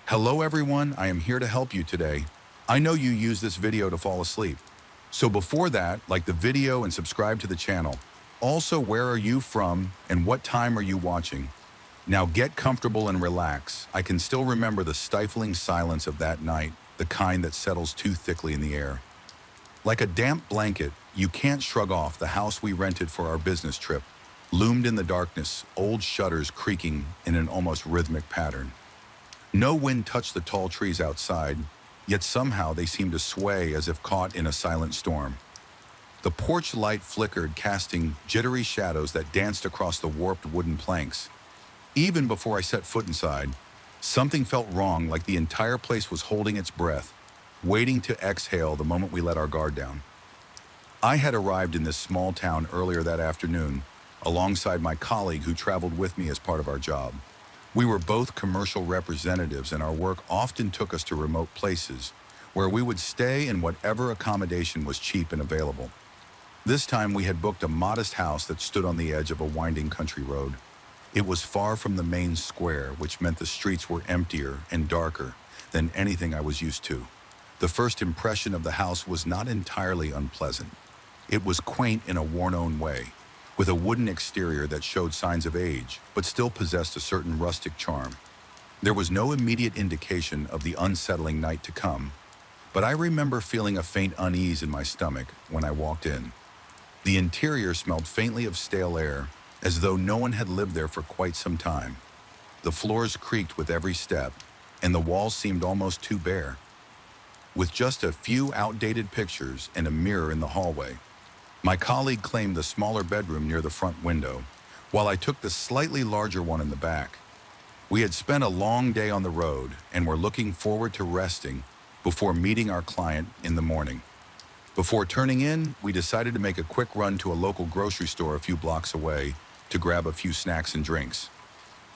Hello everyone, I am here to help you today. I know you use this video to fall asleep. So before that, like the video and subscribe to the channel. Also, where are you from and what time are you watching? Now get comfortable and relax. I can still remember the stifling silence of that night, the kind that settles too thickly in the air. Like a damp blanket, you can't shrug off the house we rented for our business trip. Loomed in the darkness, old shutters creaking in an almost rhythmic pattern. No wind touched the tall trees outside, yet somehow they seemed to sway as if caught in a silent storm. The porch light flickered, casting jittery shadows that danced across the warped wooden planks. Even before I set foot inside, something felt wrong, like the entire place was holding its breath, waiting to exhale the moment we let our guard down. I had arrived in this small town earlier that afternoon, alongside my colleague who traveled with me as part of our job. We were both commercial representatives, and our work often took us to remote places where we would stay in whatever accommodation was cheap and available. This time we had booked a modest house that stood on the edge of a winding country road. It was far from the main square, which meant the streets were emptier and darker than anything I was used to. The first impression of the house was not entirely unpleasant. It was quaint in a worn-out way, with a wooden exterior that showed signs of age, but still possessed a certain rustic charm. There was no immediate indication of the unsettling night to come, but I remember feeling a faint unease in my stomach when I walked in. The interior smelled faintly of stale air, as though no one had lived there for quite some time. The floors creaked with every step, and the walls seemed almost too bare. With just a few outdated pictures and a mirror in the hallway, my colleague claimed the smaller bedroom near the front window, while I took the slightly larger one in the back. We had spent a long day on the road and were looking forward to resting before meeting our client in the morning. Before turning in, we decided to make a quick run to a local grocery store a few blocks away to grab a few snacks and drinks.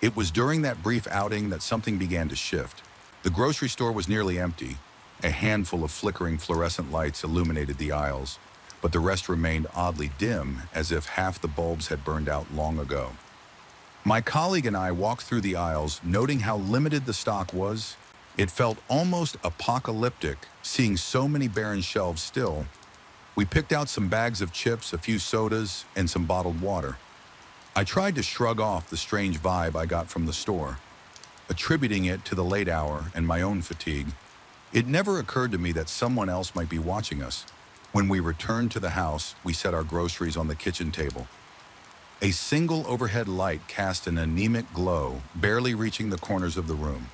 It was during that brief outing that something began to shift. The grocery store was nearly empty. A handful of flickering fluorescent lights illuminated the aisles, but the rest remained oddly dim, as if half the bulbs had burned out long ago. My colleague and I walked through the aisles, noting how limited the stock was. It felt almost apocalyptic, seeing so many barren shelves still. We picked out some bags of chips, a few sodas, and some bottled water. I tried to shrug off the strange vibe I got from the store, attributing it to the late hour and my own fatigue. It never occurred to me that someone else might be watching us. When we returned to the house, we set our groceries on the kitchen table. A single overhead light cast an anemic glow, barely reaching the corners of the room.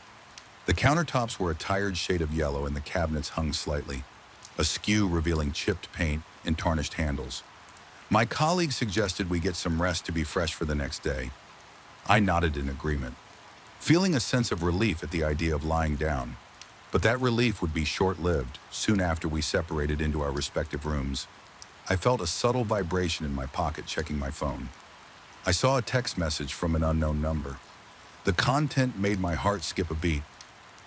The countertops were a tired shade of yellow and the cabinets hung slightly, askew, revealing chipped paint and tarnished handles. My colleague suggested we get some rest to be fresh for the next day. I nodded in agreement, feeling a sense of relief at the idea of lying down. But that relief would be short-lived. Soon after we separated into our respective rooms, I felt a subtle vibration in my pocket, checking my phone. I saw a text message from an unknown number. The content made my heart skip a beat.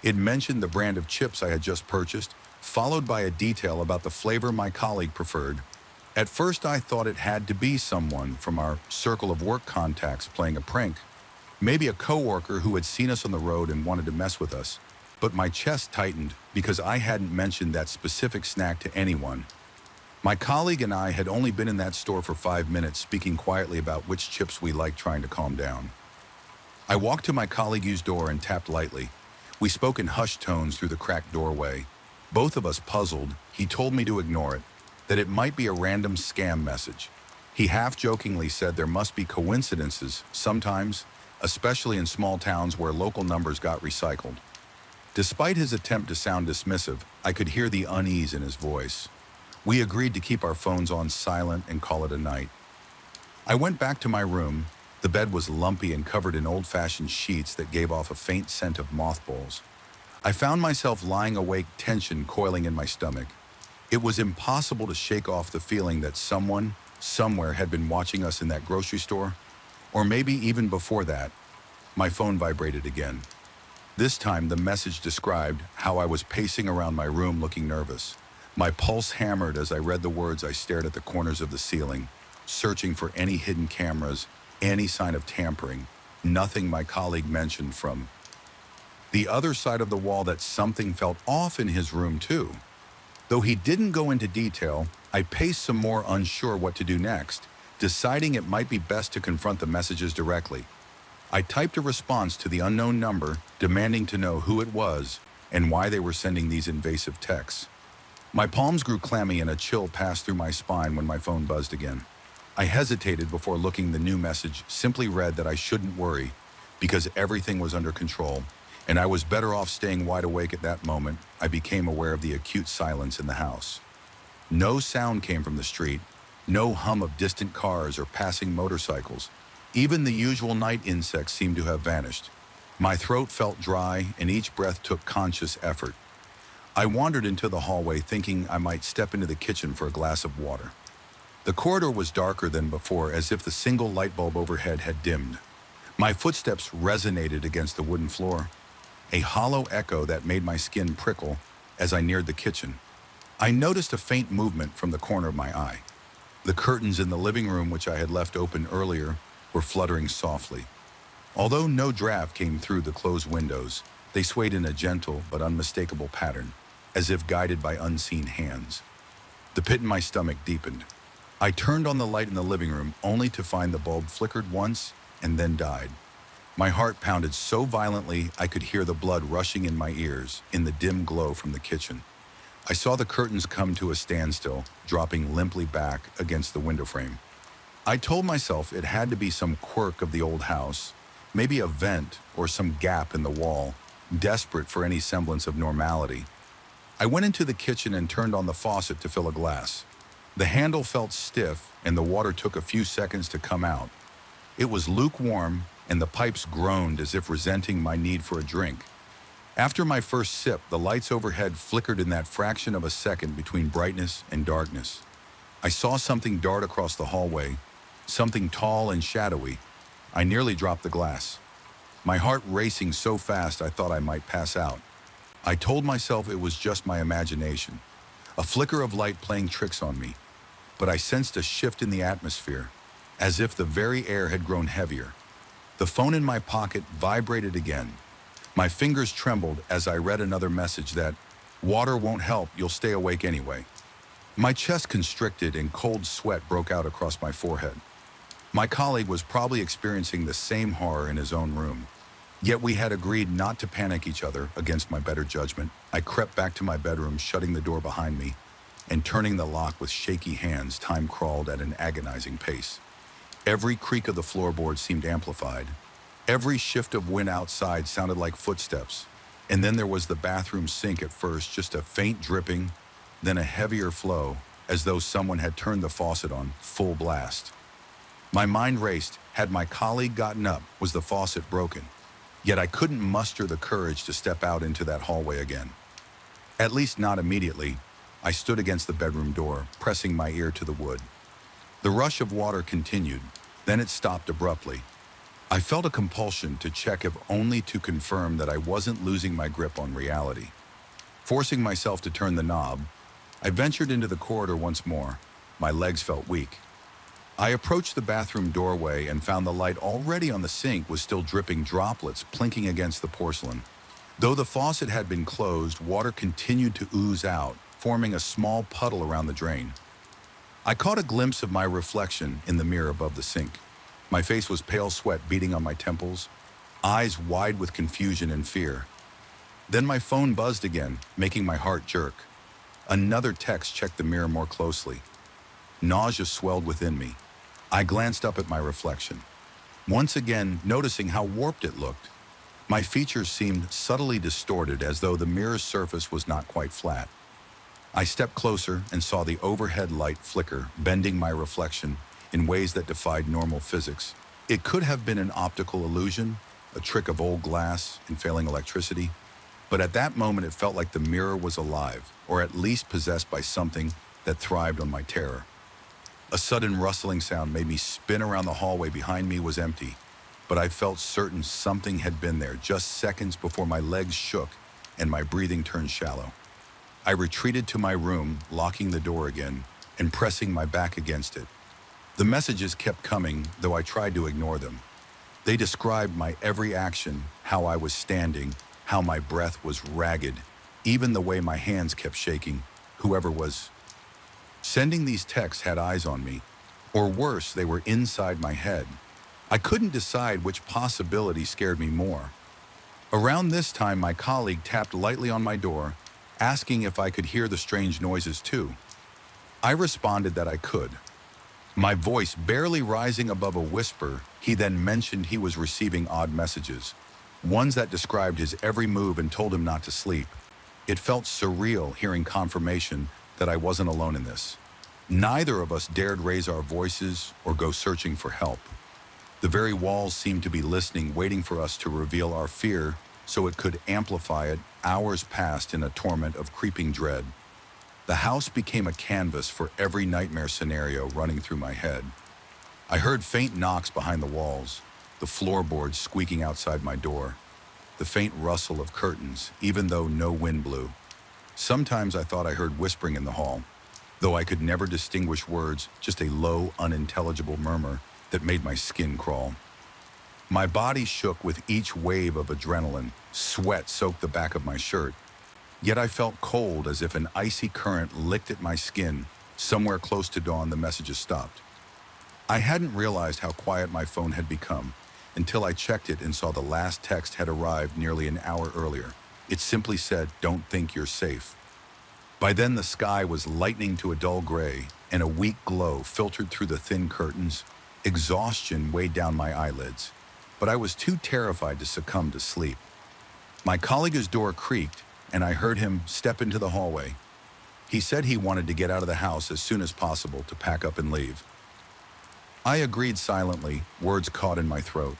It mentioned the brand of chips I had just purchased, followed by a detail about the flavor my colleague preferred. At first, I thought it had to be someone from our circle of work contacts playing a prank, maybe a coworker who had seen us on the road and wanted to mess with us. But my chest tightened because I hadn't mentioned that specific snack to anyone. My colleague and I had only been in that store for 5 minutes, speaking quietly about which chips we liked, trying to calm down. I walked to my colleague's door and tapped lightly. We spoke in hushed tones through the cracked doorway. Both of us puzzled. He told me to ignore it, that it might be a random scam message. He half-jokingly said there must be coincidences sometimes, especially in small towns where local numbers got recycled. Despite his attempt to sound dismissive, I could hear the unease in his voice. We agreed to keep our phones on silent and call it a night. I went back to my room. The bed was lumpy and covered in old-fashioned sheets that gave off a faint scent of mothballs. I found myself lying awake, tension coiling in my stomach. It was impossible to shake off the feeling that someone, somewhere had been watching us in that grocery store. Or maybe even before that. My phone vibrated again. This time, the message described how I was pacing around my room looking nervous. My pulse hammered as I read the words. I stared at the corners of the ceiling, searching for any hidden cameras, any sign of tampering. Nothing my colleague mentioned from the other side of the wall that something felt off in his room too. Though he didn't go into detail, I paced some more, unsure what to do next, deciding it might be best to confront the messages directly. I typed a response to the unknown number, demanding to know who it was and why they were sending these invasive texts. My palms grew clammy and a chill passed through my spine when my phone buzzed again. I hesitated before looking. The new message simply read that I shouldn't worry because everything was under control, and I was better off staying wide awake. At that moment, I became aware of the acute silence in the house. No sound came from the street, no hum of distant cars or passing motorcycles. Even the usual night insects seemed to have vanished. My throat felt dry, and each breath took conscious effort. I wandered into the hallway thinking I might step into the kitchen for a glass of water. The corridor was darker than before, as if the single light bulb overhead had dimmed. My footsteps resonated against the wooden floor, a hollow echo that made my skin prickle as I neared the kitchen. I noticed a faint movement from the corner of my eye. The curtains in the living room, which I had left open earlier, were fluttering softly. Although no draft came through the closed windows, they swayed in a gentle but unmistakable pattern, as if guided by unseen hands. The pit in my stomach deepened. I turned on the light in the living room only to find the bulb flickered once and then died. My heart pounded so violently I could hear the blood rushing in my ears in the dim glow from the kitchen. I saw the curtains come to a standstill, dropping limply back against the window frame. I told myself it had to be some quirk of the old house, maybe a vent or some gap in the wall, desperate for any semblance of normality. I went into the kitchen and turned on the faucet to fill a glass. The handle felt stiff, and the water took a few seconds to come out. It was lukewarm, and the pipes groaned as if resenting my need for a drink. After my first sip, the lights overhead flickered in that fraction of a second between brightness and darkness. I saw something dart across the hallway, something tall and shadowy. I nearly dropped the glass, my heart racing so fast I thought I might pass out. I told myself it was just my imagination, a flicker of light playing tricks on me. But I sensed a shift in the atmosphere, as if the very air had grown heavier. The phone in my pocket vibrated again. My fingers trembled as I read another message that, "Water won't help, you'll stay awake anyway." My chest constricted and cold sweat broke out across my forehead. My colleague was probably experiencing the same horror in his own room. Yet we had agreed not to panic each other. Against my better judgment, I crept back to my bedroom, shutting the door behind me and turning the lock with shaky hands. Time crawled at an agonizing pace. Every creak of the floorboard seemed amplified. Every shift of wind outside sounded like footsteps. And then there was the bathroom sink. At first, just a faint dripping, then a heavier flow, as though someone had turned the faucet on full blast. My mind raced. Had my colleague gotten up? Was the faucet broken? Yet I couldn't muster the courage to step out into that hallway again. At least not immediately. I stood against the bedroom door, pressing my ear to the wood. The rush of water continued, then it stopped abruptly. I felt a compulsion to check, if only to confirm that I wasn't losing my grip on reality. Forcing myself to turn the knob, I ventured into the corridor once more. My legs felt weak. I approached the bathroom doorway and found the light already on the sink was still dripping droplets plinking against the porcelain. Though the faucet had been closed, water continued to ooze out, forming a small puddle around the drain. I caught a glimpse of my reflection in the mirror above the sink. My face was pale, sweat beading on my temples, eyes wide with confusion and fear. Then my phone buzzed again, making my heart jerk. Another text checked the mirror more closely. Nausea swelled within me. I glanced up at my reflection, once again noticing how warped it looked. My features seemed subtly distorted, as though the mirror's surface was not quite flat. I stepped closer and saw the overhead light flicker, bending my reflection in ways that defied normal physics. It could have been an optical illusion, a trick of old glass and failing electricity, but at that moment it felt like the mirror was alive, or at least possessed by something that thrived on my terror. A sudden rustling sound made me spin around. The hallway behind me was empty, but I felt certain something had been there just seconds before my legs shook and my breathing turned shallow. I retreated to my room, locking the door again and pressing my back against it. The messages kept coming, though I tried to ignore them. They described my every action, how I was standing, how my breath was ragged, even the way my hands kept shaking. Whoever was sending these texts had eyes on me, or worse, they were inside my head. I couldn't decide which possibility scared me more. Around this time, my colleague tapped lightly on my door, asking if I could hear the strange noises too. I responded that I could, my voice barely rising above a whisper. He then mentioned he was receiving odd messages, ones that described his every move and told him not to sleep. It felt surreal hearing confirmation that I wasn't alone in this. Neither of us dared raise our voices or go searching for help. The very walls seemed to be listening, waiting for us to reveal our fear so it could amplify it. Hours passed in a torment of creeping dread. The house became a canvas for every nightmare scenario running through my head. I heard faint knocks behind the walls, the floorboards squeaking outside my door, the faint rustle of curtains, even though no wind blew. Sometimes I thought I heard whispering in the hall, though I could never distinguish words, just a low, unintelligible murmur that made my skin crawl. My body shook with each wave of adrenaline. Sweat soaked the back of my shirt. Yet I felt cold, as if an icy current licked at my skin. Somewhere close to dawn, the messages stopped. I hadn't realized how quiet my phone had become until I checked it and saw the last text had arrived nearly an hour earlier. It simply said, "Don't think you're safe." By then, the sky was lightening to a dull gray, and a weak glow filtered through the thin curtains. Exhaustion weighed down my eyelids, but I was too terrified to succumb to sleep. My colleague's door creaked, and I heard him step into the hallway. He said he wanted to get out of the house as soon as possible to pack up and leave. I agreed silently, words caught in my throat.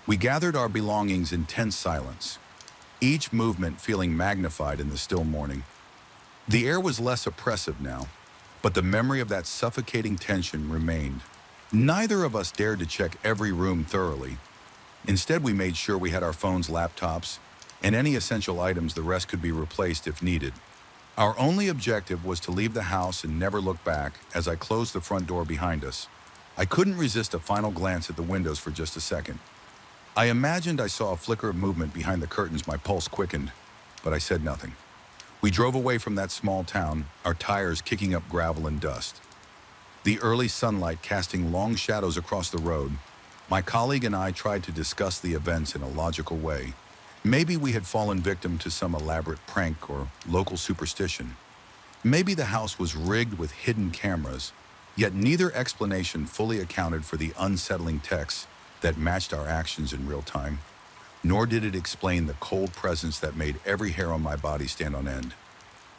We gathered our belongings in tense silence, each movement feeling magnified in the still morning. The air was less oppressive now, but the memory of that suffocating tension remained. Neither of us dared to check every room thoroughly. Instead, we made sure we had our phones, laptops, and any essential items. The rest could be replaced if needed. Our only objective was to leave the house and never look back. As I closed the front door behind us, I couldn't resist a final glance at the windows for just a second. I imagined I saw a flicker of movement behind the curtains. My pulse quickened, but I said nothing. We drove away from that small town, our tires kicking up gravel and dust. The early sunlight casting long shadows across the road. My colleague and I tried to discuss the events in a logical way. Maybe we had fallen victim to some elaborate prank or local superstition. Maybe the house was rigged with hidden cameras, yet neither explanation fully accounted for the unsettling texts that matched our actions in real time, nor did it explain the cold presence that made every hair on my body stand on end.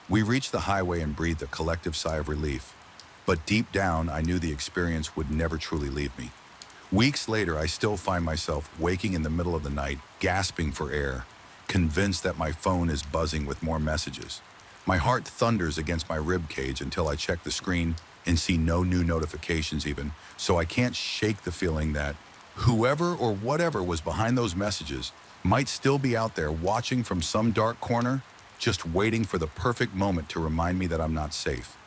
We reached the highway and breathed a collective sigh of relief, but deep down I knew the experience would never truly leave me. Weeks later, I still find myself waking in the middle of the night, gasping for air, convinced that my phone is buzzing with more messages. My heart thunders against my rib cage until I check the screen and see no new notifications even, so I can't shake the feeling that whoever or whatever was behind those messages might still be out there watching from some dark corner, just waiting for the perfect moment to remind me that I'm not safe.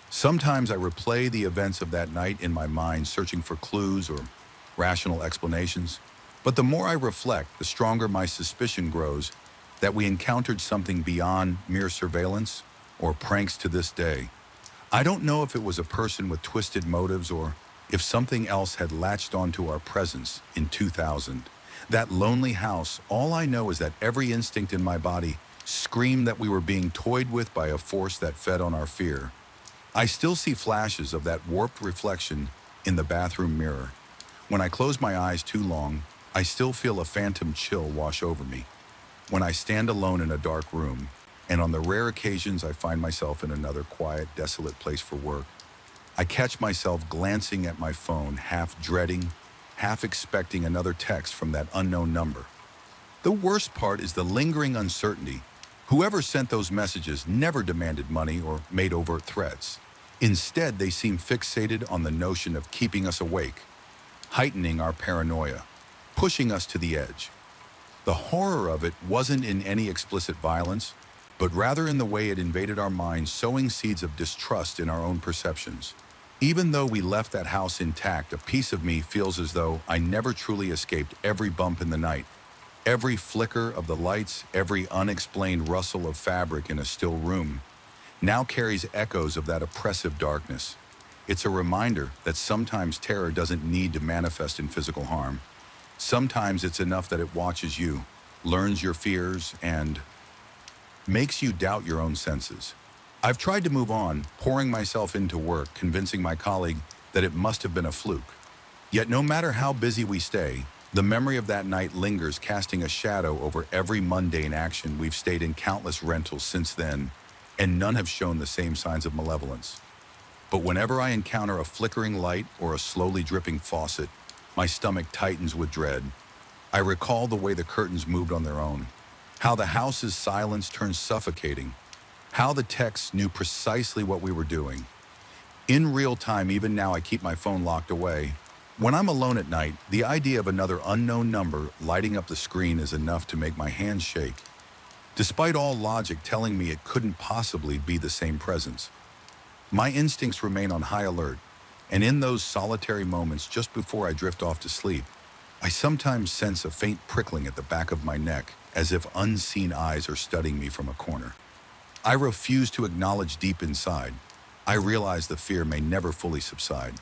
Sometimes I replay the events of that night in my mind, searching for clues or rational explanations. But the more I reflect, the stronger my suspicion grows that we encountered something beyond mere surveillance or pranks. To this day, I don't know if it was a person with twisted motives or if something else had latched onto our presence in 2000. That lonely house, all I know is that every instinct in my body screamed that we were being toyed with by a force that fed on our fear. I still see flashes of that warped reflection in the bathroom mirror. When I close my eyes too long, I still feel a phantom chill wash over me. When I stand alone in a dark room, and on the rare occasions I find myself in another quiet, desolate place for work, I catch myself glancing at my phone, half dreading, half expecting another text from that unknown number. The worst part is the lingering uncertainty. Whoever sent those messages never demanded money or made overt threats. Instead, they seem fixated on the notion of keeping us awake, heightening our paranoia, pushing us to the edge. The horror of it wasn't in any explicit violence, but rather in the way it invaded our minds, sowing seeds of distrust in our own perceptions. Even though we left that house intact, a piece of me feels as though I never truly escaped every bump in the night. Every flicker of the lights, every unexplained rustle of fabric in a still room, now carries echoes of that oppressive darkness. It's a reminder that sometimes terror doesn't need to manifest in physical harm. Sometimes it's enough that it watches you, learns your fears, and makes you doubt your own senses. I've tried to move on, pouring myself into work, convincing my colleague that it must have been a fluke. Yet no matter how busy we stay, the memory of that night lingers, casting a shadow over every mundane action. We've stayed in countless rentals since then, and none have shown the same signs of malevolence. But whenever I encounter a flickering light or a slowly dripping faucet, my stomach tightens with dread. I recall the way the curtains moved on their own, how the house's silence turned suffocating, how the techs knew precisely what we were doing. In real time, even now, I keep my phone locked away. When I'm alone at night, the idea of another unknown number lighting up the screen is enough to make my hands shake, despite all logic telling me it couldn't possibly be the same presence. My instincts remain on high alert, and in those solitary moments just before I drift off to sleep, I sometimes sense a faint prickling at the back of my neck, as if unseen eyes are studying me from a corner. I refuse to acknowledge deep inside. I realize the fear may never fully subside.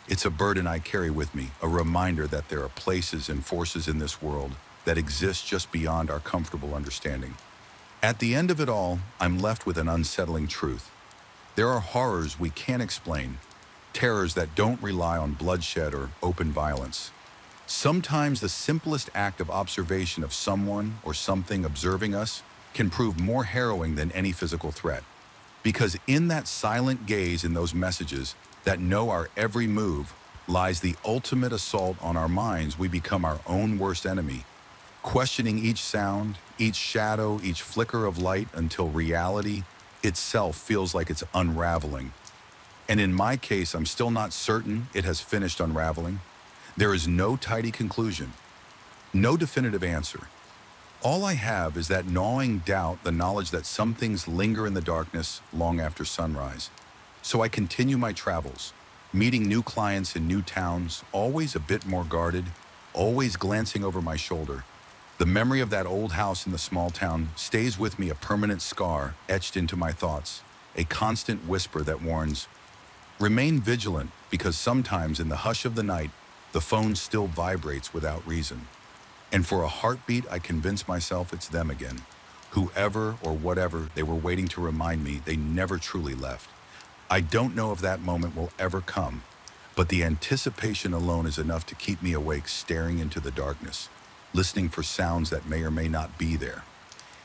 It's a burden I carry with me, a reminder that there are places and forces in this world that exist just beyond our comfortable understanding. At the end of it all, I'm left with an unsettling truth. There are horrors we can't explain, terrors that don't rely on bloodshed or open violence. Sometimes the simplest act of observation of someone or something observing us can prove more harrowing than any physical threat. Because in that silent gaze, in those messages that know our every move, lies the ultimate assault on our minds. We become our own worst enemy, questioning each sound, each shadow, each flicker of light until reality itself feels like it's unraveling. And in my case, I'm still not certain it has finished unraveling. There is no tidy conclusion, no definitive answer. All I have is that gnawing doubt, the knowledge that some things linger in the darkness long after sunrise. So I continue my travels, meeting new clients in new towns, always a bit more guarded, always glancing over my shoulder. The memory of that old house in the small town stays with me, a permanent scar etched into my thoughts, a constant whisper that warns, remain vigilant, because sometimes in the hush of the night, the phone still vibrates without reason. And for a heartbeat, I convince myself it's them again. Whoever or whatever they were waiting to remind me they never truly left. I don't know if that moment will ever come, but the anticipation alone is enough to keep me awake, staring into the darkness, listening for sounds that may or may not be there,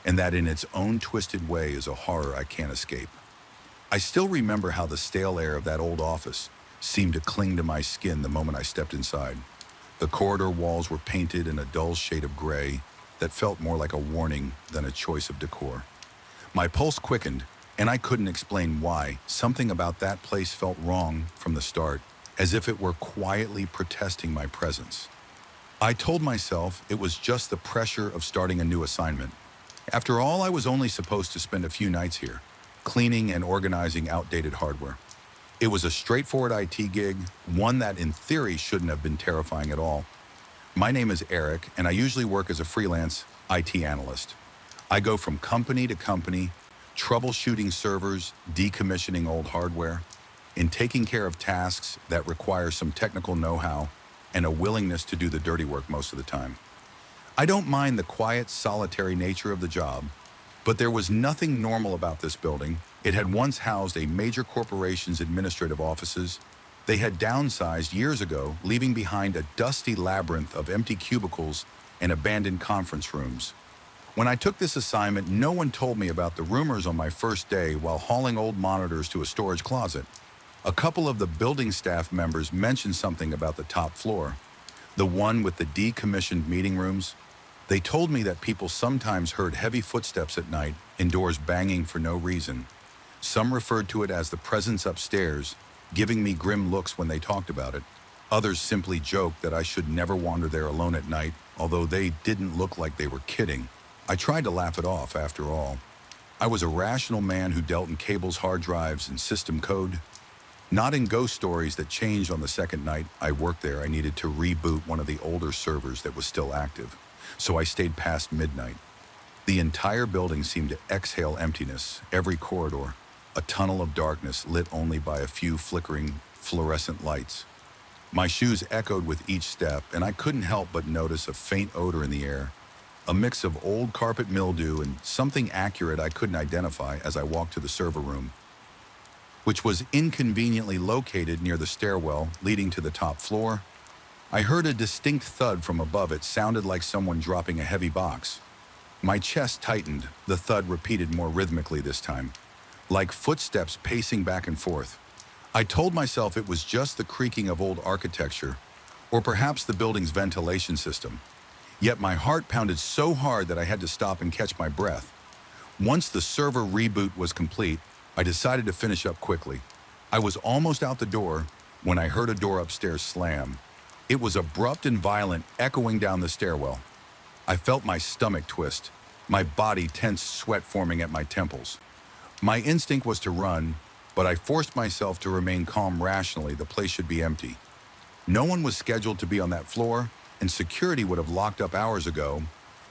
and that in its own twisted way is a horror I can't escape. I still remember how the stale air of that old office seemed to cling to my skin the moment I stepped inside. The corridor walls were painted in a dull shade of gray that felt more like a warning than a choice of decor. My pulse quickened, and I couldn't explain why. Something about that place felt wrong from the start, as if it were quietly protesting my presence. I told myself it was just the pressure of starting a new assignment. After all, I was only supposed to spend a few nights here, cleaning and organizing outdated hardware. It was a straightforward IT gig, one that in theory shouldn't have been terrifying at all. My name is Eric, and I usually work as a freelance IT analyst. I go from company to company, troubleshooting servers, decommissioning old hardware, and taking care of tasks that require some technical know-how and a willingness to do the dirty work most of the time. I don't mind the quiet, solitary nature of the job, but there was nothing normal about this building. It had once housed a major corporation's administrative offices. They had downsized years ago, leaving behind a dusty labyrinth of empty cubicles and abandoned conference rooms. When I took this assignment, no one told me about the rumors on my first day while hauling old monitors to a storage closet. A couple of the building staff members mentioned something about the top floor, the one with the decommissioned meeting rooms. They told me that people sometimes heard heavy footsteps at night and doors banging for no reason. Some referred to it as the presence upstairs, giving me grim looks when they talked about it. Others simply joked that I should never wander there alone at night, although they didn't look like they were kidding. I tried to laugh it off, after all. I was a rational man who dealt in cables, hard drives, and system code. Not in ghost stories that changed on the second night I worked there. I needed to reboot one of the older servers that was still active. so I stayed past midnight. The entire building seemed to exhale emptiness, every corridor, a tunnel of darkness lit only by a few flickering, fluorescent lights. My shoes echoed with each step, and I couldn't help but notice a faint odor in the air, a mix of old carpet mildew and something accurate I couldn't identify as I walked to the server room, which was inconveniently located near the stairwell leading to the top floor. I heard a distinct thud from above. It sounded like someone dropping a heavy box. My chest tightened, the thud repeated more rhythmically this time, like footsteps pacing back and forth. I told myself it was just the creaking of old architecture, or perhaps the building's ventilation system. Yet my heart pounded so hard that I had to stop and catch my breath. Once the server reboot was complete, I decided to finish up quickly. I was almost out the door when I heard a door upstairs slam. It was abrupt and violent, echoing down the stairwell. I felt my stomach twist, my body tense, sweat forming at my temples. My instinct was to run, but I forced myself to remain calm rationally. The place should be empty. No one was scheduled to be on that floor, and security would have locked up hours ago,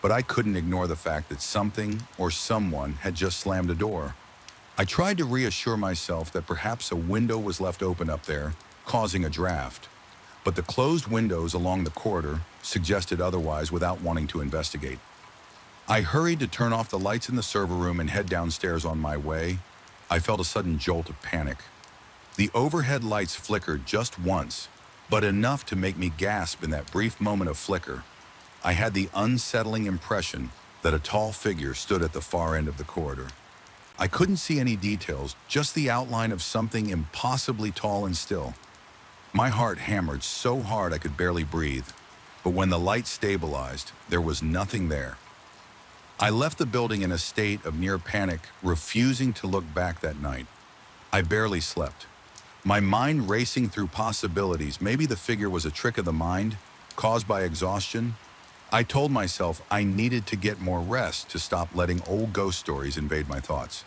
but I couldn't ignore the fact that something or someone had just slammed a door. I tried to reassure myself that perhaps a window was left open up there, causing a draft, but the closed windows along the corridor suggested otherwise without wanting to investigate. I hurried to turn off the lights in the server room and head downstairs. On my way, I felt a sudden jolt of panic. The overhead lights flickered just once, but enough to make me gasp. In that brief moment of flicker, I had the unsettling impression that a tall figure stood at the far end of the corridor. I couldn't see any details, just the outline of something impossibly tall and still. My heart hammered so hard I could barely breathe, but when the light stabilized, there was nothing there. I left the building in a state of near panic, refusing to look back that night. I barely slept, my mind racing through possibilities. Maybe the figure was a trick of the mind, caused by exhaustion. I told myself I needed to get more rest to stop letting old ghost stories invade my thoughts.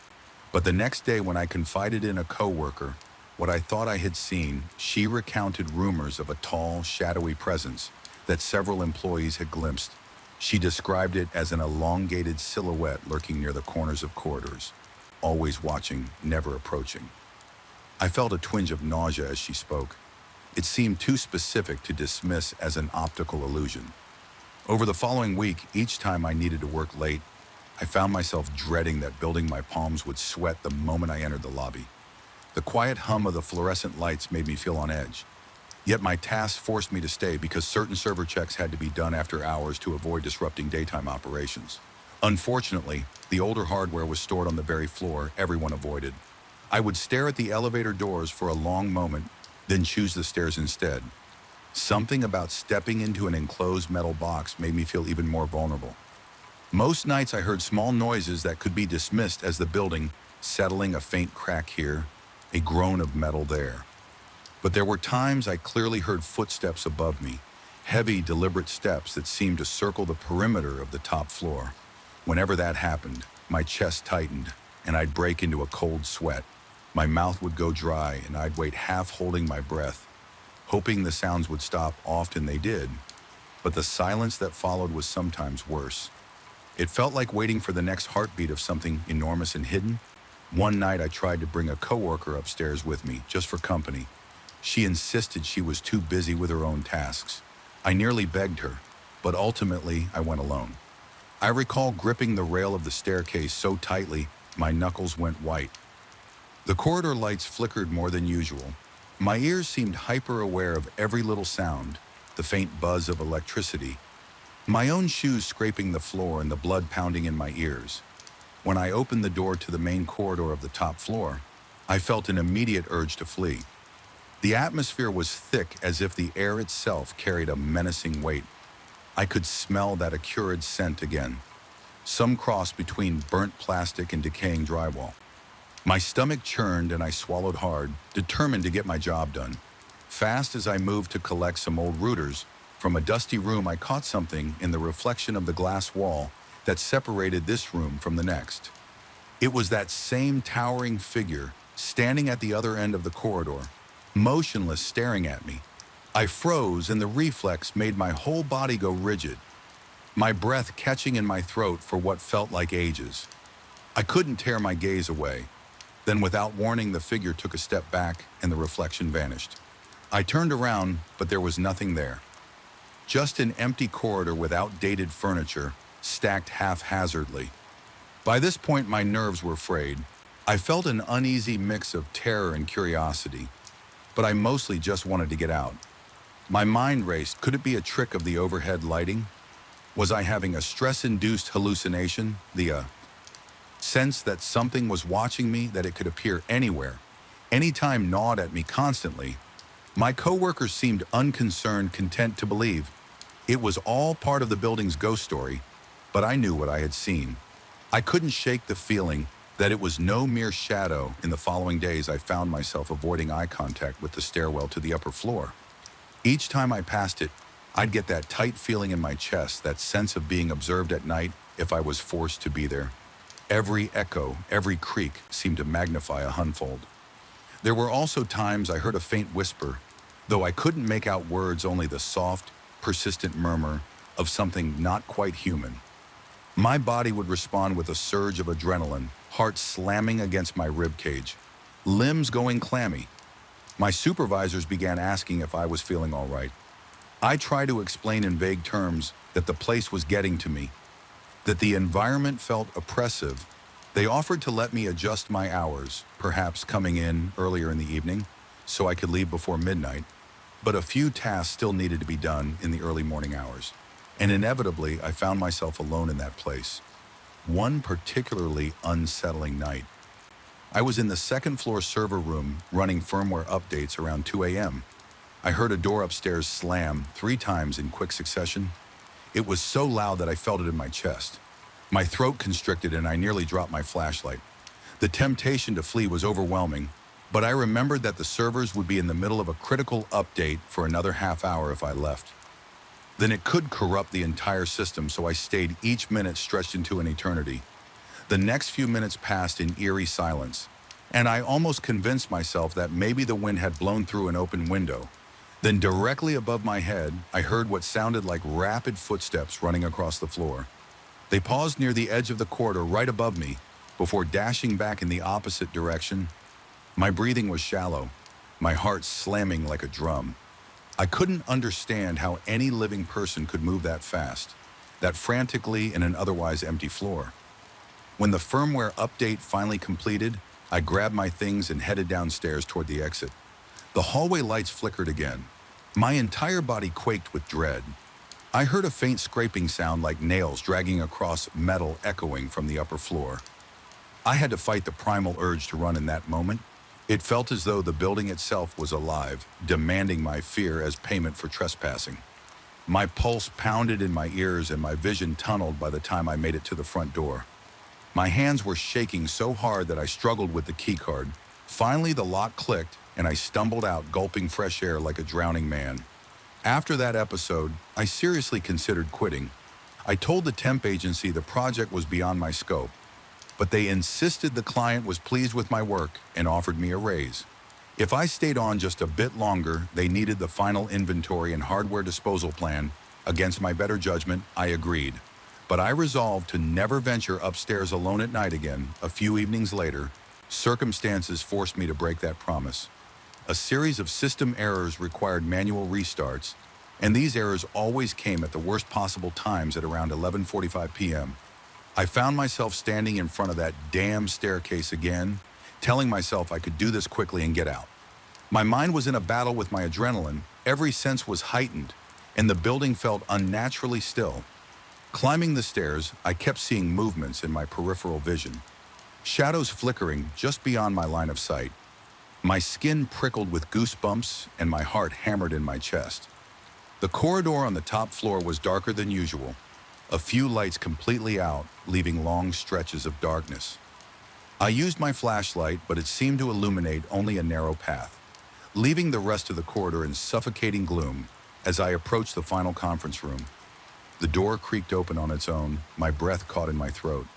But the next day, when I confided in a coworker what I thought I had seen, she recounted rumors of a tall, shadowy presence that several employees had glimpsed. She described it as an elongated silhouette lurking near the corners of corridors, always watching, never approaching. I felt a twinge of nausea as she spoke. It seemed too specific to dismiss as an optical illusion. Over the following week, each time I needed to work late, I found myself dreading that building. My palms would sweat the moment I entered the lobby. The quiet hum of the fluorescent lights made me feel on edge. Yet my tasks forced me to stay because certain server checks had to be done after hours to avoid disrupting daytime operations. Unfortunately, the older hardware was stored on the very floor everyone avoided. I would stare at the elevator doors for a long moment, then choose the stairs instead. Something about stepping into an enclosed metal box made me feel even more vulnerable. Most nights I heard small noises that could be dismissed as the building settling, a faint crack here, a groan of metal there. But there were times I clearly heard footsteps above me, heavy, deliberate steps that seemed to circle the perimeter of the top floor. Whenever that happened, my chest tightened, and I'd break into a cold sweat. My mouth would go dry, and I'd wait, half holding my breath, hoping the sounds would stop. Often they did, but the silence that followed was sometimes worse. It felt like waiting for the next heartbeat of something enormous and hidden. One night I tried to bring a coworker upstairs with me, just for company. She insisted she was too busy with her own tasks. I nearly begged her, but ultimately I went alone. I recall gripping the rail of the staircase so tightly my knuckles went white. The corridor lights flickered more than usual. My ears seemed hyper-aware of every little sound, the faint buzz of electricity, my own shoes scraping the floor and the blood pounding in my ears. When I opened the door to the main corridor of the top floor, I felt an immediate urge to flee. The atmosphere was thick, as if the air itself carried a menacing weight. I could smell that acrid scent again, some cross between burnt plastic and decaying drywall. My stomach churned and I swallowed hard, determined to get my job done. Fast as I moved to collect some old routers, from a dusty room I caught something in the reflection of the glass wall that separated this room from the next. It was that same towering figure standing at the other end of the corridor, motionless, staring at me. I froze, and the reflex made my whole body go rigid. my breath catching in my throat for what felt like ages. I couldn't tear my gaze away. Then, without warning, the figure took a step back and the reflection vanished. I turned around, but there was nothing there. Just an empty corridor with outdated furniture, stacked haphazardly. By this point, my nerves were frayed. I felt an uneasy mix of terror and curiosity, but I mostly just wanted to get out. My mind raced. Could it be a trick of the overhead lighting? Was I having a stress-induced hallucination? The sense that something was watching me, that it could appear anywhere, anytime, gnawed at me constantly. My coworkers seemed unconcerned, content to believe it was all part of the building's ghost story, but I knew what I had seen. I couldn't shake the feeling that it was no mere shadow. In the following days, I found myself avoiding eye contact with the stairwell to the upper floor. Each time I passed it, I'd get that tight feeling in my chest, that sense of being observed at night if I was forced to be there. Every echo, every creak seemed to magnify a hundredfold. There were also times I heard a faint whisper, though I couldn't make out words, only the soft, persistent murmur of something not quite human. My body would respond with a surge of adrenaline, heart slamming against my rib cage, limbs going clammy. My supervisors began asking if I was feeling all right. I tried to explain in vague terms that the place was getting to me, that the environment felt oppressive. They offered to let me adjust my hours, perhaps coming in earlier in the evening, so I could leave before midnight. But a few tasks still needed to be done in the early morning hours. And inevitably, I found myself alone in that place. One particularly unsettling night. I was in the second floor server room running firmware updates around 2 a.m. I heard a door upstairs slam 3 times in quick succession. It was so loud that I felt it in my chest. My throat constricted and I nearly dropped my flashlight. The temptation to flee was overwhelming, but I remembered that the servers would be in the middle of a critical update for another half hour if I left. Then it could corrupt the entire system, so I stayed, each minute stretched into an eternity. The next few minutes passed in eerie silence, and I almost convinced myself that maybe the wind had blown through an open window. Then directly above my head, I heard what sounded like rapid footsteps running across the floor. They paused near the edge of the corridor right above me before dashing back in the opposite direction. My breathing was shallow, my heart slamming like a drum. I couldn't understand how any living person could move that fast, that frantically in an otherwise empty floor. When the firmware update finally completed, I grabbed my things and headed downstairs toward the exit. The hallway lights flickered again. My entire body quaked with dread. I heard a faint scraping sound like nails dragging across metal, echoing from the upper floor. I had to fight the primal urge to run in that moment. It felt as though the building itself was alive, demanding my fear as payment for trespassing. My pulse pounded in my ears and my vision tunneled by the time I made it to the front door. My hands were shaking so hard that I struggled with the keycard. Finally, the lock clicked, and I stumbled out, gulping fresh air like a drowning man. After that episode, I seriously considered quitting. I told the temp agency the project was beyond my scope, but they insisted the client was pleased with my work and offered me a raise. If I stayed on just a bit longer, they needed the final inventory and hardware disposal plan. Against my better judgment, I agreed. But I resolved to never venture upstairs alone at night again. A few evenings later, circumstances forced me to break that promise. A series of system errors required manual restarts, and these errors always came at the worst possible times at around 11:45 p.m. I found myself standing in front of that damn staircase again, telling myself I could do this quickly and get out. My mind was in a battle with my adrenaline, every sense was heightened, and the building felt unnaturally still. Climbing the stairs, I kept seeing movements in my peripheral vision, shadows flickering just beyond my line of sight. My skin prickled with goosebumps and my heart hammered in my chest. The corridor on the top floor was darker than usual, a few lights completely out, leaving long stretches of darkness. I used my flashlight, but it seemed to illuminate only a narrow path, leaving the rest of the corridor in suffocating gloom. As I approached the final conference room, the door creaked open on its own, my breath caught in my throat.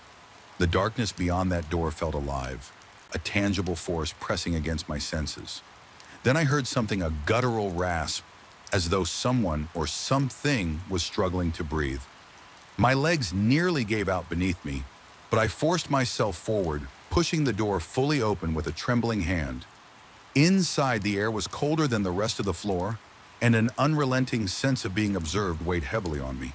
The darkness beyond that door felt alive, a tangible force pressing against my senses. Then I heard something, a guttural rasp, as though someone or something was struggling to breathe. My legs nearly gave out beneath me, but I forced myself forward, pushing the door fully open with a trembling hand. Inside, the air was colder than the rest of the floor, and an unrelenting sense of being observed weighed heavily on me.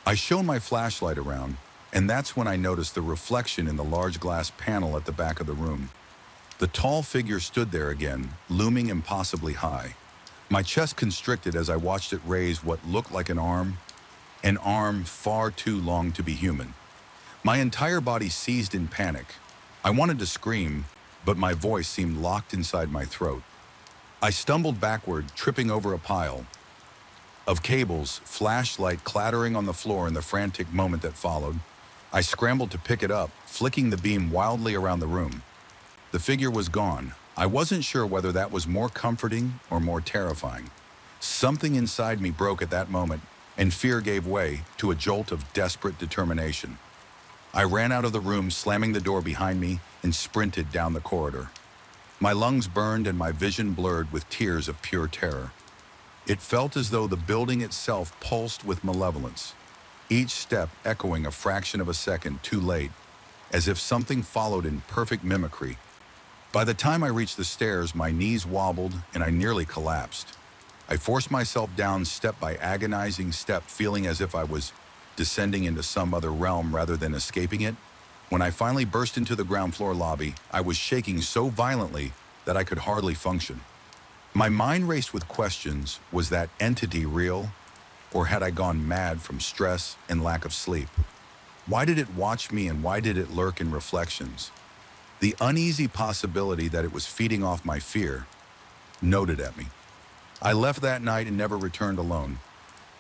I shone my flashlight around, and that's when I noticed the reflection in the large glass panel at the back of the room. The tall figure stood there again, looming impossibly high. My chest constricted as I watched it raise what looked like an arm far too long to be human. My entire body seized in panic. I wanted to scream, but my voice seemed locked inside my throat. I stumbled backward, tripping over a pile of cables, flashlight clattering on the floor in the frantic moment that followed. I scrambled to pick it up, flicking the beam wildly around the room. The figure was gone. I wasn't sure whether that was more comforting or more terrifying. Something inside me broke at that moment, and fear gave way to a jolt of desperate determination. I ran out of the room, slamming the door behind me, and sprinted down the corridor. My lungs burned and my vision blurred with tears of pure terror. It felt as though the building itself pulsed with malevolence, each step echoing a fraction of a second too late, as if something followed in perfect mimicry. By the time I reached the stairs, my knees wobbled and I nearly collapsed. I forced myself down step by agonizing step, feeling as if I was descending into some other realm rather than escaping it. When I finally burst into the ground floor lobby, I was shaking so violently that I could hardly function. My mind raced with questions. Was that entity real? Or had I gone mad from stress and lack of sleep? Why did it watch me, and why did it lurk in reflections? The uneasy possibility that it was feeding off my fear noted at me. I left that night and never returned alone.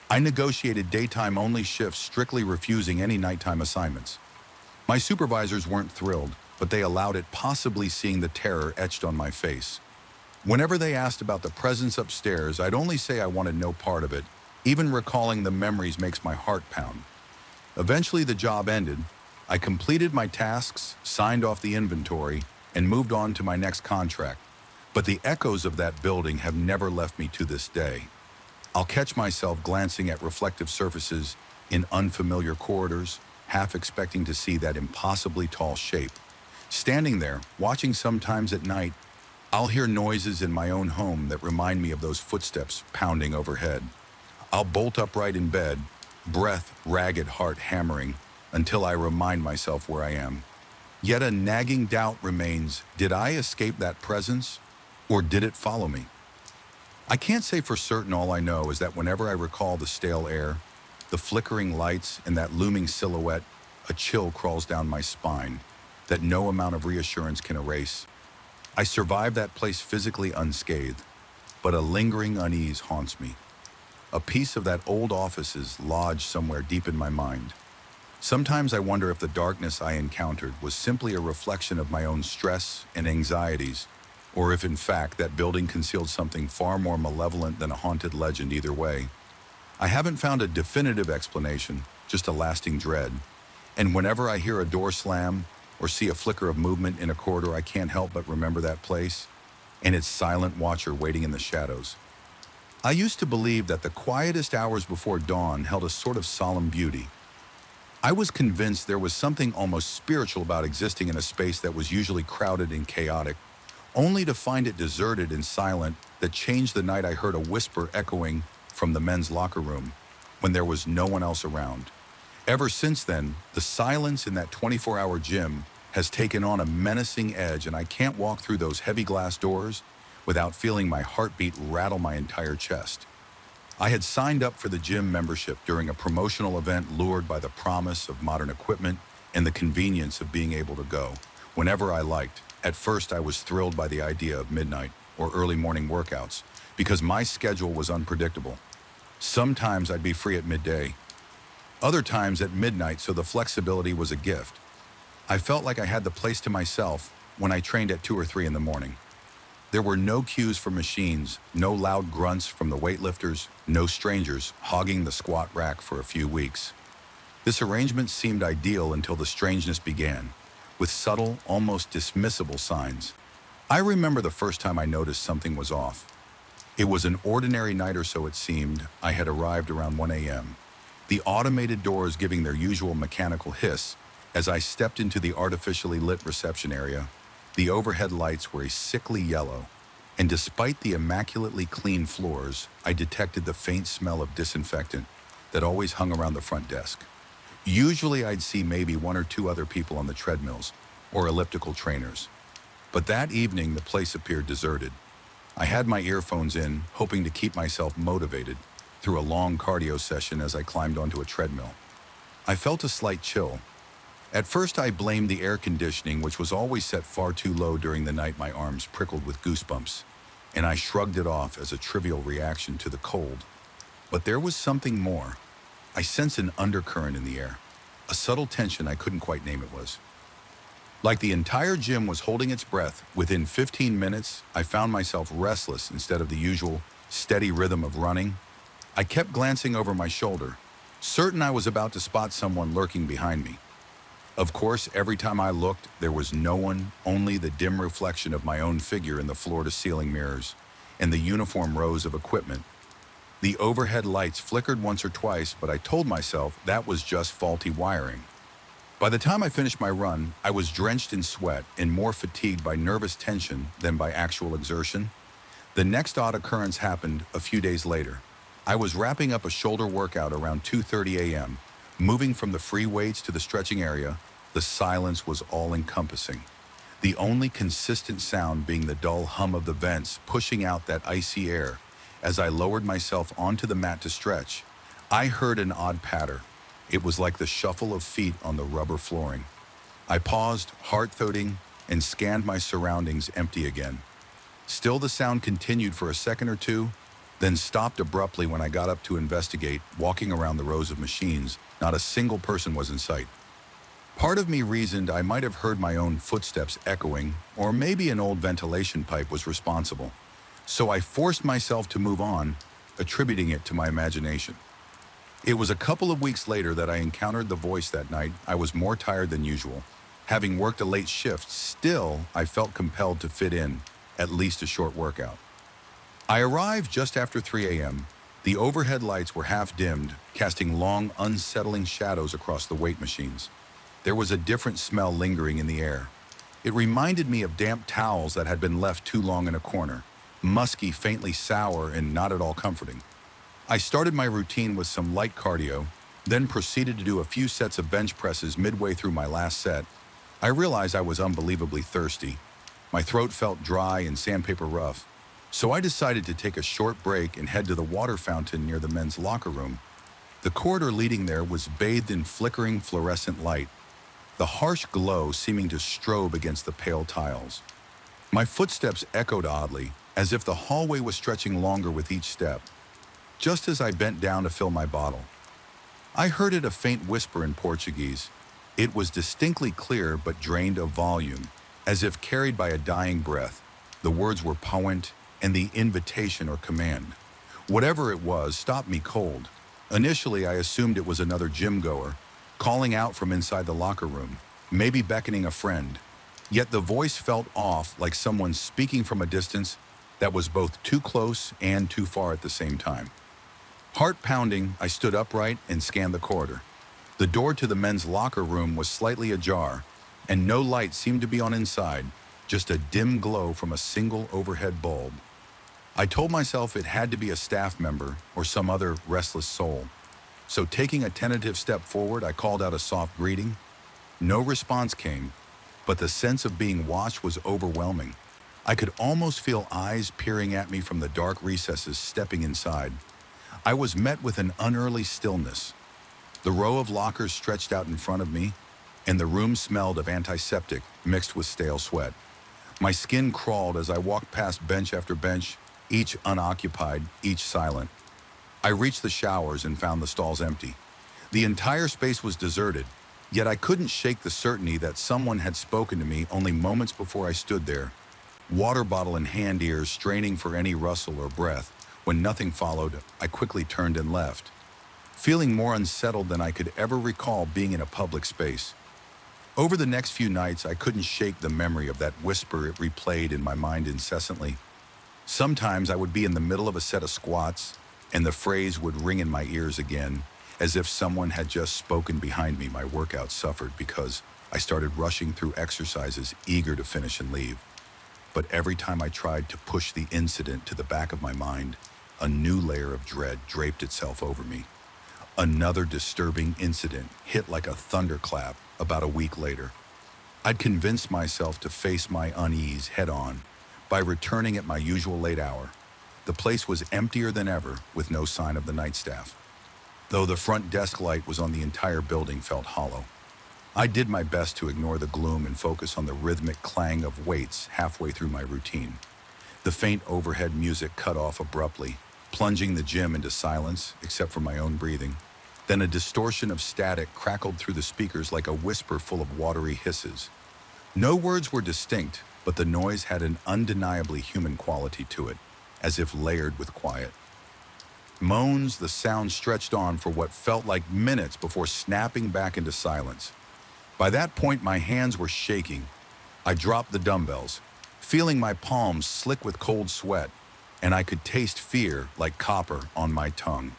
I negotiated daytime-only shifts, strictly refusing any nighttime assignments. My supervisors weren't thrilled, but they allowed it, possibly seeing the terror etched on my face. Whenever they asked about the presence upstairs, I'd only say I wanted no part of it. Even recalling the memories makes my heart pound. Eventually, the job ended. I completed my tasks, signed off the inventory, and moved on to my next contract. But the echoes of that building have never left me to this day. I'll catch myself glancing at reflective surfaces in unfamiliar corridors, half expecting to see that impossibly tall shape. Standing there, watching sometimes at night, I'll hear noises in my own home that remind me of those footsteps pounding overhead. I'll bolt upright in bed, breath, ragged heart hammering, until I remind myself where I am. Yet a nagging doubt remains: did I escape that presence, or did it follow me? I can't say for certain. All I know is that whenever I recall the stale air, the flickering lights, and that looming silhouette, a chill crawls down my spine that no amount of reassurance can erase. I survived that place physically unscathed, but a lingering unease haunts me. A piece of that old office is lodged somewhere deep in my mind. Sometimes I wonder if the darkness I encountered was simply a reflection of my own stress and anxieties, or if in fact that building concealed something far more malevolent than a haunted legend. Either way, I haven't found a definitive explanation, just a lasting dread. And whenever I hear a door slam or see a flicker of movement in a corridor, I can't help but remember that place and its silent watcher waiting in the shadows. I used to believe that the quietest hours before dawn held a sort of solemn beauty. I was convinced there was something almost spiritual about existing in a space that was usually crowded and chaotic, only to find it deserted and silent. That changed the night I heard a whisper echoing from the men's locker room when there was no one else around. Ever since then, the silence in that 24-hour gym has taken on a menacing edge, and I can't walk through those heavy glass doors without feeling my heartbeat rattle my entire chest. I had signed up for the gym membership during a promotional event, lured by the promise of modern equipment and the convenience of being able to go whenever I liked. At first, I was thrilled by the idea of midnight or early morning workouts because my schedule was unpredictable. Sometimes I'd be free at midday, other times at midnight, so the flexibility was a gift. I felt like I had the place to myself when I trained at 2 or 3 in the morning. There were no cues from machines, no loud grunts from the weightlifters, no strangers hogging the squat rack for a few weeks. This arrangement seemed ideal until the strangeness began, with subtle, almost dismissible signs. I remember the first time I noticed something was off. It was an ordinary night, or so it seemed. I had arrived around 1 a.m. the automated doors giving their usual mechanical hiss as I stepped into the artificially lit reception area. The overhead lights were a sickly yellow, and despite the immaculately clean floors, I detected the faint smell of disinfectant that always hung around the front desk. Usually I'd see maybe one or two other people on the treadmills or elliptical trainers, but that evening the place appeared deserted. I had my earphones in, hoping to keep myself motivated through a long cardio session as I climbed onto a treadmill. I felt a slight chill. At first I blamed the air conditioning, which was always set far too low during the night. My arms prickled with goosebumps, and I shrugged it off as a trivial reaction to the cold. But there was something more. I sensed an undercurrent in the air, a subtle tension I couldn't quite name it was. Like the entire gym was holding its breath. Within 15 minutes, I found myself restless instead of the usual steady rhythm of running. I kept glancing over my shoulder, certain I was about to spot someone lurking behind me. Of course, every time I looked, there was no one, only the dim reflection of my own figure in the floor-to-ceiling mirrors and the uniform rows of equipment. The overhead lights flickered once or twice, but I told myself that was just faulty wiring. By the time I finished my run, I was drenched in sweat and more fatigued by nervous tension than by actual exertion. The next odd occurrence happened a few days later. I was wrapping up a shoulder workout around 2:30 a.m., moving from the free weights to the stretching area. The silence was all-encompassing, the only consistent sound being the dull hum of the vents pushing out that icy air. As I lowered myself onto the mat to stretch, I heard an odd patter. It was like the shuffle of feet on the rubber flooring. I paused, heart-thudding, and scanned my surroundings empty again. Still the sound continued for a second or two, then stopped abruptly when I got up to investigate. Walking around the rows of machines, not a single person was in sight. Part of me reasoned I might have heard my own footsteps echoing, or maybe an old ventilation pipe was responsible. So I forced myself to move on, attributing it to my imagination. It was a couple of weeks later that I encountered the voice that night. I was more tired than usual. Having worked a late shift, still, I felt compelled to fit in at least a short workout. I arrived just after 3 a.m. The overhead lights were half dimmed, casting long, unsettling shadows across the weight machines. There was a different smell lingering in the air. It reminded me of damp towels that had been left too long in a corner, musky, faintly sour, and not at all comforting. I started my routine with some light cardio, then proceeded to do a few sets of bench presses. Midway through my last set, I realized I was unbelievably thirsty. My throat felt dry and sandpaper rough, so I decided to take a short break and head to the water fountain near the men's locker room. The corridor leading there was bathed in flickering fluorescent light, the harsh glow seeming to strobe against the pale tiles. My footsteps echoed oddly, as if the hallway was stretching longer with each step. Just as I bent down to fill my bottle, I heard it, a faint whisper in Portuguese. It was distinctly clear but drained of volume, as if carried by a dying breath. The words were poent, and the invitation or command, whatever it was, stopped me cold. Initially, I assumed it was another gym goer, calling out from inside the locker room, maybe beckoning a friend. Yet the voice felt off, like someone speaking from a distance that was both too close and too far at the same time. Heart pounding, I stood upright and scanned the corridor. The door to the men's locker room was slightly ajar, and no light seemed to be on inside, just a dim glow from a single overhead bulb. I told myself it had to be a staff member or some other restless soul. So taking a tentative step forward, I called out a soft greeting. No response came, but the sense of being watched was overwhelming. I could almost feel eyes peering at me from the dark recesses. Stepping inside, I was met with an unearthly stillness. The row of lockers stretched out in front of me, and the room smelled of antiseptic mixed with stale sweat. My skin crawled as I walked past bench after bench, each unoccupied, each silent. I reached the showers and found the stalls empty. The entire space was deserted, yet I couldn't shake the certainty that someone had spoken to me only moments before I stood there, water bottle in hand, ears straining for any rustle or breath. When nothing followed, I quickly turned and left, feeling more unsettled than I could ever recall being in a public space. Over the next few nights, I couldn't shake the memory of that whisper. It replayed in my mind incessantly. Sometimes I would be in the middle of a set of squats, and the phrase would ring in my ears again, as if someone had just spoken behind me. My workout suffered because I started rushing through exercises, eager to finish and leave. But every time I tried to push the incident to the back of my mind, a new layer of dread draped itself over me. Another disturbing incident hit like a thunderclap about a week later. I'd convinced myself to face my unease head on by returning at my usual late hour. The place was emptier than ever, with no sign of the night staff, though the front desk light was on the entire building felt hollow. I did my best to ignore the gloom and focus on the rhythmic clang of weights halfway through my routine. The faint overhead music cut off abruptly, plunging the gym into silence except for my own breathing. Then a distortion of static crackled through the speakers like a whisper full of watery hisses. No words were distinct, but the noise had an undeniably human quality to it, as if layered with quiet. Moans, the sound stretched on for what felt like minutes before snapping back into silence. By that point, my hands were shaking. I dropped the dumbbells, feeling my palms slick with cold sweat, and I could taste fear like copper on my tongue.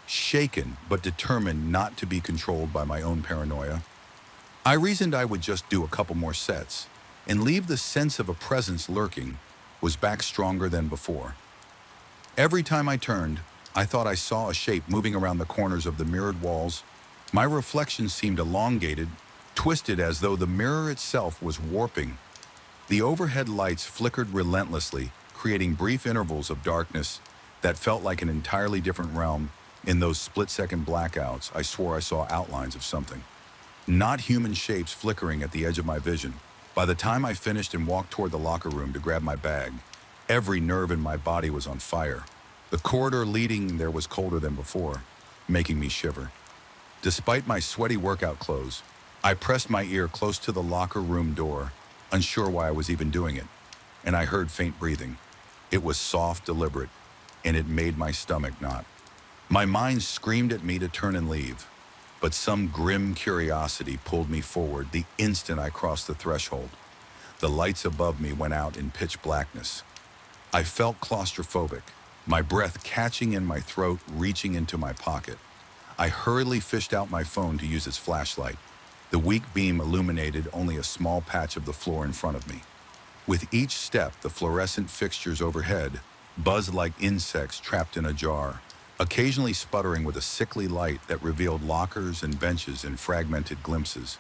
Shaken, but determined not to be controlled by my own paranoia, I reasoned I would just do a couple more sets, and leave the sense of a presence lurking was back stronger than before. Every time I turned, I thought I saw a shape moving around the corners of the mirrored walls. My reflection seemed elongated, twisted as though the mirror itself was warping. The overhead lights flickered relentlessly, creating brief intervals of darkness that felt like an entirely different realm. In those split-second blackouts, I swore I saw outlines of something. Not human shapes flickering at the edge of my vision. By the time I finished and walked toward the locker room to grab my bag, every nerve in my body was on fire. The corridor leading there was colder than before, making me shiver. Despite my sweaty workout clothes, I pressed my ear close to the locker room door, unsure why I was even doing it, and I heard faint breathing. It was soft, deliberate, and it made my stomach knot. My mind screamed at me to turn and leave, but some grim curiosity pulled me forward the instant I crossed the threshold. The lights above me went out in pitch blackness. I felt claustrophobic, my breath catching in my throat, reaching into my pocket. I hurriedly fished out my phone to use its flashlight. The weak beam illuminated only a small patch of the floor in front of me. With each step, the fluorescent fixtures overhead buzzed like insects trapped in a jar, occasionally sputtering with a sickly light that revealed lockers and benches in fragmented glimpses.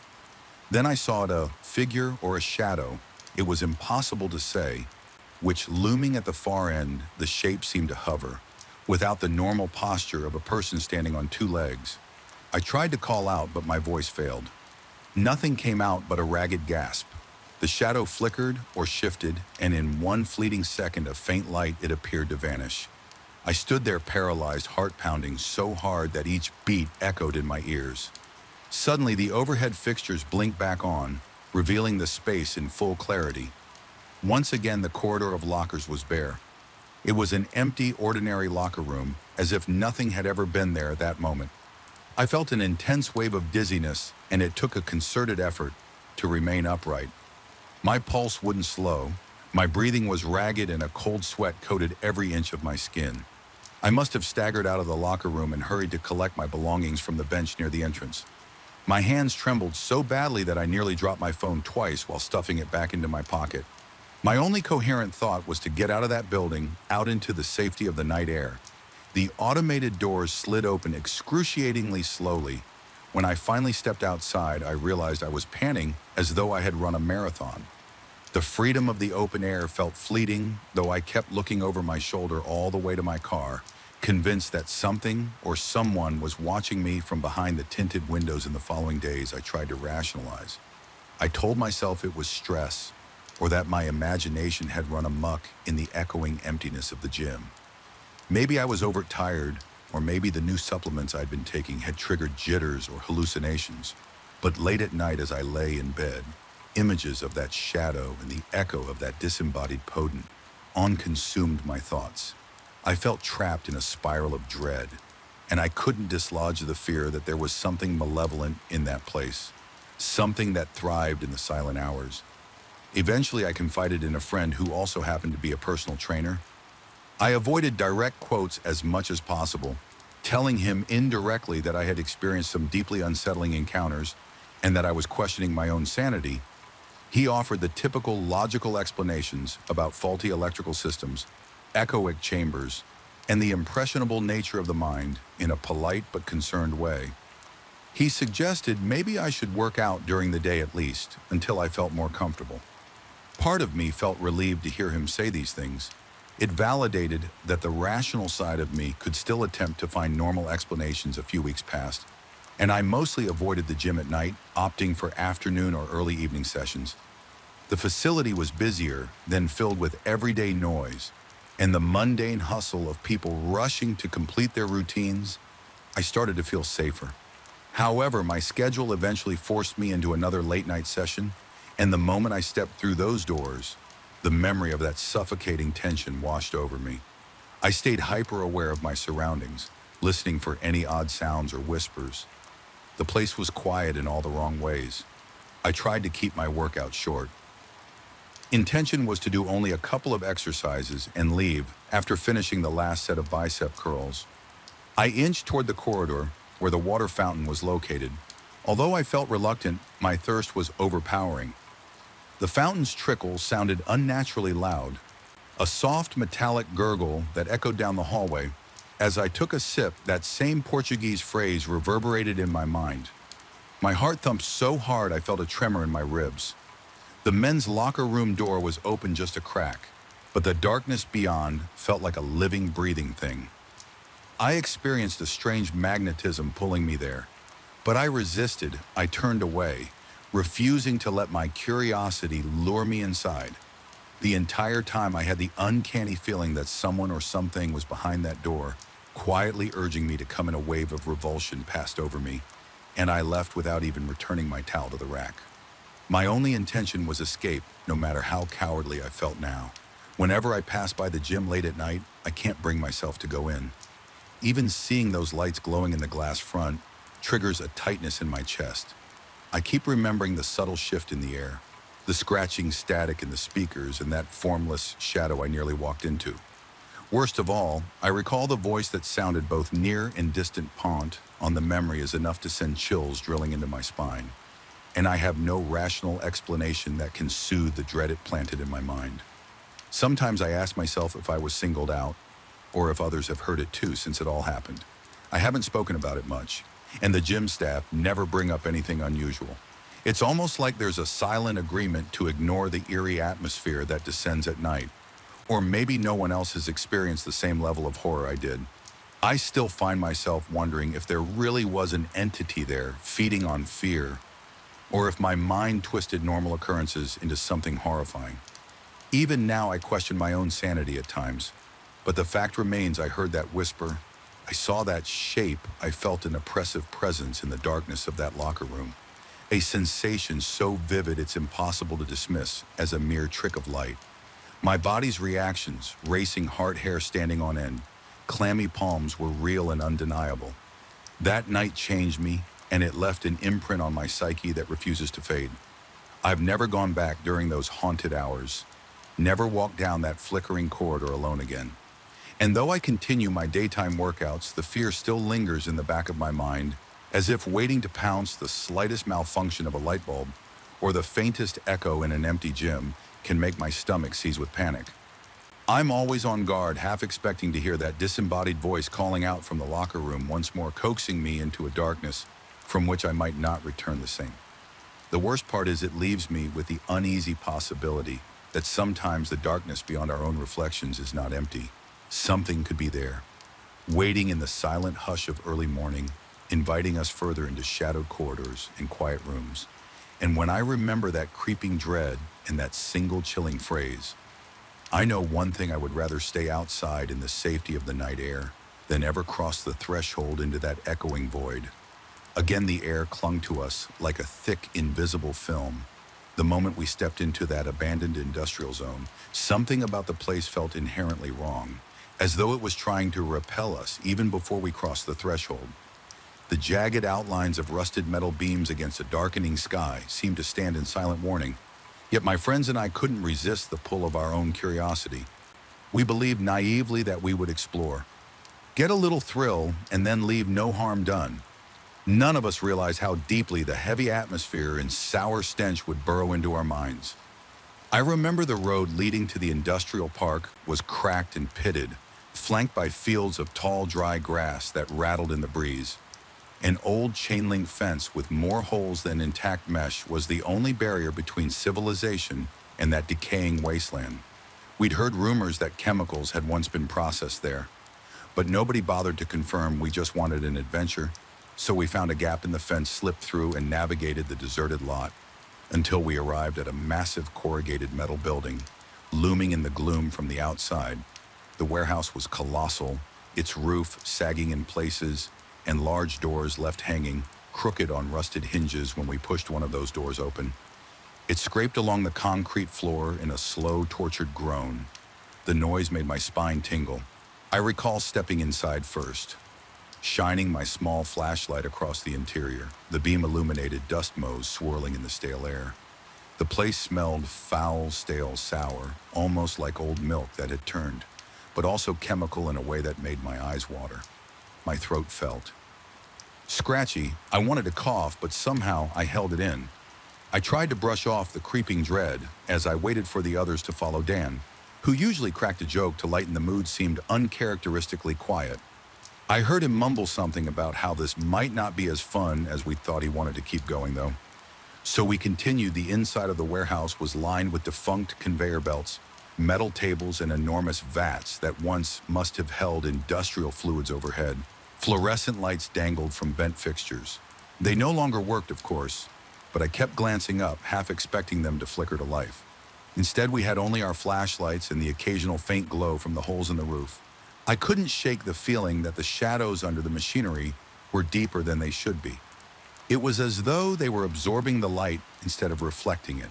Then I saw a figure or a shadow, it was impossible to say, which looming at the far end, the shape seemed to hover, without the normal posture of a person standing on two legs. I tried to call out, but my voice failed. Nothing came out but a ragged gasp. The shadow flickered or shifted, and in one fleeting second of faint light, it appeared to vanish. I stood there paralyzed, heart pounding so hard that each beat echoed in my ears. Suddenly, the overhead fixtures blinked back on, revealing the space in full clarity. Once again, the corridor of lockers was bare. It was an empty, ordinary locker room, as if nothing had ever been there at that moment. I felt an intense wave of dizziness, and it took a concerted effort to remain upright. My pulse wouldn't slow. My breathing was ragged, and a cold sweat coated every inch of my skin. I must have staggered out of the locker room and hurried to collect my belongings from the bench near the entrance. My hands trembled so badly that I nearly dropped my phone twice while stuffing it back into my pocket. My only coherent thought was to get out of that building, out into the safety of the night air. The automated doors slid open excruciatingly slowly. When I finally stepped outside, I realized I was panting as though I had run a marathon. The freedom of the open air felt fleeting, though I kept looking over my shoulder all the way to my car, convinced that something or someone was watching me from behind the tinted windows. In the following days, I tried to rationalize. I told myself it was stress, or that my imagination had run amok in the echoing emptiness of the gym. Maybe I was overtired, or maybe the new supplements I'd been taking had triggered jitters or hallucinations. But late at night as I lay in bed, images of that shadow and the echo of that disembodied potent consumed my thoughts. I felt trapped in a spiral of dread, and I couldn't dislodge the fear that there was something malevolent in that place, something that thrived in the silent hours. Eventually, I confided in a friend who also happened to be a personal trainer. I avoided direct quotes as much as possible, telling him indirectly that I had experienced some deeply unsettling encounters and that I was questioning my own sanity. He offered the typical logical explanations about faulty electrical systems, echoic chambers, and the impressionable nature of the mind in a polite but concerned way. He suggested maybe I should work out during the day at least, until I felt more comfortable. Part of me felt relieved to hear him say these things. It validated that the rational side of me could still attempt to find normal explanations a few weeks past, and I mostly avoided the gym at night, opting for afternoon or early evening sessions. The facility was busier, then filled with everyday noise, and the mundane hustle of people rushing to complete their routines. I started to feel safer. However, my schedule eventually forced me into another late-night session, and the moment I stepped through those doors, the memory of that suffocating tension washed over me. I stayed hyper-aware of my surroundings, listening for any odd sounds or whispers. The place was quiet in all the wrong ways. I tried to keep my workout short. Intention was to do only a couple of exercises and leave after finishing the last set of bicep curls. I inched toward the corridor where the water fountain was located. Although I felt reluctant, my thirst was overpowering. The fountain's trickle sounded unnaturally loud, a soft metallic gurgle that echoed down the hallway. As I took a sip, that same Portuguese phrase reverberated in my mind. My heart thumped so hard I felt a tremor in my ribs. The men's locker room door was open just a crack, but the darkness beyond felt like a living, breathing thing. I experienced a strange magnetism pulling me there, but I resisted. I turned away, refusing to let my curiosity lure me inside. The entire time I had the uncanny feeling that someone or something was behind that door, quietly urging me to come, and a wave of revulsion passed over me, and I left without even returning my towel to the rack. My only intention was escape, no matter how cowardly I felt now. Whenever I pass by the gym late at night, I can't bring myself to go in. Even seeing those lights glowing in the glass front triggers a tightness in my chest. I keep remembering the subtle shift in the air, the scratching static in the speakers, and that formless shadow I nearly walked into. Worst of all, I recall the voice that sounded both near and distant. Pont on the memory is enough to send chills drilling into my spine, and I have no rational explanation that can soothe the dread it planted in my mind. Sometimes I ask myself if I was singled out, or if others have heard it too, since it all happened. I haven't spoken about it much, and the gym staff never bring up anything unusual. It's almost like there's a silent agreement to ignore the eerie atmosphere that descends at night. Or maybe no one else has experienced the same level of horror I did. I still find myself wondering if there really was an entity there feeding on fear, or if my mind twisted normal occurrences into something horrifying. Even now, I question my own sanity at times, but the fact remains I heard that whisper, I saw that shape, I felt an oppressive presence in the darkness of that locker room, a sensation so vivid it's impossible to dismiss as a mere trick of light. My body's reactions, racing heart hair standing on end, clammy palms, were real and undeniable. That night changed me, and it left an imprint on my psyche that refuses to fade. I've never gone back during those haunted hours, never walked down that flickering corridor alone again. And though I continue my daytime workouts, the fear still lingers in the back of my mind, as if waiting to pounce. The slightest malfunction of a light bulb, or the faintest echo in an empty gym, can make my stomach seize with panic. I'm always on guard, half expecting to hear that disembodied voice calling out from the locker room, once more coaxing me into a darkness from which I might not return the same. The worst part is it leaves me with the uneasy possibility that sometimes the darkness beyond our own reflections is not empty. Something could be there, waiting in the silent hush of early morning, inviting us further into shadowed corridors and quiet rooms. And when I remember that creeping dread and that single chilling phrase, I know one thing: I would rather stay outside in the safety of the night air than ever cross the threshold into that echoing void. Again, the air clung to us like a thick, invisible film. The moment we stepped into that abandoned industrial zone, something about the place felt inherently wrong, as though it was trying to repel us even before we crossed the threshold. The jagged outlines of rusted metal beams against a darkening sky seemed to stand in silent warning. Yet my friends and I couldn't resist the pull of our own curiosity. We believed naively that we would explore, Get a little thrill and then leave no harm done. None of us realized how deeply the heavy atmosphere and sour stench would burrow into our minds. I remember the road leading to the industrial park was cracked and pitted, flanked by fields of tall, dry grass that rattled in the breeze. An old chain-link fence with more holes than intact mesh was the only barrier between civilization and that decaying wasteland. We'd heard rumors that chemicals had once been processed there, but nobody bothered to confirm. We just wanted an adventure, so we found a gap in the fence, slipped through, and navigated the deserted lot until we arrived at a massive corrugated metal building, looming in the gloom from the outside. The warehouse was colossal, its roof sagging in places, and large doors left hanging, crooked on rusted hinges when we pushed one of those doors open. It scraped along the concrete floor in a slow, tortured groan. The noise made my spine tingle. I recall stepping inside first, shining my small flashlight across the interior, the beam illuminated dust motes swirling in the stale air. The place smelled foul, stale, sour, almost like old milk that had turned, but also chemical in a way that made my eyes water. My throat felt scratchy. I wanted to cough, but somehow I held it in. I tried to brush off the creeping dread as I waited for the others to follow. Dan, who usually cracked a joke to lighten the mood, seemed uncharacteristically quiet. I heard him mumble something about how this might not be as fun as we thought. He wanted to keep going, though. So we continued. The inside of the warehouse was lined with defunct conveyor belts, metal tables, and enormous vats that once must have held industrial fluids overhead. Fluorescent lights dangled from bent fixtures. They no longer worked, of course, but I kept glancing up, half expecting them to flicker to life. Instead, we had only our flashlights and the occasional faint glow from the holes in the roof. I couldn't shake the feeling that the shadows under the machinery were deeper than they should be. It was as though they were absorbing the light instead of reflecting it.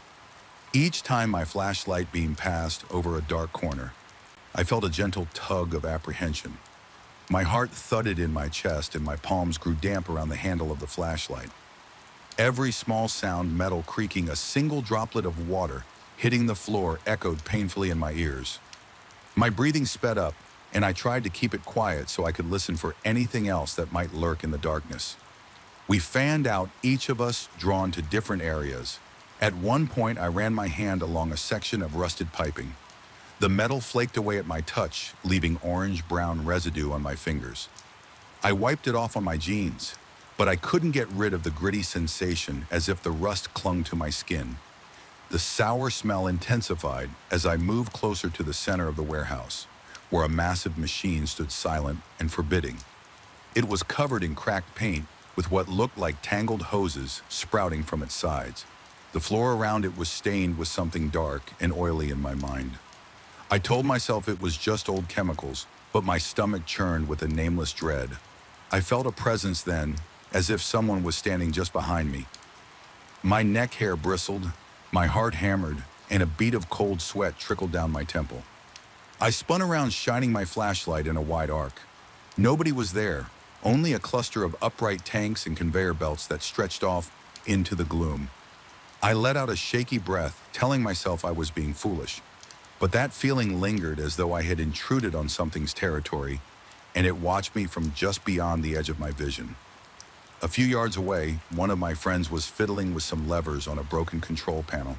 Each time my flashlight beam passed over a dark corner, I felt a gentle tug of apprehension. My heart thudded in my chest and my palms grew damp around the handle of the flashlight. Every small sound, metal creaking, a single droplet of water hitting the floor echoed painfully in my ears. My breathing sped up, and I tried to keep it quiet so I could listen for anything else that might lurk in the darkness. We fanned out, each of us drawn to different areas. At one point, I ran my hand along a section of rusted piping. The metal flaked away at my touch, leaving orange-brown residue on my fingers. I wiped it off on my jeans, but I couldn't get rid of the gritty sensation, as if the rust clung to my skin. The sour smell intensified as I moved closer to the center of the warehouse, where a massive machine stood silent and forbidding. It was covered in cracked paint, with what looked like tangled hoses sprouting from its sides. The floor around it was stained with something dark and oily in my mind. I told myself it was just old chemicals, but my stomach churned with a nameless dread. I felt a presence then, as if someone was standing just behind me. My neck hair bristled, my heart hammered, and a bead of cold sweat trickled down my temple. I spun around, shining my flashlight in a wide arc. Nobody was there, only a cluster of upright tanks and conveyor belts that stretched off into the gloom. I let out a shaky breath, telling myself I was being foolish. But that feeling lingered, as though I had intruded on something's territory, and it watched me from just beyond the edge of my vision. A few yards away, one of my friends was fiddling with some levers on a broken control panel.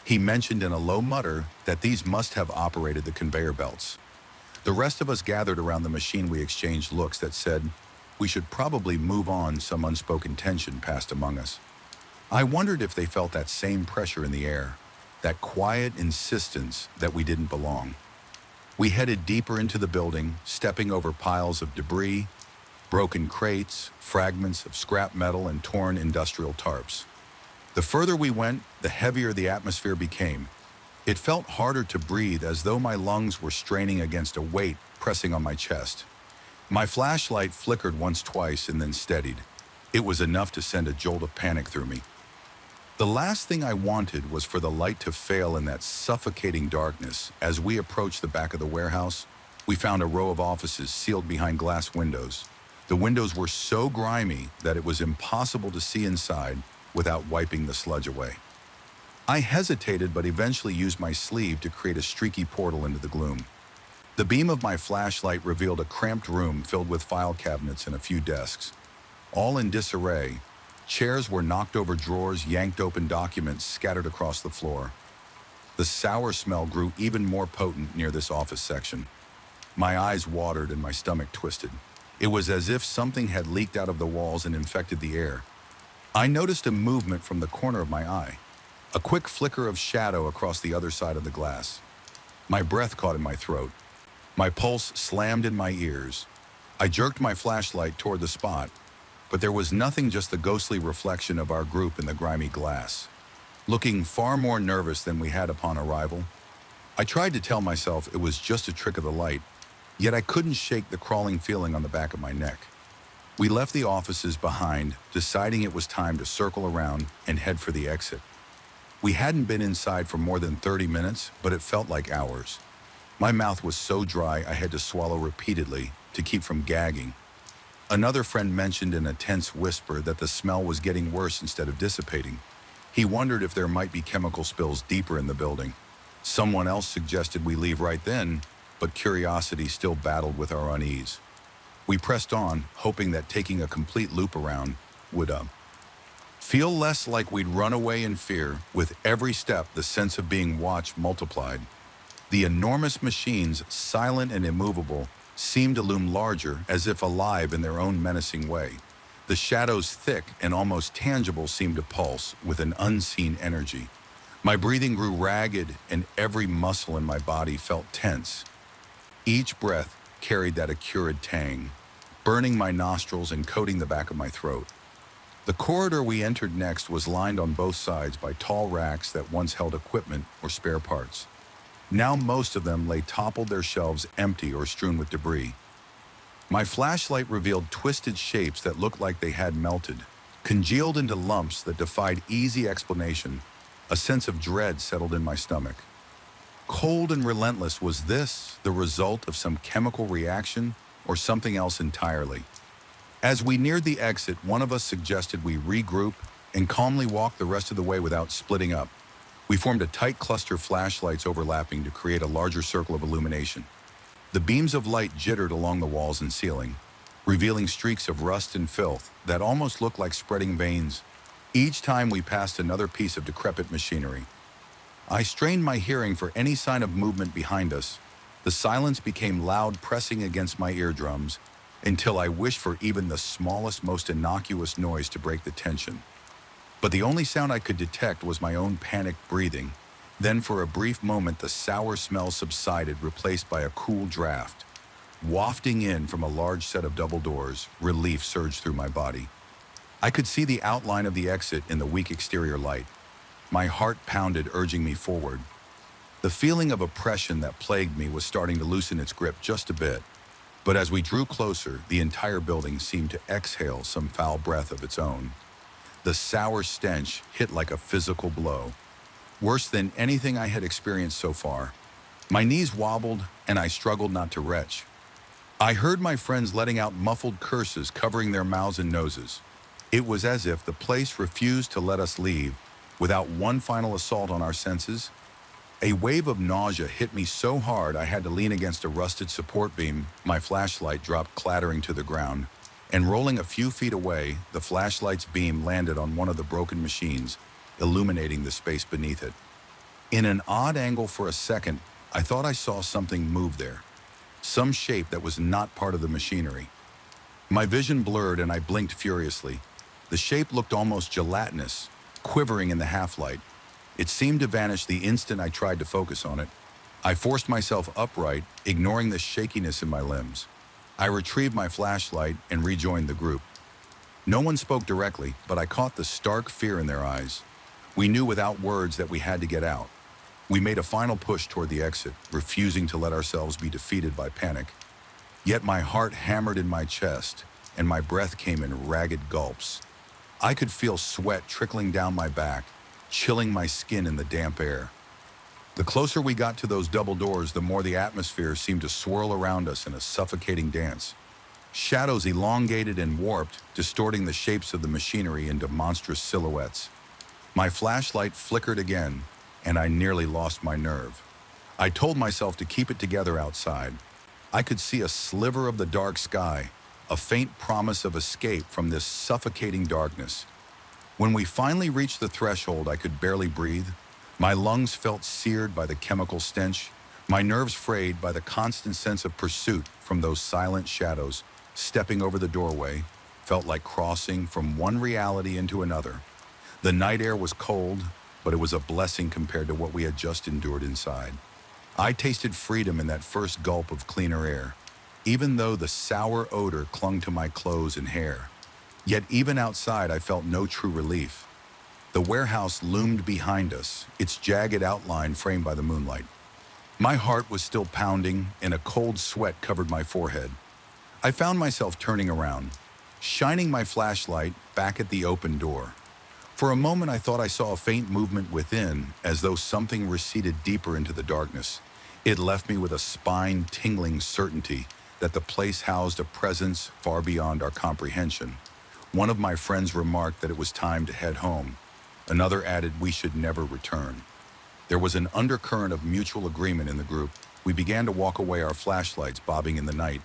He mentioned in a low mutter that these must have operated the conveyor belts. The rest of us gathered around the machine. We exchanged looks that said we should probably move on. Some unspoken tension passed among us. I wondered if they felt that same pressure in the air, that quiet insistence that we didn't belong. We headed deeper into the building, stepping over piles of debris, broken crates, fragments of scrap metal, and torn industrial tarps. The further we went, the heavier the atmosphere became. It felt harder to breathe, as though my lungs were straining against a weight pressing on my chest. My flashlight flickered once, twice, and then steadied. It was enough to send a jolt of panic through me. The last thing I wanted was for the light to fail in that suffocating darkness. As we approached the back of the warehouse, we found a row of offices sealed behind glass windows. The windows were so grimy that it was impossible to see inside without wiping the sludge away. I hesitated, but eventually used my sleeve to create a streaky portal into the gloom. The beam of my flashlight revealed a cramped room filled with file cabinets and a few desks, all in disarray. Chairs were knocked over, drawers yanked open, documents scattered across the floor. The sour smell grew even more potent near this office section. My eyes watered and my stomach twisted. It was as if something had leaked out of the walls and infected the air. I noticed a movement from the corner of my eye, a quick flicker of shadow across the other side of the glass. My breath caught in my throat. My pulse slammed in my ears. I jerked my flashlight toward the spot, but there was nothing, just the ghostly reflection of our group in the grimy glass, looking far more nervous than we had upon arrival. I tried to tell myself it was just a trick of the light, yet I couldn't shake the crawling feeling on the back of my neck. We left the offices behind, deciding it was time to circle around and head for the exit. We hadn't been inside for more than 30 minutes, but it felt like hours. My mouth was so dry I had to swallow repeatedly to keep from gagging. Another friend mentioned in a tense whisper that the smell was getting worse instead of dissipating. He wondered if there might be chemical spills deeper in the building. Someone else suggested we leave right then, but curiosity still battled with our unease. We pressed on, hoping that taking a complete loop around would feel less like we'd run away in fear. With every step, the sense of being watched multiplied. The enormous machines, silent and immovable, seemed to loom larger, as if alive in their own menacing way. The shadows, thick and almost tangible, seemed to pulse with an unseen energy. My breathing grew ragged, and every muscle in my body felt tense. Each breath carried that acrid tang, burning my nostrils and coating the back of my throat. The corridor we entered next was lined on both sides by tall racks that once held equipment or spare parts. Now most of them lay toppled, their shelves empty or strewn with debris. My flashlight revealed twisted shapes that looked like they had melted, congealed into lumps that defied easy explanation. A sense of dread settled in my stomach. Cold and relentless, was this the result of some chemical reaction or something else entirely? As we neared the exit, one of us suggested we regroup and calmly walk the rest of the way without splitting up. We formed a tight cluster, flashlights overlapping to create a larger circle of illumination. The beams of light jittered along the walls and ceiling, revealing streaks of rust and filth that almost looked like spreading veins. Each time we passed another piece of decrepit machinery, I strained my hearing for any sign of movement behind us. The silence became loud, pressing against my eardrums, until I wished for even the smallest, most innocuous noise to break the tension. But the only sound I could detect was my own panicked breathing. Then for a brief moment, the sour smell subsided, replaced by a cool draft. Wafting in from a large set of double doors, relief surged through my body. I could see the outline of the exit in the weak exterior light. My heart pounded, urging me forward. The feeling of oppression that plagued me was starting to loosen its grip just a bit. But as we drew closer, the entire building seemed to exhale some foul breath of its own. The sour stench hit like a physical blow, worse than anything I had experienced so far. My knees wobbled, and I struggled not to retch. I heard my friends letting out muffled curses, covering their mouths and noses. It was as if the place refused to let us leave without one final assault on our senses. A wave of nausea hit me so hard I had to lean against a rusted support beam. My flashlight dropped clattering to the ground, and rolling a few feet away, the flashlight's beam landed on one of the broken machines, illuminating the space beneath it. In an odd angle for a second, I thought I saw something move there, some shape that was not part of the machinery. My vision blurred and I blinked furiously. The shape looked almost gelatinous, quivering in the half-light. It seemed to vanish the instant I tried to focus on it. I forced myself upright, ignoring the shakiness in my limbs. I retrieved my flashlight and rejoined the group. No one spoke directly, but I caught the stark fear in their eyes. We knew without words that we had to get out. We made a final push toward the exit, refusing to let ourselves be defeated by panic. Yet my heart hammered in my chest, and my breath came in ragged gulps. I could feel sweat trickling down my back, chilling my skin in the damp air. The closer we got to those double doors, the more the atmosphere seemed to swirl around us in a suffocating dance. Shadows elongated and warped, distorting the shapes of the machinery into monstrous silhouettes. My flashlight flickered again, and I nearly lost my nerve. I told myself to keep it together outside. I could see a sliver of the dark sky, a faint promise of escape from this suffocating darkness. When we finally reached the threshold, I could barely breathe. My lungs felt seared by the chemical stench, my nerves frayed by the constant sense of pursuit from those silent shadows. Stepping over the doorway felt like crossing from one reality into another. The night air was cold, but it was a blessing compared to what we had just endured inside. I tasted freedom in that first gulp of cleaner air, even though the sour odor clung to my clothes and hair. Yet even outside, I felt no true relief. The warehouse loomed behind us, its jagged outline framed by the moonlight. My heart was still pounding, and a cold sweat covered my forehead. I found myself turning around, shining my flashlight back at the open door. For a moment, I thought I saw a faint movement within, as though something receded deeper into the darkness. It left me with a spine-tingling certainty that the place housed a presence far beyond our comprehension. One of my friends remarked that it was time to head home. Another added we should never return. There was an undercurrent of mutual agreement in the group. We began to walk away, our flashlights bobbing in the night.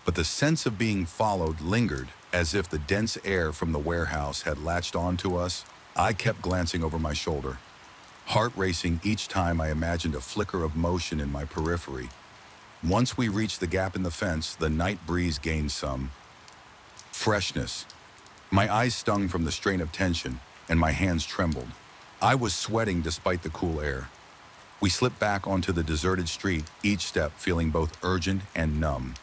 But the sense of being followed lingered, as if the dense air from the warehouse had latched onto us. I kept glancing over my shoulder, heart racing each time I imagined a flicker of motion in my periphery. Once we reached the gap in the fence, the night breeze gained some freshness. My eyes stung from the strain of tension, and my hands trembled. I was sweating despite the cool air. We slipped back onto the deserted street, each step feeling both urgent and numb.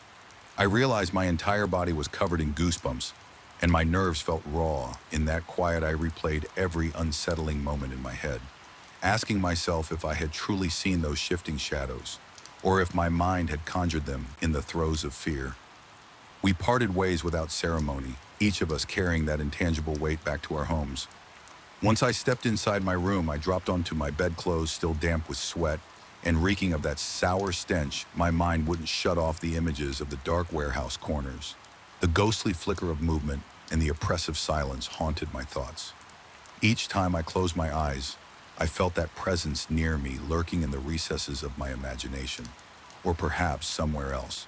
I realized my entire body was covered in goosebumps, and my nerves felt raw. In that quiet, I replayed every unsettling moment in my head, asking myself if I had truly seen those shifting shadows, or if my mind had conjured them in the throes of fear. We parted ways without ceremony, each of us carrying that intangible weight back to our homes. Once I stepped inside my room, I dropped onto my bedclothes, still damp with sweat and reeking of that sour stench. My mind wouldn't shut off the images of the dark warehouse corners. The ghostly flicker of movement and the oppressive silence haunted my thoughts. Each time I closed my eyes, I felt that presence near me, lurking in the recesses of my imagination, or perhaps somewhere else.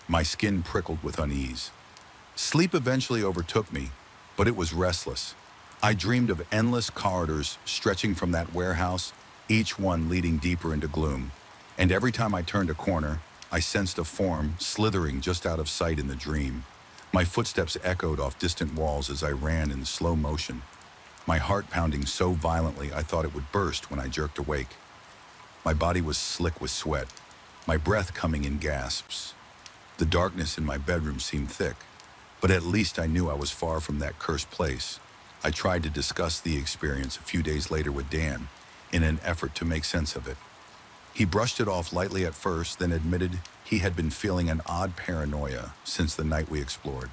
My skin prickled with unease. Sleep eventually overtook me, but it was restless. I dreamed of endless corridors stretching from that warehouse, each one leading deeper into gloom. And every time I turned a corner, I sensed a form slithering just out of sight in the dream. My footsteps echoed off distant walls as I ran in slow motion, my heart pounding so violently I thought it would burst when I jerked awake. My body was slick with sweat, my breath coming in gasps. The darkness in my bedroom seemed thick, but at least I knew I was far from that cursed place. I tried to discuss the experience a few days later with Dan in an effort to make sense of it. He brushed it off lightly at first, then admitted he had been feeling an odd paranoia since the night we explored.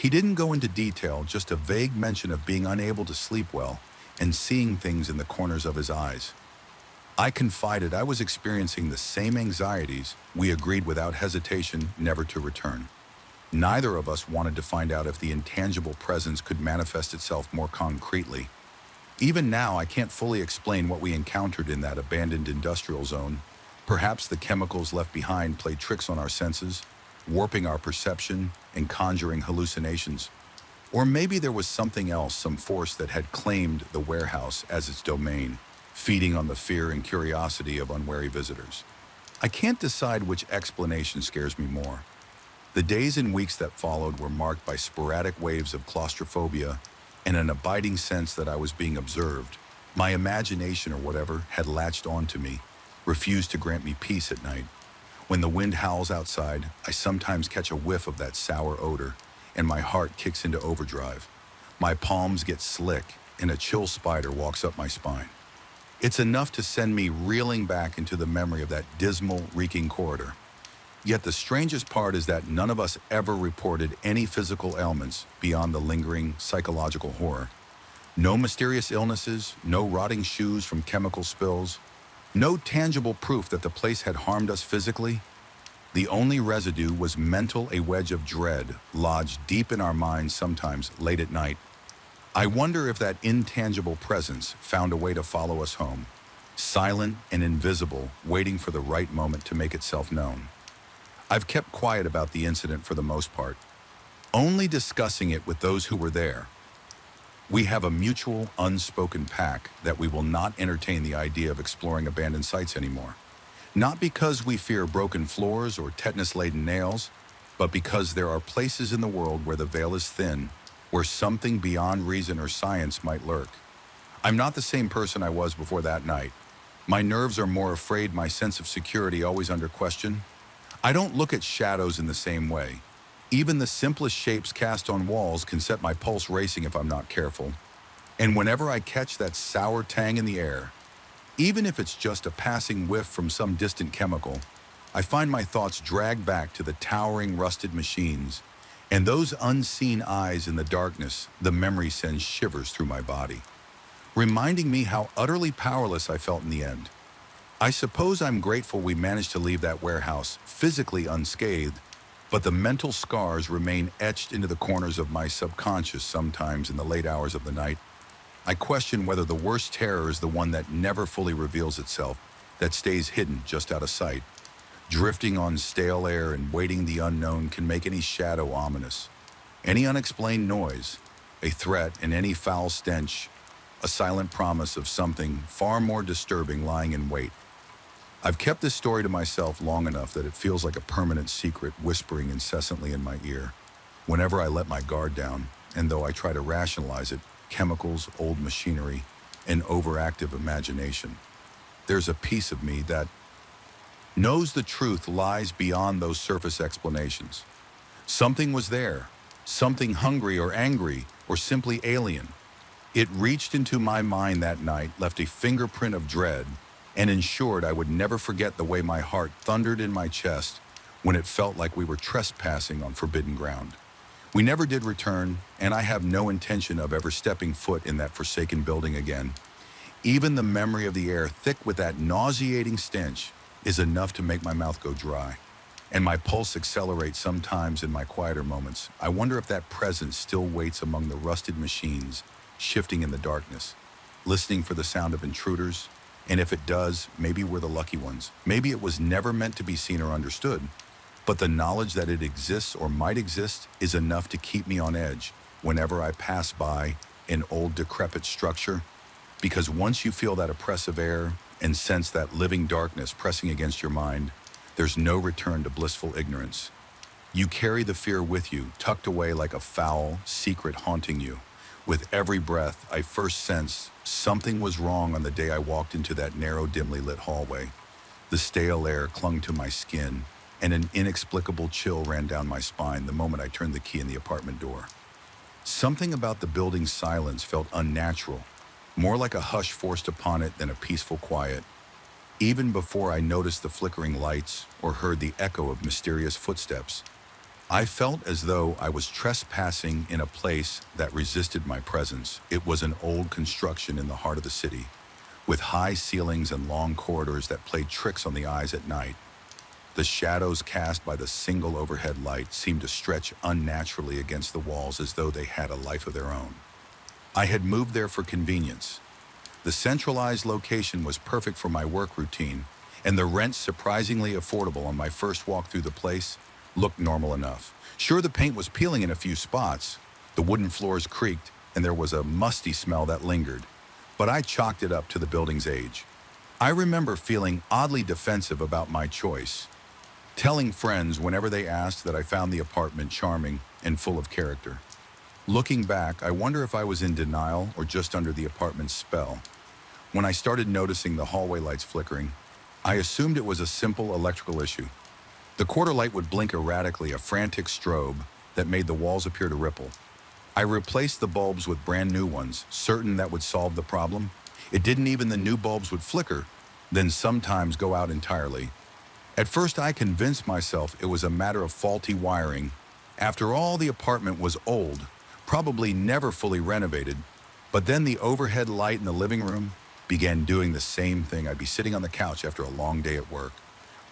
He didn't go into detail, just a vague mention of being unable to sleep well and seeing things in the corners of his eyes. I confided I was experiencing the same anxieties. We agreed without hesitation never to return. Neither of us wanted to find out if the intangible presence could manifest itself more concretely. Even now, I can't fully explain what we encountered in that abandoned industrial zone. Perhaps the chemicals left behind played tricks on our senses, warping our perception and conjuring hallucinations. Or maybe there was something else, some force that had claimed the warehouse as its domain, feeding on the fear and curiosity of unwary visitors. I can't decide which explanation scares me more. The days and weeks that followed were marked by sporadic waves of claustrophobia and an abiding sense that I was being observed. My imagination, or whatever, had latched onto me, refused to grant me peace at night. When the wind howls outside, I sometimes catch a whiff of that sour odor, and my heart kicks into overdrive. My palms get slick, and a chill spider walks up my spine. It's enough to send me reeling back into the memory of that dismal, reeking corridor. Yet the strangest part is that none of us ever reported any physical ailments beyond the lingering psychological horror. No mysterious illnesses, no rotting shoes from chemical spills, no tangible proof that the place had harmed us physically. The only residue was mental, a wedge of dread lodged deep in our minds, sometimes late at night. I wonder if that intangible presence found a way to follow us home, silent and invisible, waiting for the right moment to make itself known. I've kept quiet about the incident for the most part, only discussing it with those who were there. We have a mutual, unspoken pact that we will not entertain the idea of exploring abandoned sites anymore. Not because we fear broken floors or tetanus-laden nails, but because there are places in the world where the veil is thin, where something beyond reason or science might lurk. I'm not the same person I was before that night. My nerves are more afraid, my sense of security always under question. I don't look at shadows in the same way. Even the simplest shapes cast on walls can set my pulse racing if I'm not careful. And whenever I catch that sour tang in the air, even if it's just a passing whiff from some distant chemical, I find my thoughts drag back to the towering rusted machines, and those unseen eyes in the darkness. The memory sends shivers through my body, reminding me how utterly powerless I felt in the end. I suppose I'm grateful we managed to leave that warehouse physically unscathed, but the mental scars remain etched into the corners of my subconscious. Sometimes in the late hours of the night, I question whether the worst terror is the one that never fully reveals itself, that stays hidden just out of sight. Drifting on stale air and waiting the unknown can make any shadow ominous. Any unexplained noise, a threat, and any foul stench, a silent promise of something far more disturbing lying in wait. I've kept this story to myself long enough that it feels like a permanent secret whispering incessantly in my ear. Whenever I let my guard down, and though I try to rationalize it, chemicals, old machinery, and overactive imagination, there's a piece of me that knows the truth lies beyond those surface explanations. Something was there, something hungry or angry or simply alien. It reached into my mind that night, left a fingerprint of dread, and ensured I would never forget the way my heart thundered in my chest when it felt like we were trespassing on forbidden ground. We never did return, and I have no intention of ever stepping foot in that forsaken building again. Even the memory of the air thick with that nauseating stench is enough to make my mouth go dry, and my pulse accelerate sometimes in my quieter moments. I wonder if that presence still waits among the rusted machines, shifting in the darkness, listening for the sound of intruders. And if it does, maybe we're the lucky ones. Maybe it was never meant to be seen or understood, but the knowledge that it exists or might exist is enough to keep me on edge whenever I pass by an old decrepit structure. Because once you feel that oppressive air and sense that living darkness pressing against your mind, there's no return to blissful ignorance. You carry the fear with you, tucked away like a foul secret haunting you. With every breath, I first sensed something was wrong on the day I walked into that narrow, dimly lit hallway. The stale air clung to my skin, and an inexplicable chill ran down my spine the moment I turned the key in the apartment door. Something about the building's silence felt unnatural, more like a hush forced upon it than a peaceful quiet. Even before I noticed the flickering lights or heard the echo of mysterious footsteps, I felt as though I was trespassing in a place that resisted my presence. It was an old construction in the heart of the city, with high ceilings and long corridors that played tricks on the eyes at night. The shadows cast by the single overhead light seemed to stretch unnaturally against the walls as though they had a life of their own. I had moved there for convenience. The centralized location was perfect for my work routine, and the rent surprisingly affordable on my first walk through the place looked normal enough. Sure, the paint was peeling in a few spots, the wooden floors creaked, and there was a musty smell that lingered, but I chalked it up to the building's age. I remember feeling oddly defensive about my choice, telling friends whenever they asked that I found the apartment charming and full of character. Looking back, I wonder if I was in denial or just under the apartment's spell. When I started noticing the hallway lights flickering, I assumed it was a simple electrical issue. The quarter light would blink erratically, a frantic strobe that made the walls appear to ripple. I replaced the bulbs with brand new ones, certain that would solve the problem. It didn't. Even the new bulbs would flicker, then sometimes go out entirely. At first, I convinced myself it was a matter of faulty wiring. After all, the apartment was old, probably never fully renovated, but then the overhead light in the living room began doing the same thing. I'd be sitting on the couch after a long day at work,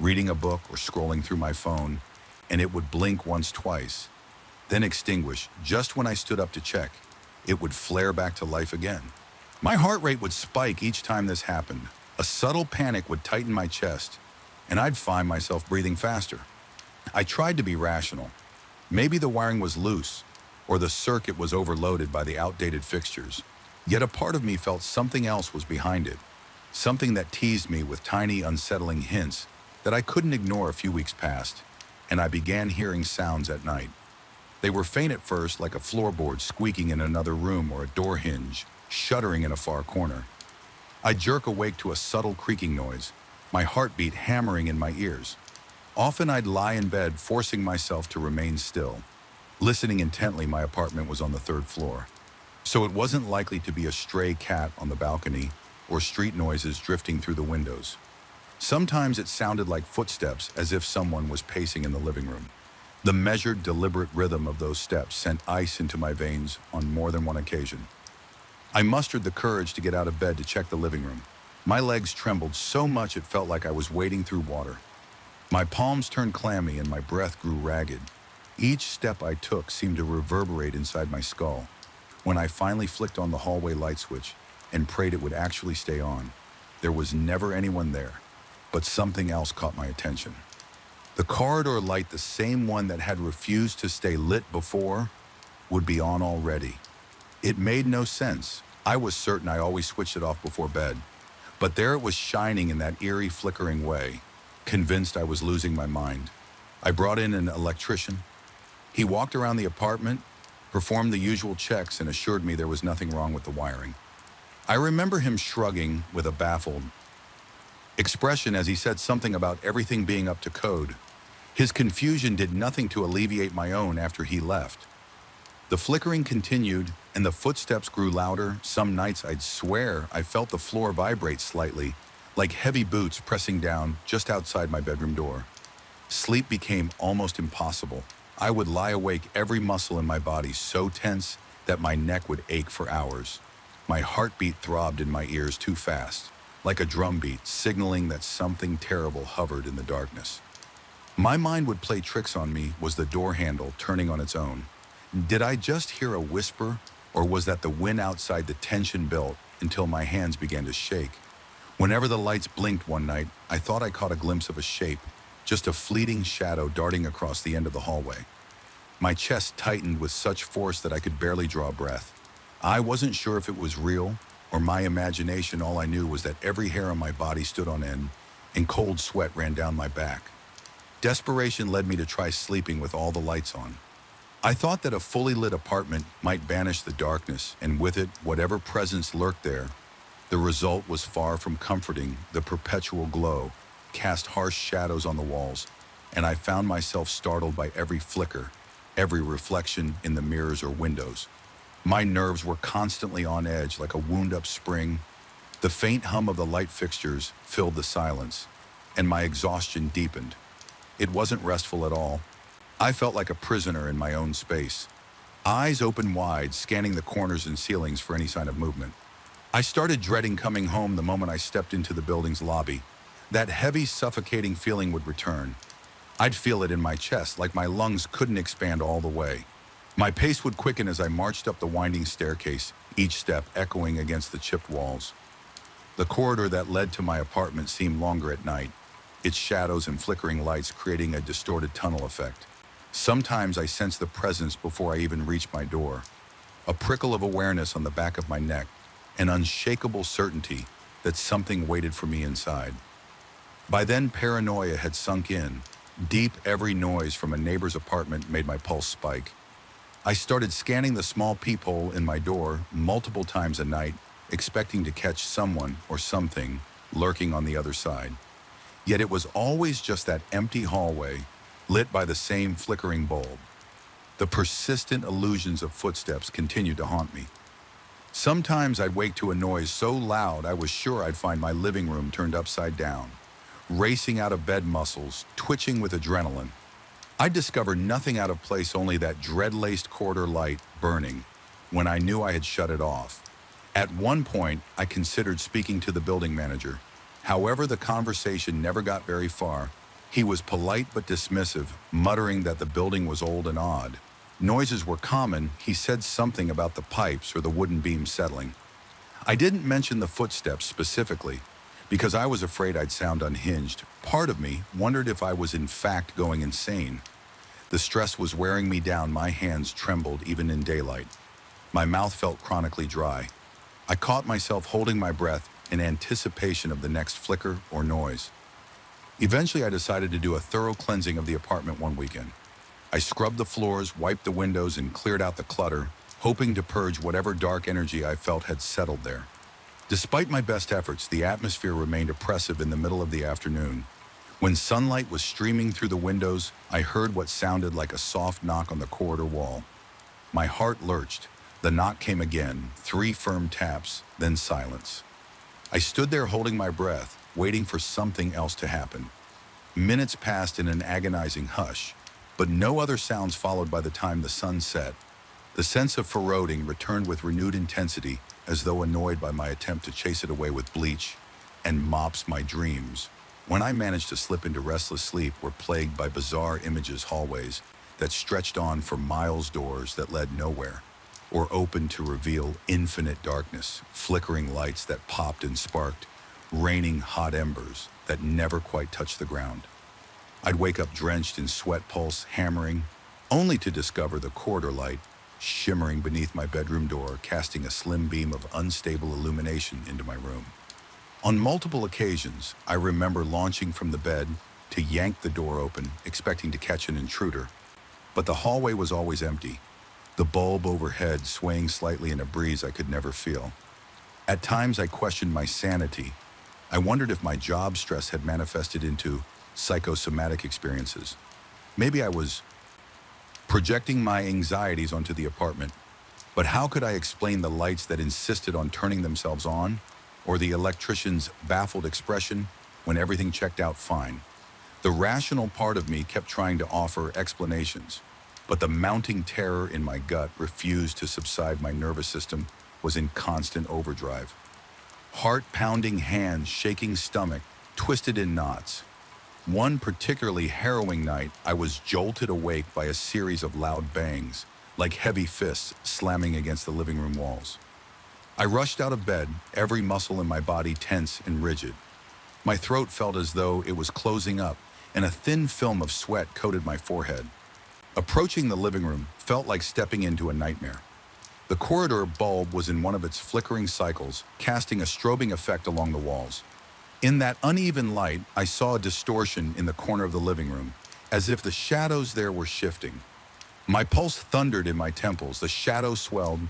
reading a book or scrolling through my phone, and it would blink once, twice, then extinguish. Just when I stood up to check, it would flare back to life again. My heart rate would spike each time this happened. A subtle panic would tighten my chest, and I'd find myself breathing faster. I tried to be rational. Maybe the wiring was loose, or the circuit was overloaded by the outdated fixtures. Yet a part of me felt something else was behind it, something that teased me with tiny, unsettling hints that I couldn't ignore. A few weeks passed, and I began hearing sounds at night. They were faint at first, like a floorboard squeaking in another room or a door hinge shuddering in a far corner. I'd jerk awake to a subtle creaking noise, my heartbeat hammering in my ears. Often I'd lie in bed, forcing myself to remain still. Listening intently, my apartment was on the third floor, so it wasn't likely to be a stray cat on the balcony or street noises drifting through the windows. Sometimes it sounded like footsteps, as if someone was pacing in the living room. The measured, deliberate rhythm of those steps sent ice into my veins on more than one occasion. I mustered the courage to get out of bed to check the living room. My legs trembled so much it felt like I was wading through water. My palms turned clammy and my breath grew ragged. Each step I took seemed to reverberate inside my skull. When I finally flicked on the hallway light switch and prayed it would actually stay on, there was never anyone there, but something else caught my attention. The corridor light, the same one that had refused to stay lit before, would be on already. It made no sense. I was certain I always switched it off before bed, but there it was shining in that eerie, flickering way. Convinced I was losing my mind, I brought in an electrician. He walked around the apartment, performed the usual checks, and assured me there was nothing wrong with the wiring. I remember him shrugging with a baffled expression as he said something about everything being up to code. His confusion did nothing to alleviate my own after he left. The flickering continued, and the footsteps grew louder. Some nights I'd swear I felt the floor vibrate slightly, like heavy boots pressing down just outside my bedroom door. Sleep became almost impossible. I would lie awake, every muscle in my body so tense that my neck would ache for hours. My heartbeat throbbed in my ears too fast, like a drumbeat, signaling that something terrible hovered in the darkness. My mind would play tricks on me. Was the door handle turning on its own? Did I just hear a whisper, or was that the wind outside? The tension built until my hands began to shake. Whenever the lights blinked one night, I thought I caught a glimpse of a shape, just a fleeting shadow darting across the end of the hallway. My chest tightened with such force that I could barely draw breath. I wasn't sure if it was real or my imagination. All I knew was that every hair on my body stood on end and cold sweat ran down my back. Desperation led me to try sleeping with all the lights on. I thought that a fully lit apartment might banish the darkness, and with it, whatever presence lurked there. The result was far from comforting. The perpetual glow cast harsh shadows on the walls, and I found myself startled by every flicker, every reflection in the mirrors or windows. My nerves were constantly on edge like a wound-up spring. The faint hum of the light fixtures filled the silence, and my exhaustion deepened. It wasn't restful at all. I felt like a prisoner in my own space, eyes open wide, scanning the corners and ceilings for any sign of movement. I started dreading coming home the moment I stepped into the building's lobby. That heavy, suffocating feeling would return. I'd feel it in my chest, like my lungs couldn't expand all the way. My pace would quicken as I marched up the winding staircase, each step echoing against the chipped walls. The corridor that led to my apartment seemed longer at night, its shadows and flickering lights creating a distorted tunnel effect. Sometimes I sensed the presence before I even reached my door, a prickle of awareness on the back of my neck, an unshakable certainty that something waited for me inside. By then, paranoia had sunk in. Deep, every noise from a neighbor's apartment made my pulse spike. I started scanning the small peephole in my door multiple times a night, expecting to catch someone or something lurking on the other side. Yet it was always just that empty hallway, lit by the same flickering bulb. The persistent illusions of footsteps continued to haunt me. Sometimes I'd wake to a noise so loud I was sure I'd find my living room turned upside down, racing out of bed muscles, twitching with adrenaline. I'd discover nothing out of place, only that dread-laced corridor light burning when I knew I had shut it off. At one point, I considered speaking to the building manager. However, the conversation never got very far. He was polite but dismissive, muttering that the building was old and odd. Noises were common. He said something about the pipes or the wooden beams settling. I didn't mention the footsteps specifically, Because I was afraid I'd sound unhinged, part of me wondered if I was in fact going insane. The stress was wearing me down, my hands trembled even in daylight. My mouth felt chronically dry. I caught myself holding my breath in anticipation of the next flicker or noise. Eventually, I decided to do a thorough cleansing of the apartment one weekend. I scrubbed the floors, wiped the windows, and cleared out the clutter, hoping to purge whatever dark energy I felt had settled there. Despite my best efforts, the atmosphere remained oppressive in the middle of the afternoon. When sunlight was streaming through the windows, I heard what sounded like a soft knock on the corridor wall. My heart lurched. The knock came again, 3 firm taps, then silence. I stood there holding my breath, waiting for something else to happen. Minutes passed in an agonizing hush, but no other sounds followed. By the time the sun set, the sense of foreboding returned with renewed intensity, as though annoyed by my attempt to chase it away with bleach and mops. My dreams, when I managed to slip into restless sleep, were plagued by bizarre images, hallways that stretched on for miles, doors that led nowhere, or opened to reveal infinite darkness, flickering lights that popped and sparked, raining hot embers that never quite touched the ground. I'd wake up drenched in sweat, pulse hammering, only to discover the corridor light shimmering beneath my bedroom door, casting a slim beam of unstable illumination into my room. On multiple occasions, I remember launching from the bed to yank the door open, expecting to catch an intruder, but the hallway was always empty, the bulb overhead swaying slightly in a breeze I could never feel. At times, I questioned my sanity. I wondered if my job stress had manifested into psychosomatic experiences. Maybe I was projecting my anxieties onto the apartment. But how could I explain the lights that insisted on turning themselves on, or the electrician's baffled expression when everything checked out fine? The rational part of me kept trying to offer explanations, but the mounting terror in my gut refused to subside. My nervous system was in constant overdrive. Heart-pounding hands, shaking stomach, twisted in knots. One particularly harrowing night, I was jolted awake by a series of loud bangs, like heavy fists slamming against the living room walls. I rushed out of bed, every muscle in my body tense and rigid. My throat felt as though it was closing up, and a thin film of sweat coated my forehead. Approaching the living room felt like stepping into a nightmare. The corridor bulb was in one of its flickering cycles, casting a strobing effect along the walls. In that uneven light, I saw a distortion in the corner of the living room, as if the shadows there were shifting. My pulse thundered in my temples. The shadow swelled,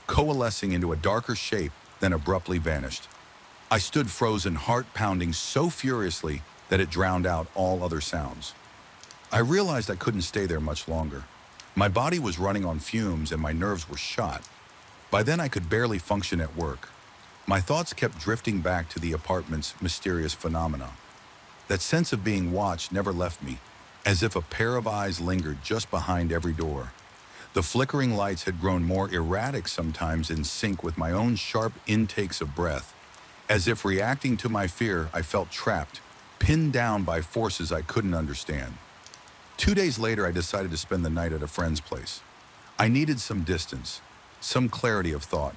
coalescing into a darker shape, then abruptly vanished. I stood frozen, heart pounding so furiously that it drowned out all other sounds. I realized I couldn't stay there much longer. My body was running on fumes and my nerves were shot. By then I could barely function at work. My thoughts kept drifting back to the apartment's mysterious phenomena. That sense of being watched never left me, as if a pair of eyes lingered just behind every door. The flickering lights had grown more erratic, sometimes in sync with my own sharp intakes of breath. As if reacting to my fear, I felt trapped, pinned down by forces I couldn't understand. 2 days later, I decided to spend the night at a friend's place. I needed some distance, some clarity of thought.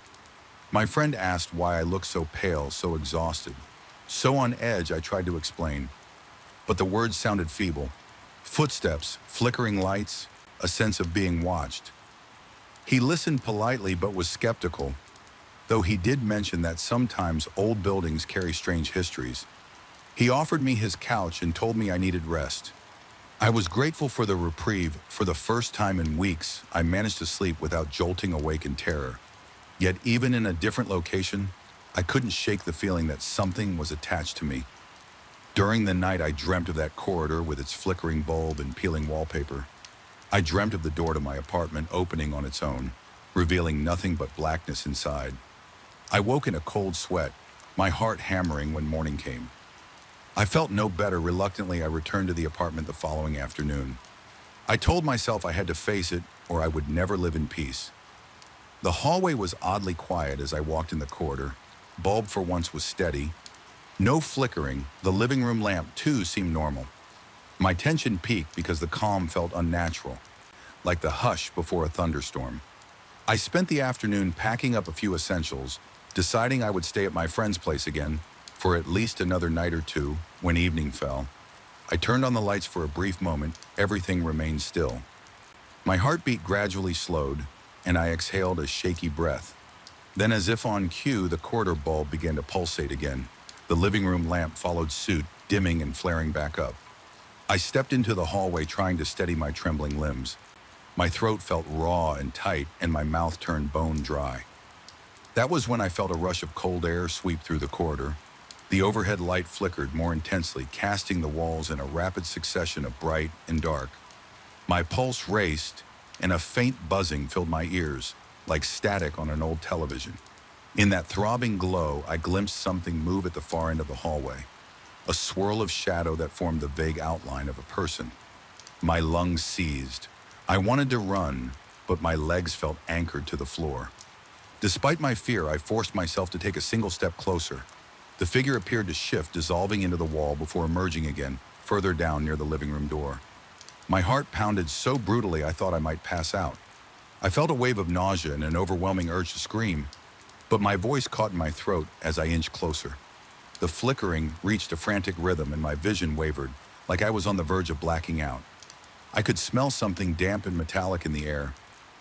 My friend asked why I looked so pale, so exhausted. So on edge, I tried to explain, but the words sounded feeble. Footsteps, flickering lights, a sense of being watched. He listened politely but was skeptical, though he did mention that sometimes old buildings carry strange histories. He offered me his couch and told me I needed rest. I was grateful for the reprieve. For the first time in weeks, I managed to sleep without jolting awake in terror. Yet even in a different location, I couldn't shake the feeling that something was attached to me. During the night, I dreamt of that corridor with its flickering bulb and peeling wallpaper. I dreamt of the door to my apartment opening on its own, revealing nothing but blackness inside. I woke in a cold sweat, my heart hammering when morning came. I felt no better. Reluctantly, I returned to the apartment the following afternoon. I told myself I had to face it or I would never live in peace. The hallway was oddly quiet as I walked in the corridor. Bulb for once was steady. No flickering. The living room lamp, too, seemed normal. My tension peaked because the calm felt unnatural, like the hush before a thunderstorm. I spent the afternoon packing up a few essentials, deciding I would stay at my friend's place again, for at least another night or two. When evening fell, I turned on the lights for a brief moment. Everything remained still. My heartbeat gradually slowed, and I exhaled a shaky breath. Then, as if on cue, the corridor bulb began to pulsate again. The living room lamp followed suit, dimming and flaring back up. I stepped into the hallway, trying to steady my trembling limbs. My throat felt raw and tight, and my mouth turned bone dry. That was when I felt a rush of cold air sweep through the corridor. The overhead light flickered more intensely, casting the walls in a rapid succession of bright and dark. My pulse raced, and a faint buzzing filled my ears, like static on an old television. In that throbbing glow, I glimpsed something move at the far end of the hallway, a swirl of shadow that formed the vague outline of a person. My lungs seized. I wanted to run, but my legs felt anchored to the floor. Despite my fear, I forced myself to take a single step closer. The figure appeared to shift, dissolving into the wall before emerging again, further down near the living room door. My heart pounded so brutally I thought I might pass out. I felt a wave of nausea and an overwhelming urge to scream, but my voice caught in my throat as I inched closer. The flickering reached a frantic rhythm, and my vision wavered, like I was on the verge of blacking out. I could smell something damp and metallic in the air,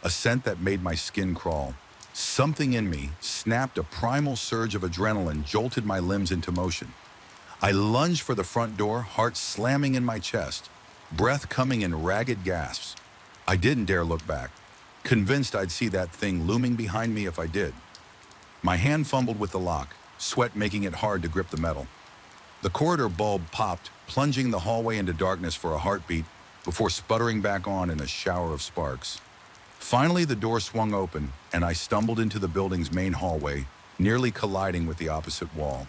a scent that made my skin crawl. Something in me snapped. A primal surge of adrenaline jolted my limbs into motion. I lunged for the front door, heart slamming in my chest, breath coming in ragged gasps. I didn't dare look back, convinced I'd see that thing looming behind me if I did. My hand fumbled with the lock, sweat making it hard to grip the metal. The corridor bulb popped, plunging the hallway into darkness for a heartbeat before sputtering back on in a shower of sparks. Finally, the door swung open, and I stumbled into the building's main hallway, nearly colliding with the opposite wall.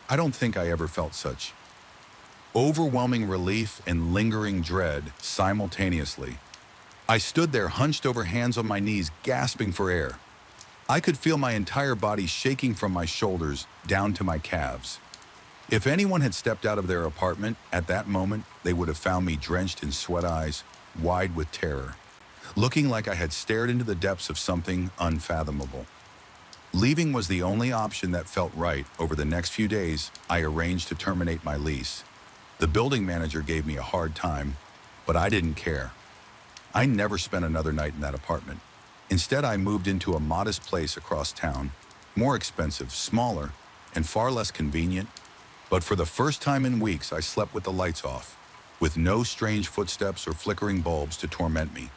I don't think I ever felt such overwhelming relief and lingering dread simultaneously. I stood there, hunched over, hands on my knees, gasping for air. I could feel my entire body shaking from my shoulders down to my calves. If anyone had stepped out of their apartment at that moment, they would have found me drenched in sweat, eyes wide with terror, looking like I had stared into the depths of something unfathomable. Leaving was the only option that felt right. Over the next few days, I arranged to terminate my lease. The building manager gave me a hard time, but I didn't care. I never spent another night in that apartment. Instead, I moved into a modest place across town, more expensive, smaller, and far less convenient. But for the first time in weeks, I slept with the lights off, with no strange footsteps or flickering bulbs to torment me.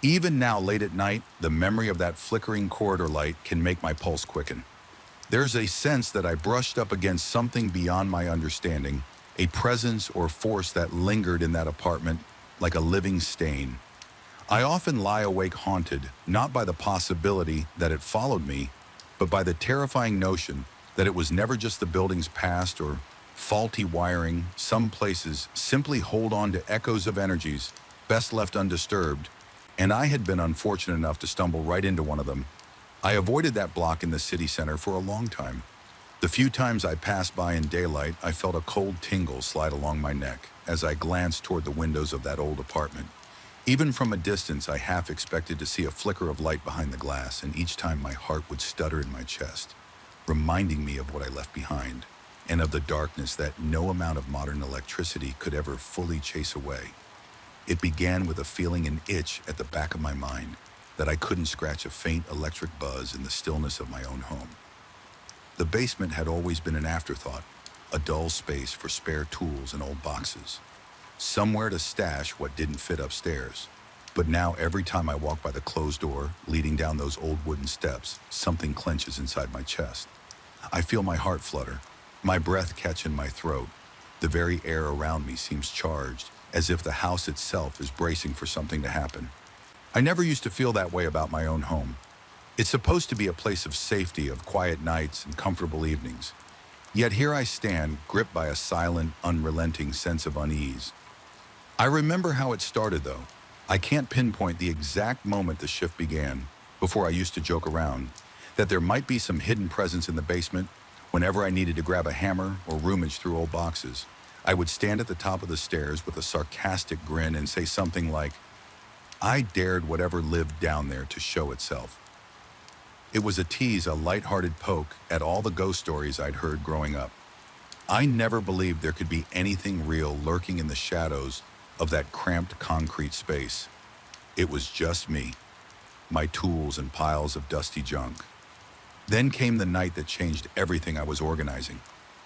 Even now, late at night, the memory of that flickering corridor light can make my pulse quicken. There's a sense that I brushed up against something beyond my understanding, a presence or force that lingered in that apartment like a living stain. I often lie awake haunted, not by the possibility that it followed me, but by the terrifying notion that it was never just the building's past or faulty wiring. Some places simply hold on to echoes of energies best left undisturbed, and I had been unfortunate enough to stumble right into one of them. I avoided that block in the city center for a long time. The few times I passed by in daylight, I felt a cold tingle slide along my neck as I glanced toward the windows of that old apartment. Even from a distance, I half expected to see a flicker of light behind the glass, and each time my heart would stutter in my chest, reminding me of what I left behind and of the darkness that no amount of modern electricity could ever fully chase away. It began with a feeling, an itch at the back of my mind, that I couldn't scratch a faint electric buzz in the stillness of my own home. The basement had always been an afterthought, a dull space for spare tools and old boxes, somewhere to stash what didn't fit upstairs. But now every time I walk by the closed door leading down those old wooden steps, something clenches inside my chest. I feel my heart flutter, my breath catch in my throat. The very air around me seems charged, as if the house itself is bracing for something to happen. I never used to feel that way about my own home. It's supposed to be a place of safety, of quiet nights and comfortable evenings. Yet here I stand, gripped by a silent, unrelenting sense of unease. I remember how it started, though. I can't pinpoint the exact moment the shift began. Before, I used to joke around that there might be some hidden presence in the basement. Whenever I needed to grab a hammer or rummage through old boxes, I would stand at the top of the stairs with a sarcastic grin and say something like, "I dared whatever lived down there to show itself." It was a tease, a light-hearted poke at all the ghost stories I'd heard growing up. I never believed there could be anything real lurking in the shadows of that cramped concrete space. It was just me, my tools and piles of dusty junk. Then came the night that changed everything I was organizing.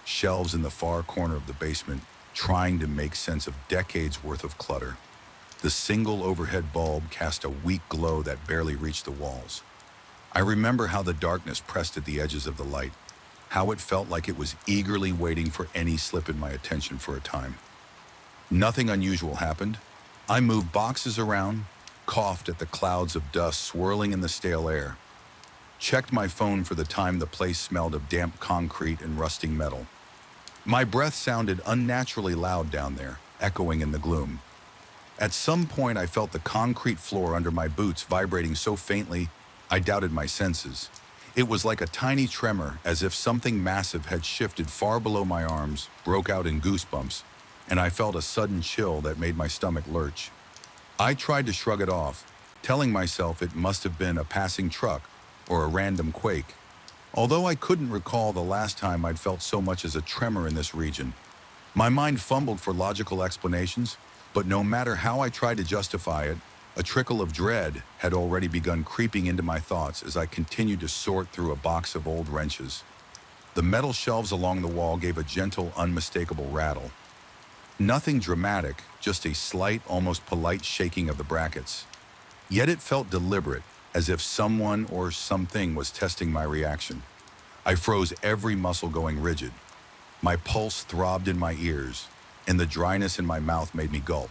Shelves in the far corner of the basement, trying to make sense of decades worth of clutter. The single overhead bulb cast a weak glow that barely reached the walls. I remember how the darkness pressed at the edges of the light, how it felt like it was eagerly waiting for any slip in my attention for a time. Nothing unusual happened. I moved boxes around, coughed at the clouds of dust swirling in the stale air, checked my phone for the time the place smelled of damp concrete and rusting metal. My breath sounded unnaturally loud down there, echoing in the gloom. At some point, I felt the concrete floor under my boots vibrating so faintly, I doubted my senses. It was like a tiny tremor, as if something massive had shifted far below my arms, broke out in goosebumps, and I felt a sudden chill that made my stomach lurch. I tried to shrug it off, telling myself it must have been a passing truck or a random quake, although I couldn't recall the last time I'd felt so much as a tremor in this region. My mind fumbled for logical explanations, but no matter how I tried to justify it, a trickle of dread had already begun creeping into my thoughts as I continued to sort through a box of old wrenches. The metal shelves along the wall gave a gentle, unmistakable rattle. Nothing dramatic, just a slight, almost polite shaking of the brackets. Yet it felt deliberate, as if someone or something was testing my reaction. I froze, every muscle going rigid. My pulse throbbed in my ears, and the dryness in my mouth made me gulp.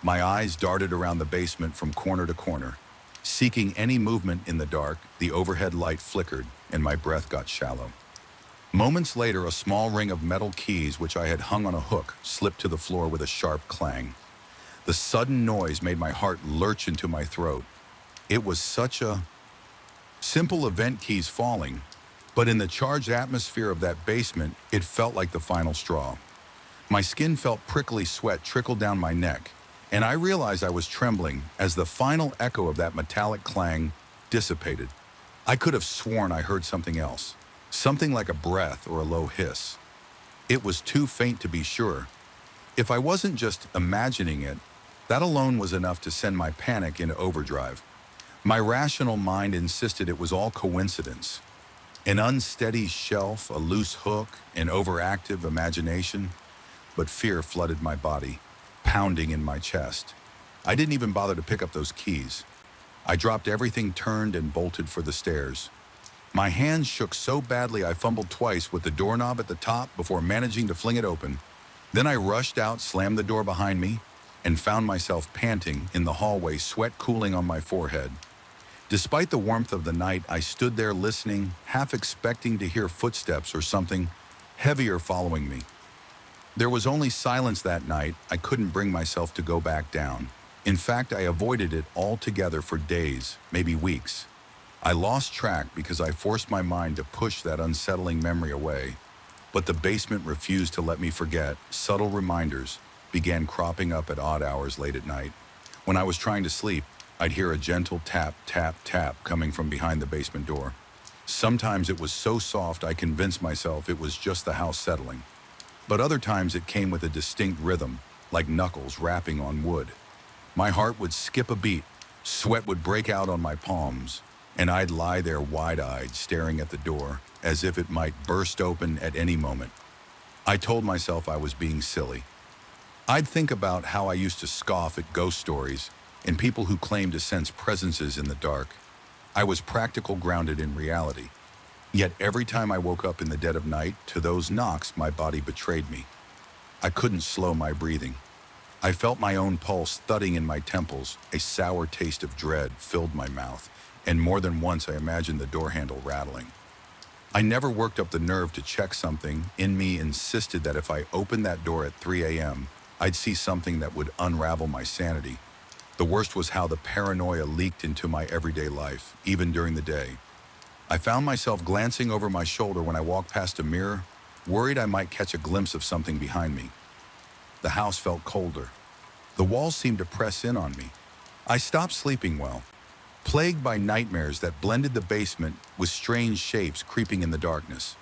My eyes darted around the basement from corner to corner. Seeking any movement in the dark, the overhead light flickered, and my breath got shallow. Moments later, a small ring of metal keys which I had hung on a hook slipped to the floor with a sharp clang. The sudden noise made my heart lurch into my throat. It was such a simple event, keys falling, but in the charged atmosphere of that basement, it felt like the final straw. My skin felt prickly sweat trickle down my neck, and I realized I was trembling as the final echo of that metallic clang dissipated. I could have sworn I heard something else, something like a breath or a low hiss. It was too faint to be sure. If I wasn't just imagining it, that alone was enough to send my panic into overdrive. My rational mind insisted it was all coincidence. An unsteady shelf, a loose hook, an overactive imagination. But fear flooded my body, pounding in my chest. I didn't even bother to pick up those keys. I dropped everything, turned, and bolted for the stairs. My hands shook so badly I fumbled twice with the doorknob at the top before managing to fling it open. Then I rushed out, slammed the door behind me, and found myself panting in the hallway, sweat cooling on my forehead. Despite the warmth of the night, I stood there listening, half expecting to hear footsteps or something heavier following me. There was only silence that night. I couldn't bring myself to go back down. In fact, I avoided it altogether for days, maybe weeks. I lost track because I forced my mind to push that unsettling memory away. But the basement refused to let me forget. Subtle reminders began cropping up at odd hours late at night. When I was trying to sleep, I'd hear a gentle tap, tap, tap coming from behind the basement door. Sometimes it was so soft I convinced myself it was just the house settling. But other times it came with a distinct rhythm, like knuckles rapping on wood. My heart would skip a beat, sweat would break out on my palms, and I'd lie there wide-eyed, staring at the door, as if it might burst open at any moment. I told myself I was being silly. I'd think about how I used to scoff at ghost stories and people who claimed to sense presences in the dark. I was practical, grounded in reality. Yet every time I woke up in the dead of night to those knocks, my body betrayed me. I couldn't slow my breathing. I felt my own pulse thudding in my temples. A sour taste of dread filled my mouth, and more than once I imagined the door handle rattling. I never worked up the nerve to check something. In me insisted that if I opened that door at 3 a.m., I'd see something that would unravel my sanity. The worst was how the paranoia leaked into my everyday life, even during the day. I found myself glancing over my shoulder when I walked past a mirror, worried I might catch a glimpse of something behind me. The house felt colder. The walls seemed to press in on me. I stopped sleeping well, plagued by nightmares that blended the basement with strange shapes creeping in the darkness.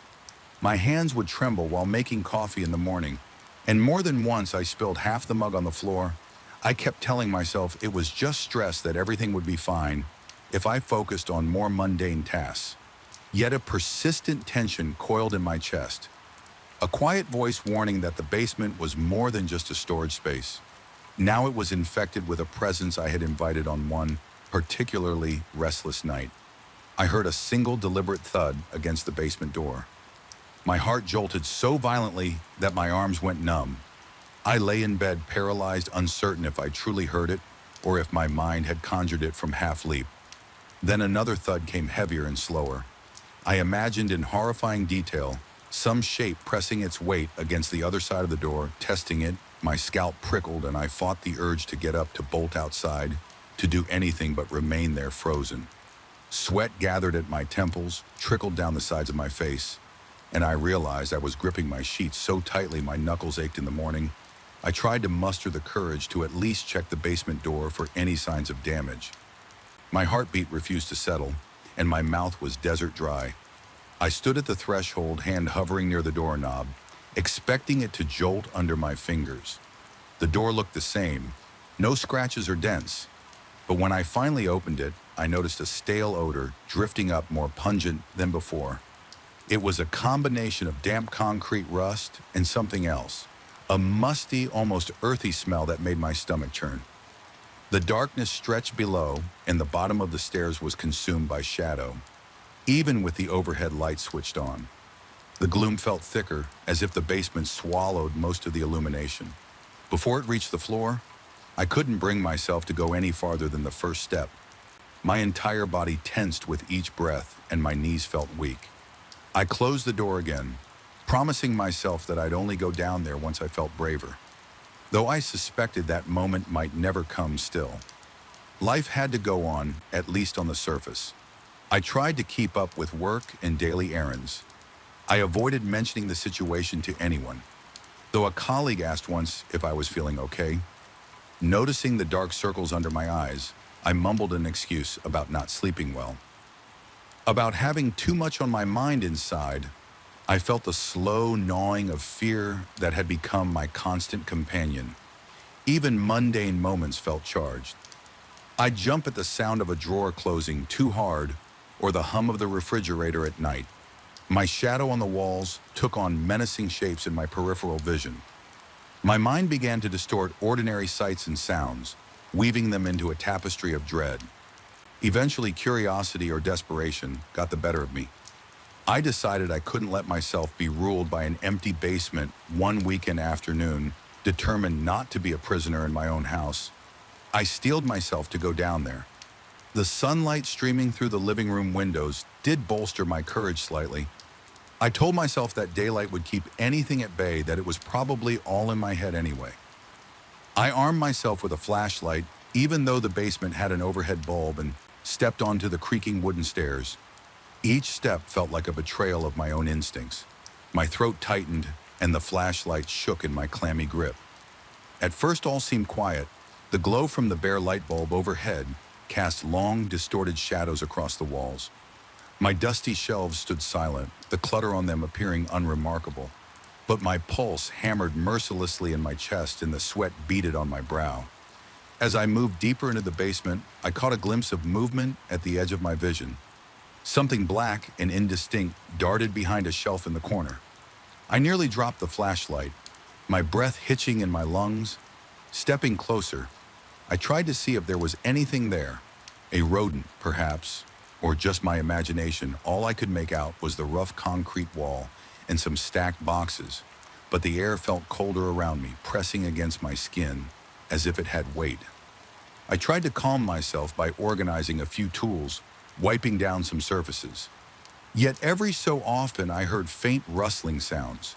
My hands would tremble while making coffee in the morning, and more than once I spilled half the mug on the floor. I kept telling myself it was just stress, that everything would be fine if I focused on more mundane tasks. Yet a persistent tension coiled in my chest, a quiet voice warning that the basement was more than just a storage space. Now it was infected with a presence I had invited on one particularly restless night. I heard a single deliberate thud against the basement door. My heart jolted so violently that my arms went numb. I lay in bed, paralyzed, uncertain if I truly heard it or if my mind had conjured it from half-leap. Then another thud came, heavier and slower. I imagined in horrifying detail some shape pressing its weight against the other side of the door, testing it. My scalp prickled and I fought the urge to get up, to bolt outside, to do anything but remain there frozen. Sweat gathered at my temples, trickled down the sides of my face, and I realized I was gripping my sheets so tightly my knuckles ached in the morning. I tried to muster the courage to at least check the basement door for any signs of damage. My heartbeat refused to settle, and my mouth was desert dry. I stood at the threshold, hand hovering near the doorknob, expecting it to jolt under my fingers. The door looked the same, no scratches or dents, but when I finally opened it, I noticed a stale odor drifting up, more pungent than before. It was a combination of damp concrete, rust, and something else, a musty, almost earthy smell that made my stomach churn. The darkness stretched below, and the bottom of the stairs was consumed by shadow, even with the overhead light switched on. The gloom felt thicker, as if the basement swallowed most of the illumination. Before it reached the floor, I couldn't bring myself to go any farther than the first step. My entire body tensed with each breath, and my knees felt weak. I closed the door again, promising myself that I'd only go down there once I felt braver, though I suspected that moment might never come still. Life had to go on, at least on the surface. I tried to keep up with work and daily errands. I avoided mentioning the situation to anyone, though a colleague asked once if I was feeling okay. Noticing the dark circles under my eyes, I mumbled an excuse about not sleeping well. About having too much on my mind inside, I felt the slow gnawing of fear that had become my constant companion. Even mundane moments felt charged. I'd jump at the sound of a drawer closing too hard or the hum of the refrigerator at night. My shadow on the walls took on menacing shapes in my peripheral vision. My mind began to distort ordinary sights and sounds, weaving them into a tapestry of dread. Eventually, curiosity or desperation got the better of me. I decided I couldn't let myself be ruled by an empty basement one weekend afternoon, determined not to be a prisoner in my own house. I steeled myself to go down there. The sunlight streaming through the living room windows did bolster my courage slightly. I told myself that daylight would keep anything at bay, that it was probably all in my head anyway. I armed myself with a flashlight, even though the basement had an overhead bulb, and stepped onto the creaking wooden stairs. Each step felt like a betrayal of my own instincts. My throat tightened, and the flashlight shook in my clammy grip. At first all seemed quiet. The glow from the bare light bulb overhead cast long, distorted shadows across the walls. My dusty shelves stood silent, the clutter on them appearing unremarkable. But my pulse hammered mercilessly in my chest and the sweat beaded on my brow. As I moved deeper into the basement, I caught a glimpse of movement at the edge of my vision. Something black and indistinct darted behind a shelf in the corner. I nearly dropped the flashlight, my breath hitching in my lungs. Stepping closer, I tried to see if there was anything there. A rodent, perhaps, or just my imagination. All I could make out was the rough concrete wall and some stacked boxes, but the air felt colder around me, pressing against my skin as if it had weight. I tried to calm myself by organizing a few tools, wiping down some surfaces. Yet every so often I heard faint rustling sounds.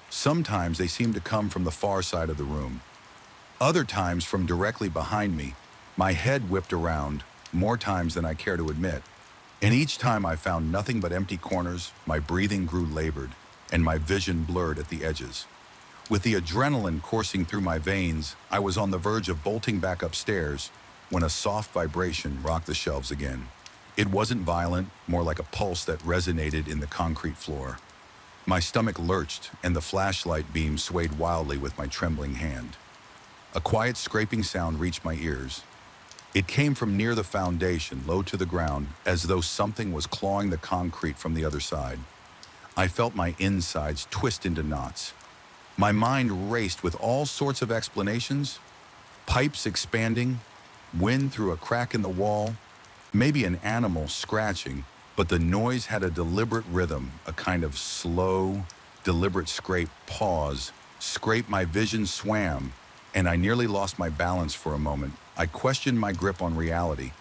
Sometimes they seemed to come from the far side of the room. Other times from directly behind me. My head whipped around, more times than I care to admit. And each time I found nothing but empty corners. My breathing grew labored, and my vision blurred at the edges. With the adrenaline coursing through my veins, I was on the verge of bolting back upstairs when a soft vibration rocked the shelves again. It wasn't violent, more like a pulse that resonated in the concrete floor. My stomach lurched, and the flashlight beam swayed wildly with my trembling hand. A quiet scraping sound reached my ears. It came from near the foundation, low to the ground, as though something was clawing the concrete from the other side. I felt my insides twist into knots. My mind raced with all sorts of explanations: pipes expanding, wind through a crack in the wall, maybe an animal scratching, but the noise had a deliberate rhythm, a kind of slow, deliberate scrape. Pause. Scrape. My vision swam, and I nearly lost my balance for a moment. I questioned my grip on reality.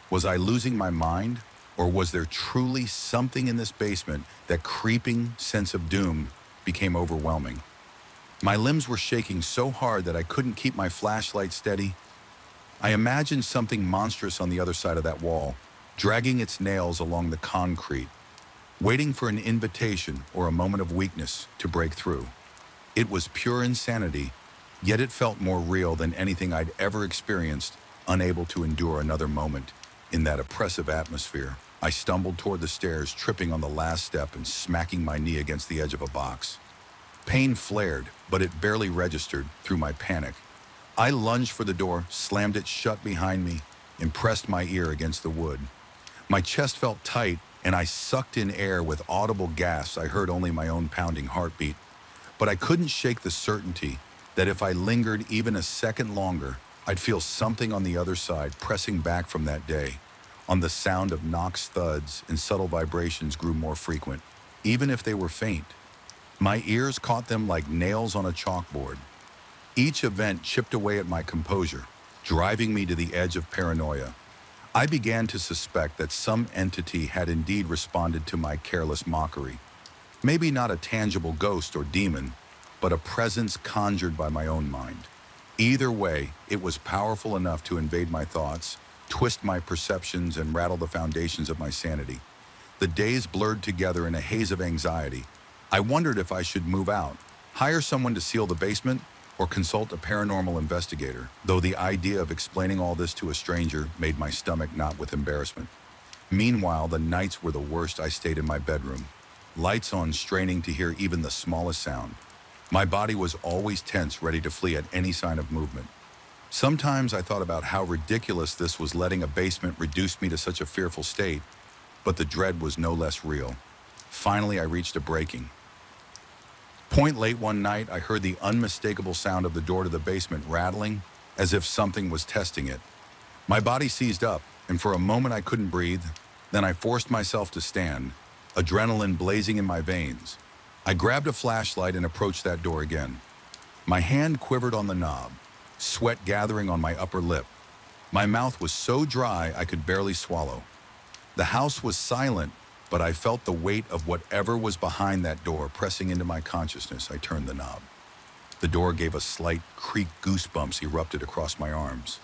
Was I losing my mind, or was there truly something in this basement? That creeping sense of doom became overwhelming. My limbs were shaking so hard that I couldn't keep my flashlight steady. I imagined something monstrous on the other side of that wall, dragging its nails along the concrete, waiting for an invitation or a moment of weakness to break through. It was pure insanity, yet it felt more real than anything I'd ever experienced. Unable to endure another moment in that oppressive atmosphere, I stumbled toward the stairs, tripping on the last step and smacking my knee against the edge of a box. Pain flared, but it barely registered through my panic. I lunged for the door, slammed it shut behind me, and pressed my ear against the wood. My chest felt tight, and I sucked in air with audible gasps. I heard only my own pounding heartbeat, but I couldn't shake the certainty that if I lingered even a second longer, I'd feel something on the other side pressing back from that day. On the sound of knocks, thuds, and subtle vibrations grew more frequent, even if they were faint. My ears caught them like nails on a chalkboard. Each event chipped away at my composure, driving me to the edge of paranoia. I began to suspect that some entity had indeed responded to my careless mockery. Maybe not a tangible ghost or demon, but a presence conjured by my own mind. Either way, it was powerful enough to invade my thoughts, twist my perceptions, and rattle the foundations of my sanity. The days blurred together in a haze of anxiety. I wondered if I should move out, hire someone to seal the basement, or consult a paranormal investigator, though the idea of explaining all this to a stranger made my stomach knot with embarrassment. Meanwhile, the nights were the worst. I stayed in my bedroom, lights on, straining to hear even the smallest sound. My body was always tense, ready to flee at any sign of movement. Sometimes I thought about how ridiculous this was, letting a basement reduce me to such a fearful state, but the dread was no less real. Finally, I reached a breaking point. Late one night, I heard the unmistakable sound of the door to the basement rattling, as if something was testing it. My body seized up, and for a moment I couldn't breathe. Then I forced myself to stand, adrenaline blazing in my veins. I grabbed a flashlight and approached that door again. My hand quivered on the knob, sweat gathering on my upper lip. My mouth was so dry I could barely swallow. The house was silent, but I felt the weight of whatever was behind that door pressing into my consciousness. I turned the knob. The door gave a slight creak. Goosebumps erupted across my arms.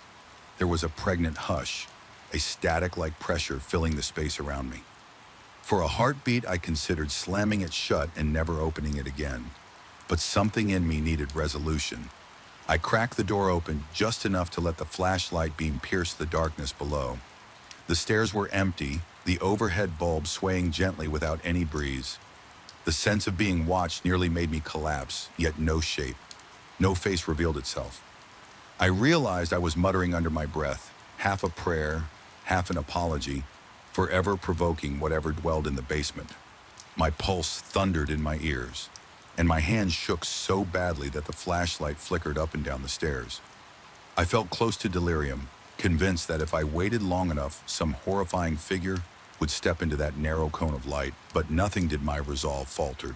There was a pregnant hush, a static-like pressure filling the space around me. For a heartbeat, I considered slamming it shut and never opening it again. But something in me needed resolution. I cracked the door open just enough to let the flashlight beam pierce the darkness below. The stairs were empty, the overhead bulb swaying gently without any breeze. The sense of being watched nearly made me collapse, yet no shape, no face revealed itself. I realized I was muttering under my breath, half a prayer, half an apology, forever provoking whatever dwelled in the basement. My pulse thundered in my ears, and my hands shook so badly that the flashlight flickered up and down the stairs. I felt close to delirium, convinced that if I waited long enough, some horrifying figure would step into that narrow cone of light. But nothing did. My resolve faltered,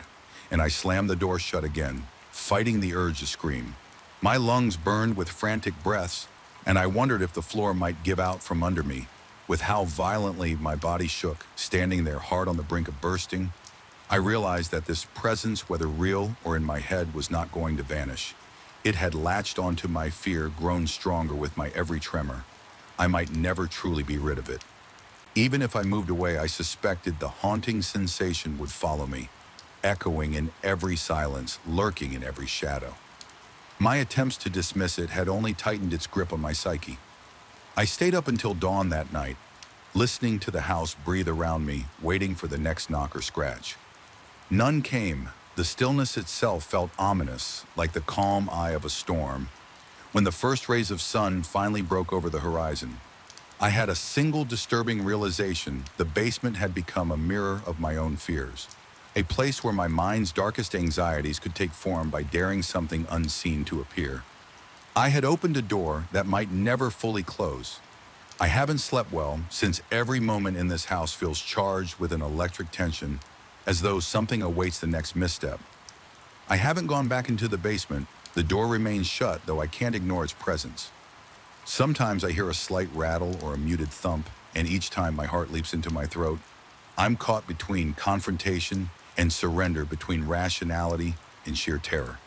and I slammed the door shut again, fighting the urge to scream. My lungs burned with frantic breaths, and I wondered if the floor might give out from under me. With how violently my body shook, standing there hard on the brink of bursting, I realized that this presence, whether real or in my head, was not going to vanish. It had latched onto my fear, grown stronger with my every tremor. I might never truly be rid of it. Even if I moved away, I suspected the haunting sensation would follow me, echoing in every silence, lurking in every shadow. My attempts to dismiss it had only tightened its grip on my psyche. I stayed up until dawn that night, listening to the house breathe around me, waiting for the next knock or scratch. None came. The stillness itself felt ominous, like the calm eye of a storm. When the first rays of sun finally broke over the horizon, I had a single disturbing realization: the basement had become a mirror of my own fears, a place where my mind's darkest anxieties could take form by daring something unseen to appear. I had opened a door that might never fully close. I haven't slept well since every moment in this house feels charged with an electric tension, as though something awaits the next misstep. I haven't gone back into the basement. The door remains shut, though I can't ignore its presence. Sometimes I hear a slight rattle or a muted thump, and each time my heart leaps into my throat. I'm caught between confrontation and surrender, between rationality and sheer terror.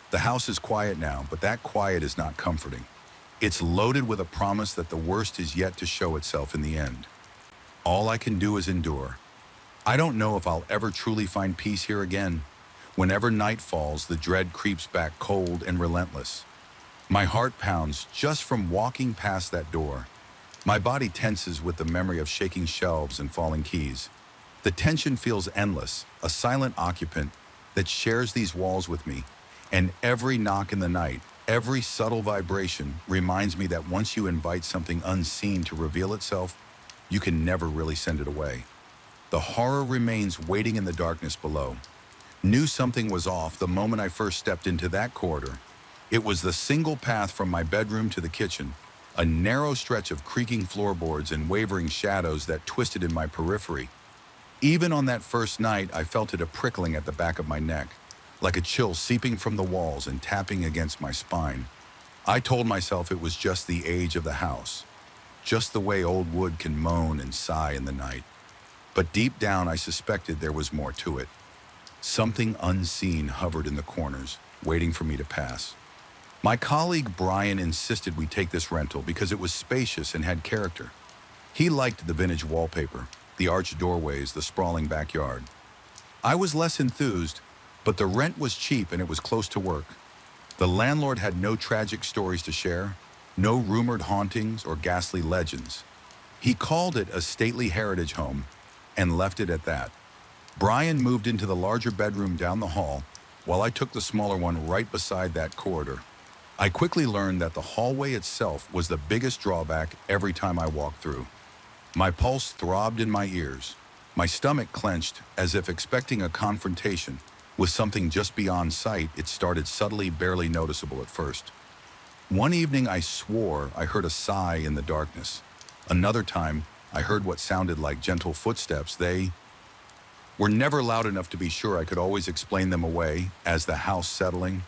The house is quiet now, but that quiet is not comforting. It's loaded with a promise that the worst is yet to show itself in the end. All I can do is endure. I don't know if I'll ever truly find peace here again. Whenever night falls, the dread creeps back cold and relentless. My heart pounds just from walking past that door. My body tenses with the memory of shaking shelves and falling keys. The tension feels endless, a silent occupant that shares these walls with me. And every knock in the night, every subtle vibration reminds me that once you invite something unseen to reveal itself, you can never really send it away. The horror remains waiting in the darkness below. Knew something was off the moment I first stepped into that corridor. It was the single path from my bedroom to the kitchen, a narrow stretch of creaking floorboards and wavering shadows that twisted in my periphery. Even on that first night, I felt it a prickling at the back of my neck, like a chill seeping from the walls and tapping against my spine. I told myself it was just the age of the house, just the way old wood can moan and sigh in the night. But deep down, I suspected there was more to it. Something unseen hovered in the corners, waiting for me to pass. My colleague Brian insisted we take this rental because it was spacious and had character. He liked the vintage wallpaper, the arched doorways, the sprawling backyard. I was less enthused, but the rent was cheap and it was close to work. The landlord had no tragic stories to share, no rumored hauntings or ghastly legends. He called it a stately heritage home and left it at that. Brian moved into the larger bedroom down the hall, while I took the smaller one right beside that corridor. I quickly learned that the hallway itself was the biggest drawback every time I walked through. My pulse throbbed in my ears. My stomach clenched as if expecting a confrontation with something just beyond sight. It started subtly, barely noticeable at first. One evening I swore I heard a sigh in the darkness. Another time I heard what sounded like gentle footsteps. They were never loud enough to be sure I could always explain them away as the house settling,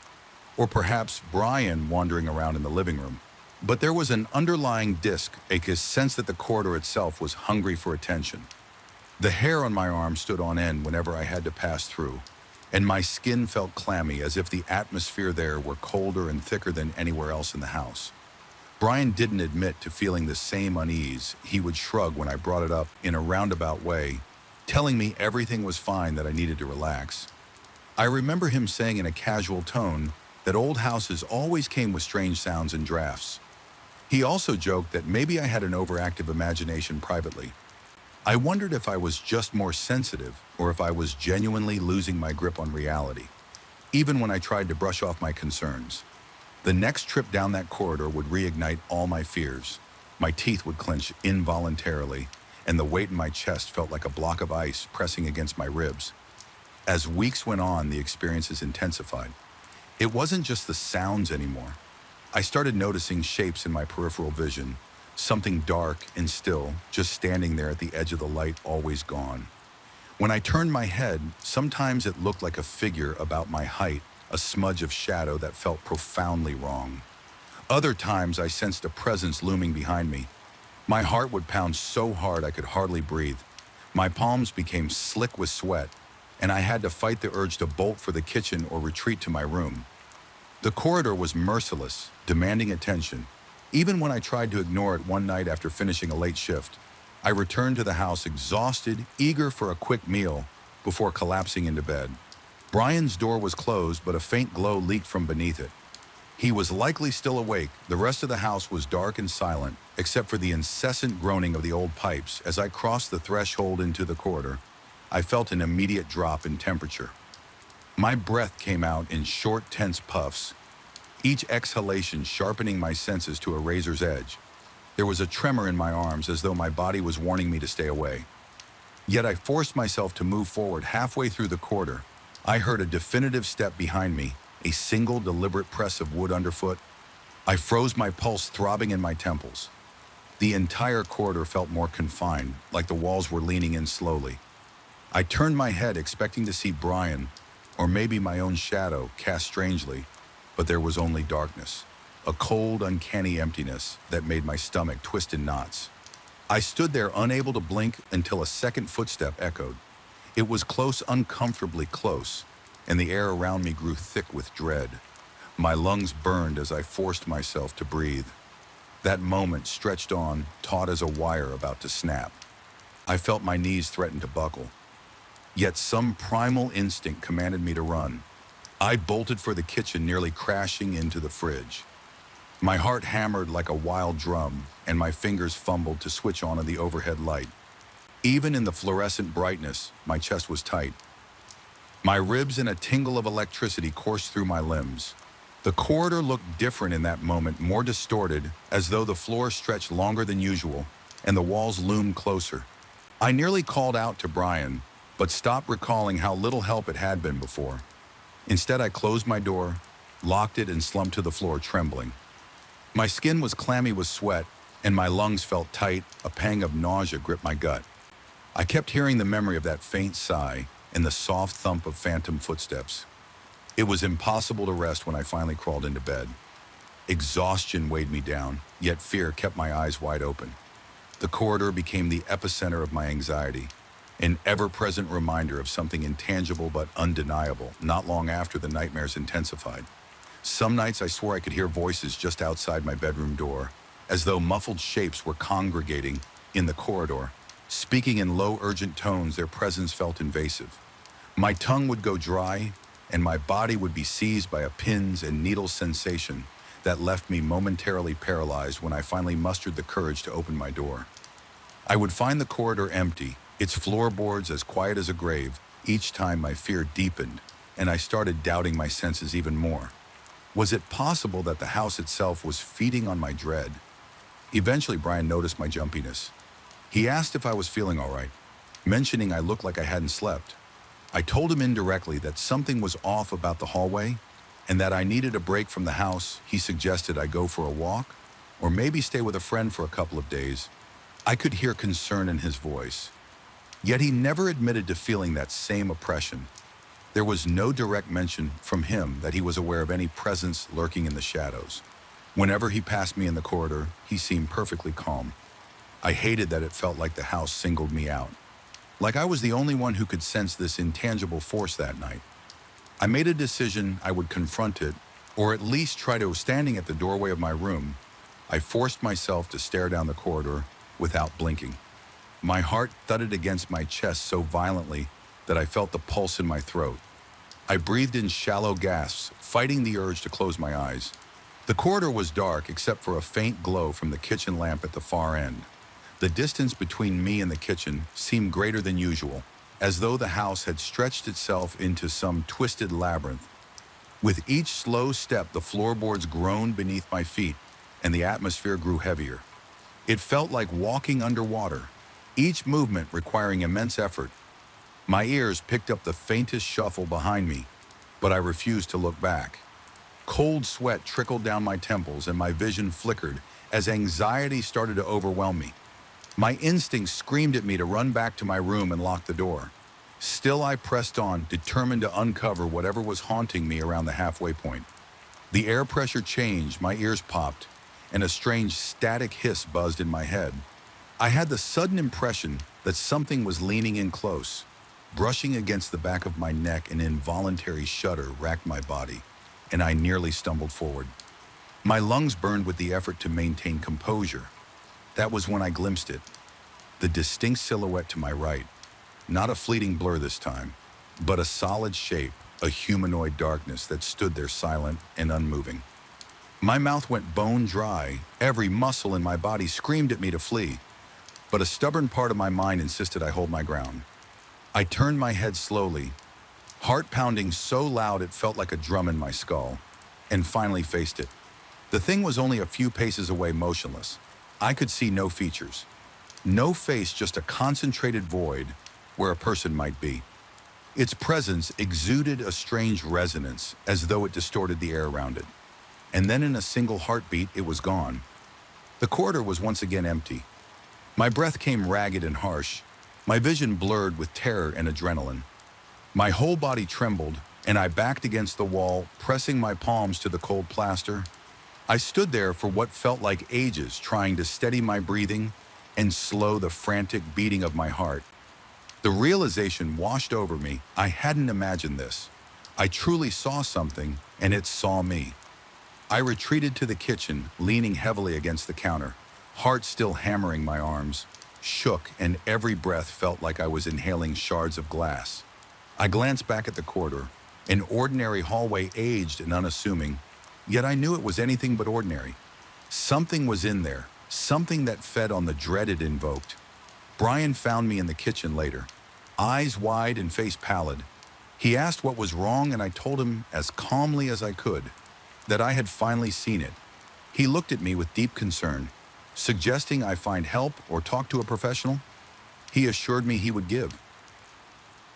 or perhaps Brian wandering around in the living room. But there was an underlying disc, a sense that the corridor itself was hungry for attention. The hair on my arm stood on end whenever I had to pass through, and my skin felt clammy, as if the atmosphere there were colder and thicker than anywhere else in the house. Brian didn't admit to feeling the same unease. He would shrug when I brought it up in a roundabout way, telling me everything was fine, that I needed to relax. I remember him saying in a casual tone that old houses always came with strange sounds and drafts. He also joked that maybe I had an overactive imagination privately. I wondered if I was just more sensitive or if I was genuinely losing my grip on reality, even when I tried to brush off my concerns. The next trip down that corridor would reignite all my fears. My teeth would clench involuntarily, and the weight in my chest felt like a block of ice pressing against my ribs. As weeks went on, the experiences intensified. It wasn't just the sounds anymore. I started noticing shapes in my peripheral vision, something dark and still, just standing there at the edge of the light, always gone. When I turned my head, sometimes it looked like a figure about my height, a smudge of shadow that felt profoundly wrong. Other times I sensed a presence looming behind me. My heart would pound so hard I could hardly breathe. My palms became slick with sweat, and I had to fight the urge to bolt for the kitchen or retreat to my room. The corridor was merciless, demanding attention. Even when I tried to ignore it one night after finishing a late shift, I returned to the house exhausted, eager for a quick meal before collapsing into bed. Brian's door was closed, but a faint glow leaked from beneath it. He was likely still awake. The rest of the house was dark and silent, except for the incessant groaning of the old pipes. As I crossed the threshold into the corridor, I felt an immediate drop in temperature. My breath came out in short, tense puffs, each exhalation sharpening my senses to a razor's edge. There was a tremor in my arms as though my body was warning me to stay away. Yet I forced myself to move forward. Halfway through the corridor, I heard a definitive step behind me, a single deliberate press of wood underfoot. I froze, my pulse throbbing in my temples. The entire corridor felt more confined, like the walls were leaning in slowly. I turned my head, expecting to see Brian, or maybe my own shadow, cast strangely, but there was only darkness, a cold, uncanny emptiness that made my stomach twist in knots. I stood there, unable to blink, until a second footstep echoed. It was close, uncomfortably close, and the air around me grew thick with dread. My lungs burned as I forced myself to breathe. That moment stretched on, taut as a wire about to snap. I felt my knees threaten to buckle. Yet some primal instinct commanded me to run. I bolted for the kitchen, nearly crashing into the fridge. My heart hammered like a wild drum, and my fingers fumbled to switch on the overhead light. Even in the fluorescent brightness, my chest was tight. My ribs and a tingle of electricity coursed through my limbs. The corridor looked different in that moment, more distorted, as though the floor stretched longer than usual, and the walls loomed closer. I nearly called out to Brian, but stopped, recalling how little help it had been before. Instead, I closed my door, locked it, and slumped to the floor, trembling. My skin was clammy with sweat, and my lungs felt tight. A pang of nausea gripped my gut. I kept hearing the memory of that faint sigh and the soft thump of phantom footsteps. It was impossible to rest when I finally crawled into bed. Exhaustion weighed me down, yet fear kept my eyes wide open. The corridor became the epicenter of my anxiety, an ever-present reminder of something intangible but undeniable. Not long after, the nightmares intensified. Some nights I swore I could hear voices just outside my bedroom door, as though muffled shapes were congregating in the corridor. Speaking in low, urgent tones, their presence felt invasive. My tongue would go dry, and my body would be seized by a pins and needles sensation that left me momentarily paralyzed when I finally mustered the courage to open my door. I would find the corridor empty, its floorboards as quiet as a grave. Each time my fear deepened, and I started doubting my senses even more. Was it possible that the house itself was feeding on my dread? Eventually, Brian noticed my jumpiness. He asked if I was feeling all right, mentioning I looked like I hadn't slept. I told him indirectly that something was off about the hallway and that I needed a break from the house. He suggested I go for a walk or maybe stay with a friend for a couple of days. I could hear concern in his voice, yet he never admitted to feeling that same oppression. There was no direct mention from him that he was aware of any presence lurking in the shadows. Whenever he passed me in the corridor, he seemed perfectly calm. I hated that it felt like the house singled me out, like I was the only one who could sense this intangible force that night. I made a decision I would confront it, or at least try to. Standing at the doorway of my room, I forced myself to stare down the corridor without blinking. My heart thudded against my chest so violently that I felt the pulse in my throat. I breathed in shallow gasps, fighting the urge to close my eyes. The corridor was dark except for a faint glow from the kitchen lamp at the far end. The distance between me and the kitchen seemed greater than usual, as though the house had stretched itself into some twisted labyrinth. With each slow step, the floorboards groaned beneath my feet, and the atmosphere grew heavier. It felt like walking underwater, each movement requiring immense effort. My ears picked up the faintest shuffle behind me, but I refused to look back. Cold sweat trickled down my temples and my vision flickered as anxiety started to overwhelm me. My instincts screamed at me to run back to my room and lock the door. Still, I pressed on, determined to uncover whatever was haunting me around the halfway point. The air pressure changed, my ears popped, and a strange static hiss buzzed in my head. I had the sudden impression that something was leaning in close, brushing against the back of my neck. An involuntary shudder racked my body, and I nearly stumbled forward. My lungs burned with the effort to maintain composure. That was when I glimpsed it, the distinct silhouette to my right. Not a fleeting blur this time, but a solid shape, a humanoid darkness that stood there silent and unmoving. My mouth went bone dry, every muscle in my body screamed at me to flee, but a stubborn part of my mind insisted I hold my ground. I turned my head slowly, heart pounding so loud it felt like a drum in my skull, and finally faced it. The thing was only a few paces away, motionless. I could see no features. No face, just a concentrated void where a person might be. Its presence exuded a strange resonance, as though it distorted the air around it. And then in a single heartbeat, it was gone. The corridor was once again empty. My breath came ragged and harsh, my vision blurred with terror and adrenaline. My whole body trembled, and I backed against the wall, pressing my palms to the cold plaster. I stood there for what felt like ages, trying to steady my breathing and slow the frantic beating of my heart. The realization washed over me. I hadn't imagined this. I truly saw something, and it saw me. I retreated to the kitchen, leaning heavily against the counter, heart still hammering my arms, shook, and every breath felt like I was inhaling shards of glass. I glanced back at the corridor, an ordinary hallway, aged and unassuming, yet I knew it was anything but ordinary. Something was in there, something that fed on the dread it invoked. Brian found me in the kitchen later, eyes wide and face pallid. He asked what was wrong, and I told him as calmly as I could that I had finally seen it. He looked at me with deep concern, suggesting I find help or talk to a professional. He assured me he would give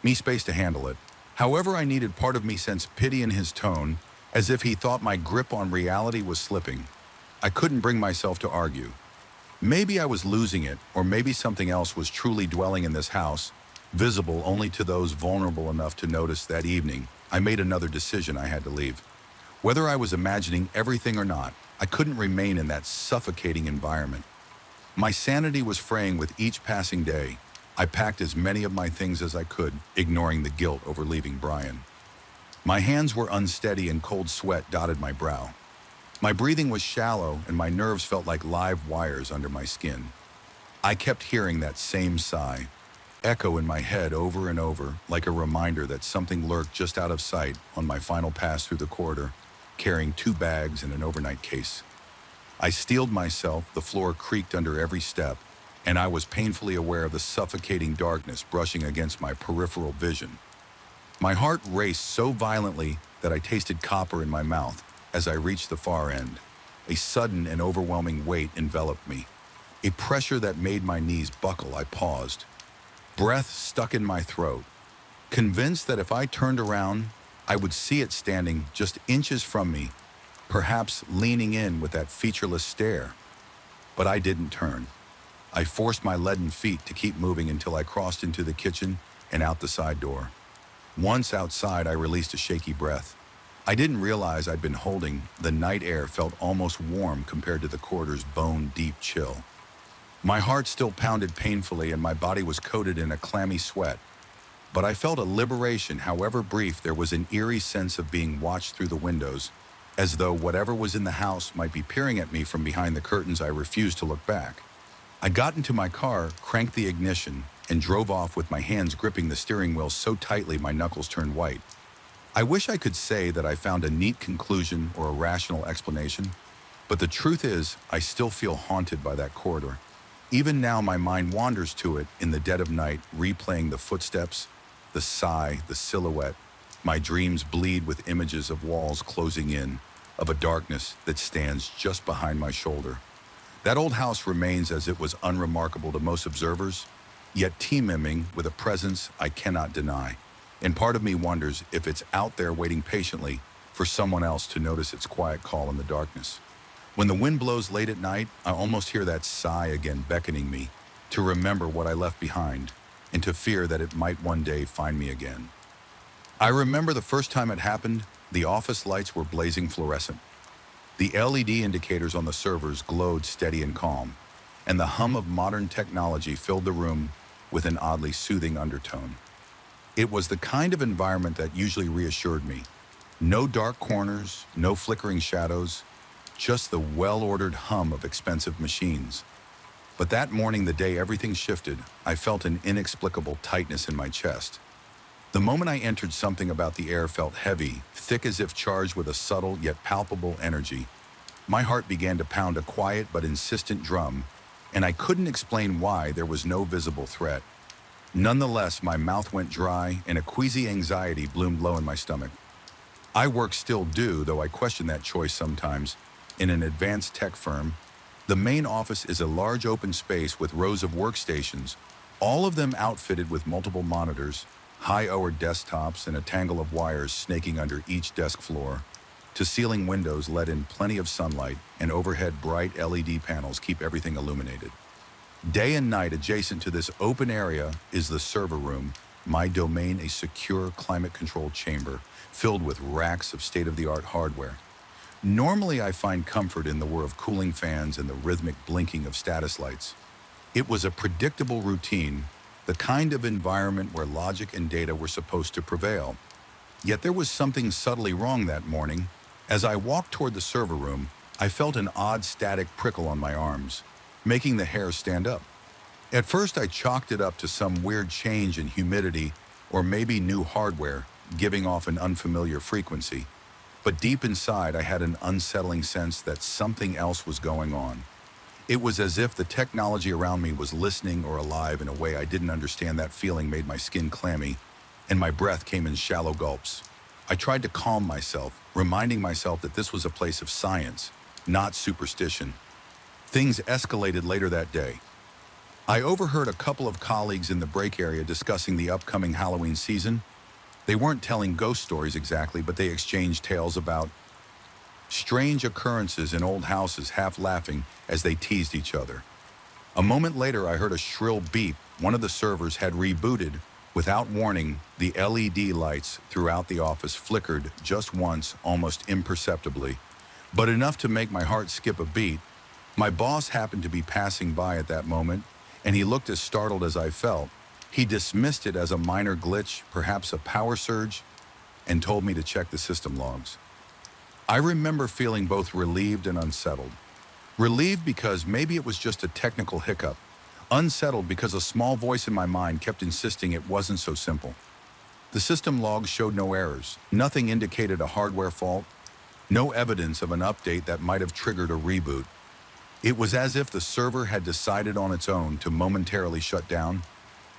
me space to handle it. However, I needed, part of me sensed pity in his tone, as if he thought my grip on reality was slipping. I couldn't bring myself to argue. Maybe I was losing it, or maybe something else was truly dwelling in this house, visible only to those vulnerable enough to notice. That evening, I made another decision. I had to leave. Whether I was imagining everything or not, I couldn't remain in that suffocating environment. My sanity was fraying with each passing day. I packed as many of my things as I could, ignoring the guilt over leaving Brian. My hands were unsteady and cold sweat dotted my brow. My breathing was shallow and my nerves felt like live wires under my skin. I kept hearing that same sigh, echo in my head over and over, like a reminder that something lurked just out of sight on my final pass through the corridor, carrying 2 bags and an overnight case. I steeled myself, the floor creaked under every step, and I was painfully aware of the suffocating darkness brushing against my peripheral vision. My heart raced so violently that I tasted copper in my mouth as I reached the far end. A sudden and overwhelming weight enveloped me, a pressure that made my knees buckle. I paused, breath stuck in my throat, convinced that if I turned around, I would see it standing just inches from me, perhaps leaning in with that featureless stare. But I didn't turn. I forced my leaden feet to keep moving until I crossed into the kitchen and out the side door. Once outside, I released a shaky breath. I didn't realize I'd been holding. The night air felt almost warm compared to the corridor's bone-deep chill. My heart still pounded painfully and my body was coated in a clammy sweat. But I felt a liberation, however brief. There was an eerie sense of being watched through the windows, as though whatever was in the house might be peering at me from behind the curtains. I refused to look back. I got into my car, cranked the ignition, and drove off with my hands gripping the steering wheel so tightly my knuckles turned white. I wish I could say that I found a neat conclusion or a rational explanation, but the truth is, I still feel haunted by that corridor. Even now, my mind wanders to it in the dead of night, replaying the footsteps, the sigh, the silhouette. My dreams bleed with images of walls closing in, of a darkness that stands just behind my shoulder. That old house remains as it was, unremarkable to most observers, yet teeming with a presence I cannot deny. And part of me wonders if it's out there waiting patiently for someone else to notice its quiet call in the darkness. When the wind blows late at night, I almost hear that sigh again, beckoning me to remember what I left behind and to fear that it might one day find me again. I remember the first time it happened. The office lights were blazing fluorescent. The LED indicators on the servers glowed steady and calm, and the hum of modern technology filled the room with an oddly soothing undertone. It was the kind of environment that usually reassured me. No dark corners, no flickering shadows, just the well-ordered hum of expensive machines. But that morning, the day everything shifted, I felt an inexplicable tightness in my chest. The moment I entered, something about the air felt heavy, thick, as if charged with a subtle yet palpable energy. My heart began to pound, a quiet but insistent drum, and I couldn't explain why. There was no visible threat, Nonetheless, my mouth went dry and a queasy anxiety bloomed low in my stomach. I work still do, though I question that choice sometimes, in an advanced tech firm. The main office is a large open space with rows of workstations, all of them outfitted with multiple monitors, high-powered desktops, and a tangle of wires snaking under each desk floor. To ceiling windows let in plenty of sunlight, and overhead bright LED panels keep everything illuminated. Day and night adjacent to this open area is the server room, my domain, a secure climate-controlled chamber filled with racks of state-of-the-art hardware. Normally, I find comfort in the whir of cooling fans and the rhythmic blinking of status lights. It was a predictable routine, the kind of environment where logic and data were supposed to prevail. Yet there was something subtly wrong that morning. As I walked toward the server room, I felt an odd static prickle on my arms, making the hair stand up. At first, I chalked it up to some weird change in humidity or maybe new hardware, giving off an unfamiliar frequency. But deep inside, I had an unsettling sense that something else was going on. It was as if the technology around me was listening or alive in a way I didn't understand. That feeling made my skin clammy, and my breath came in shallow gulps. I tried to calm myself, reminding myself that this was a place of science, not superstition. Things escalated later that day. I overheard a couple of colleagues in the break area discussing the upcoming Halloween season. They weren't telling ghost stories exactly, but they exchanged tales about strange occurrences in old houses, half laughing as they teased each other. A moment later, I heard a shrill beep. One of the servers had rebooted. Without warning, the LED lights throughout the office flickered just once, almost imperceptibly, but enough to make my heart skip a beat. My boss happened to be passing by at that moment, and he looked as startled as I felt. He dismissed it as a minor glitch, perhaps a power surge, and told me to check the system logs. I remember feeling both relieved and unsettled. Relieved because maybe it was just a technical hiccup. Unsettled because a small voice in my mind kept insisting it wasn't so simple. The system logs showed no errors. Nothing indicated a hardware fault. No evidence of an update that might have triggered a reboot. It was as if the server had decided on its own to momentarily shut down.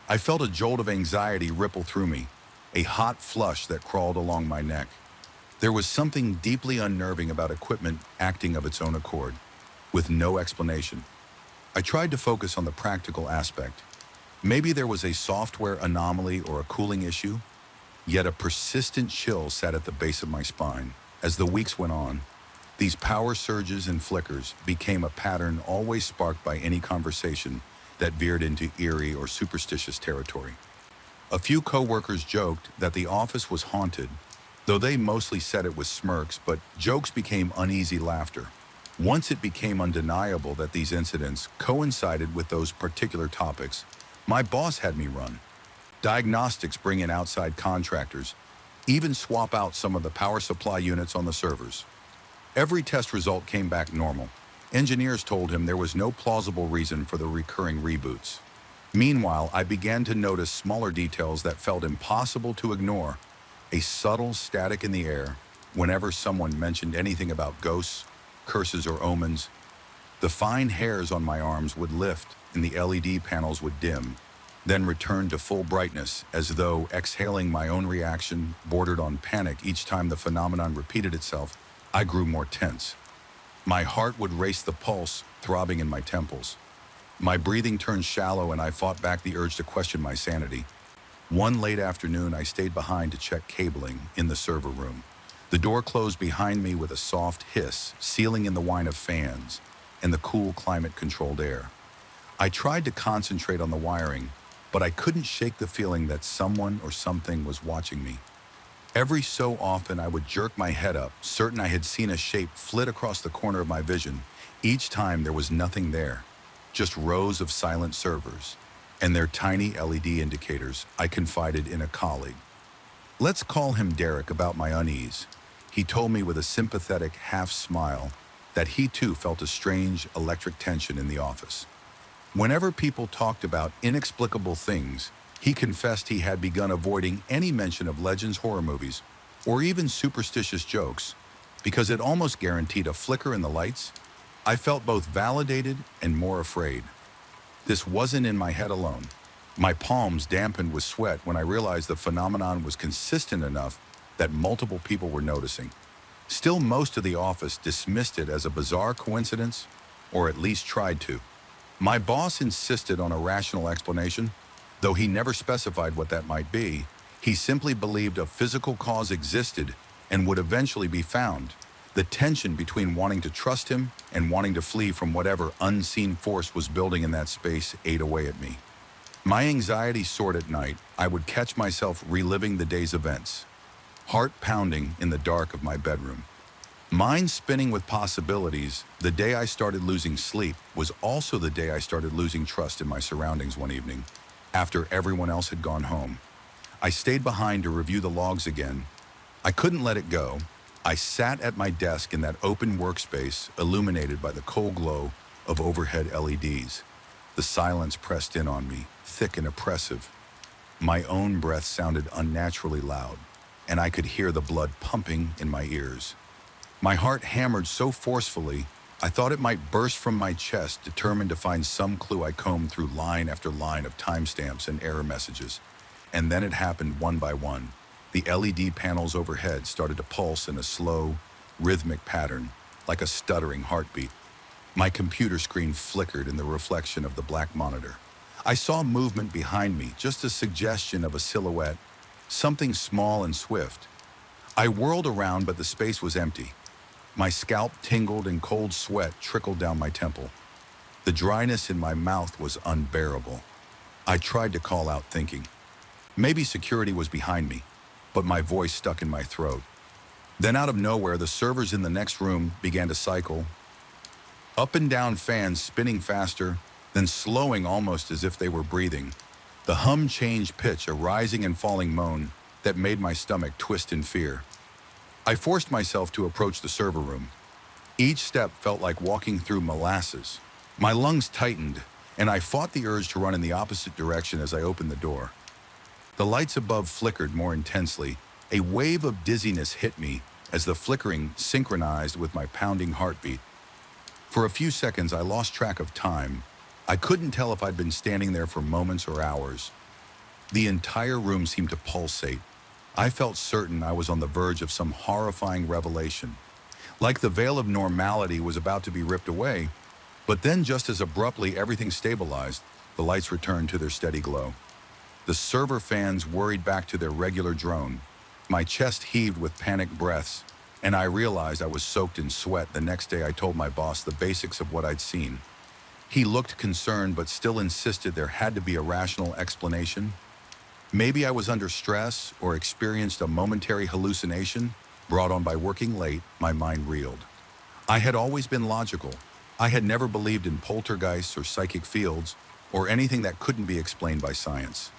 I felt a jolt of anxiety ripple through me, a hot flush that crawled along my neck. There was something deeply unnerving about equipment acting of its own accord, with no explanation. I tried to focus on the practical aspect. Maybe there was a software anomaly or a cooling issue, yet a persistent chill sat at the base of my spine. As the weeks went on, these power surges and flickers became a pattern always sparked by any conversation that veered into eerie or superstitious territory. A few coworkers joked that the office was haunted, though they mostly said it with smirks, but jokes became uneasy laughter. Once it became undeniable that these incidents coincided with those particular topics, my boss had me run diagnostics, bring in outside contractors, even swap out some of the power supply units on the servers. Every test result came back normal. Engineers told him there was no plausible reason for the recurring reboots. Meanwhile, I began to notice smaller details that felt impossible to ignore. A subtle static in the air whenever someone mentioned anything about ghosts, curses, or omens. The fine hairs on my arms would lift and the LED panels would dim, then return to full brightness, as though exhaling my own reaction bordered on panic. Each time the phenomenon repeated itself, I grew more tense. My heart would race, the pulse throbbing in my temples. My breathing turned shallow and I fought back the urge to question my sanity. One late afternoon, I stayed behind to check cabling in the server room. The door closed behind me with a soft hiss, sealing in the whine of fans and the cool climate-controlled air. I tried to concentrate on the wiring, but I couldn't shake the feeling that someone or something was watching me. Every so often, I would jerk my head up, certain I had seen a shape flit across the corner of my vision. Each time, there was nothing there, just rows of silent servers and their tiny LED indicators. I confided in a colleague. Let's call him Derek about my unease. He told me with a sympathetic half smile that he too felt a strange electric tension in the office. Whenever people talked about inexplicable things, he confessed he had begun avoiding any mention of Legends horror movies or even superstitious jokes because it almost guaranteed a flicker in the lights. I felt both validated and more afraid. This wasn't in my head alone. My palms dampened with sweat when I realized the phenomenon was consistent enough that multiple people were noticing. Still, most of the office dismissed it as a bizarre coincidence, or at least tried to. My boss insisted on a rational explanation, though he never specified what that might be. He simply believed a physical cause existed and would eventually be found. The tension between wanting to trust him and wanting to flee from whatever unseen force was building in that space ate away at me. My anxiety soared at night. I would catch myself reliving the day's events, heart pounding in the dark of my bedroom. Mind spinning with possibilities. The day I started losing sleep was also the day I started losing trust in my surroundings one evening, after everyone else had gone home. I stayed behind to review the logs again. I couldn't let it go. I sat at my desk in that open workspace, illuminated by the cold glow of overhead LEDs. The silence pressed in on me, thick and oppressive. My own breath sounded unnaturally loud, and I could hear the blood pumping in my ears. My heart hammered so forcefully, I thought it might burst from my chest, determined to find some clue. I combed through line after line of timestamps and error messages. And then it happened one by one. The LED panels overhead started to pulse in a slow, rhythmic pattern, like a stuttering heartbeat. My computer screen flickered in the reflection of the black monitor. I saw movement behind me, just a suggestion of a silhouette, something small and swift. I whirled around, but the space was empty. My scalp tingled and cold sweat trickled down my temple. The dryness in my mouth was unbearable. I tried to call out, thinking maybe security was behind me, but my voice stuck in my throat. Then out of nowhere, the servers in the next room began to cycle, up and down, fans spinning faster, then slowing almost as if they were breathing. The hum changed pitch, a rising and falling moan that made my stomach twist in fear. I forced myself to approach the server room. Each step felt like walking through molasses. My lungs tightened, and I fought the urge to run in the opposite direction as I opened the door. The lights above flickered more intensely. A wave of dizziness hit me as the flickering synchronized with my pounding heartbeat. For a few seconds, I lost track of time. I couldn't tell if I'd been standing there for moments or hours. The entire room seemed to pulsate. I felt certain I was on the verge of some horrifying revelation, like the veil of normality was about to be ripped away. But then, just as abruptly, everything stabilized. The lights returned to their steady glow. The server fans worried back to their regular drone. My chest heaved with panicked breaths, and I realized I was soaked in sweat. The next day, I told my boss the basics of what I'd seen. He looked concerned, but still insisted there had to be a rational explanation. Maybe I was under stress or experienced a momentary hallucination brought on by working late. My mind reeled. I had always been logical. I had never believed in poltergeists or psychic fields or anything that couldn't be explained by science.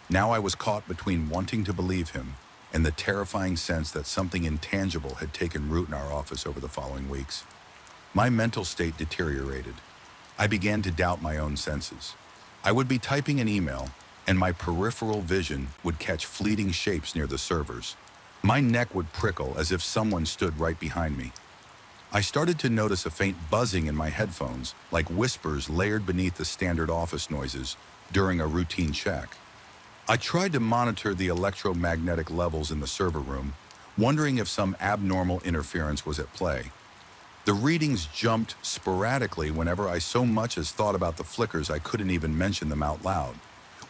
Now I was caught between wanting to believe him and the terrifying sense that something intangible had taken root in our office over the following weeks. My mental state deteriorated. I began to doubt my own senses. I would be typing an email, and my peripheral vision would catch fleeting shapes near the servers. My neck would prickle as if someone stood right behind me. I started to notice a faint buzzing in my headphones, like whispers layered beneath the standard office noises during a routine check. I tried to monitor the electromagnetic levels in the server room, wondering if some abnormal interference was at play. The readings jumped sporadically whenever I so much as thought about the flickers. I couldn't even mention them out loud.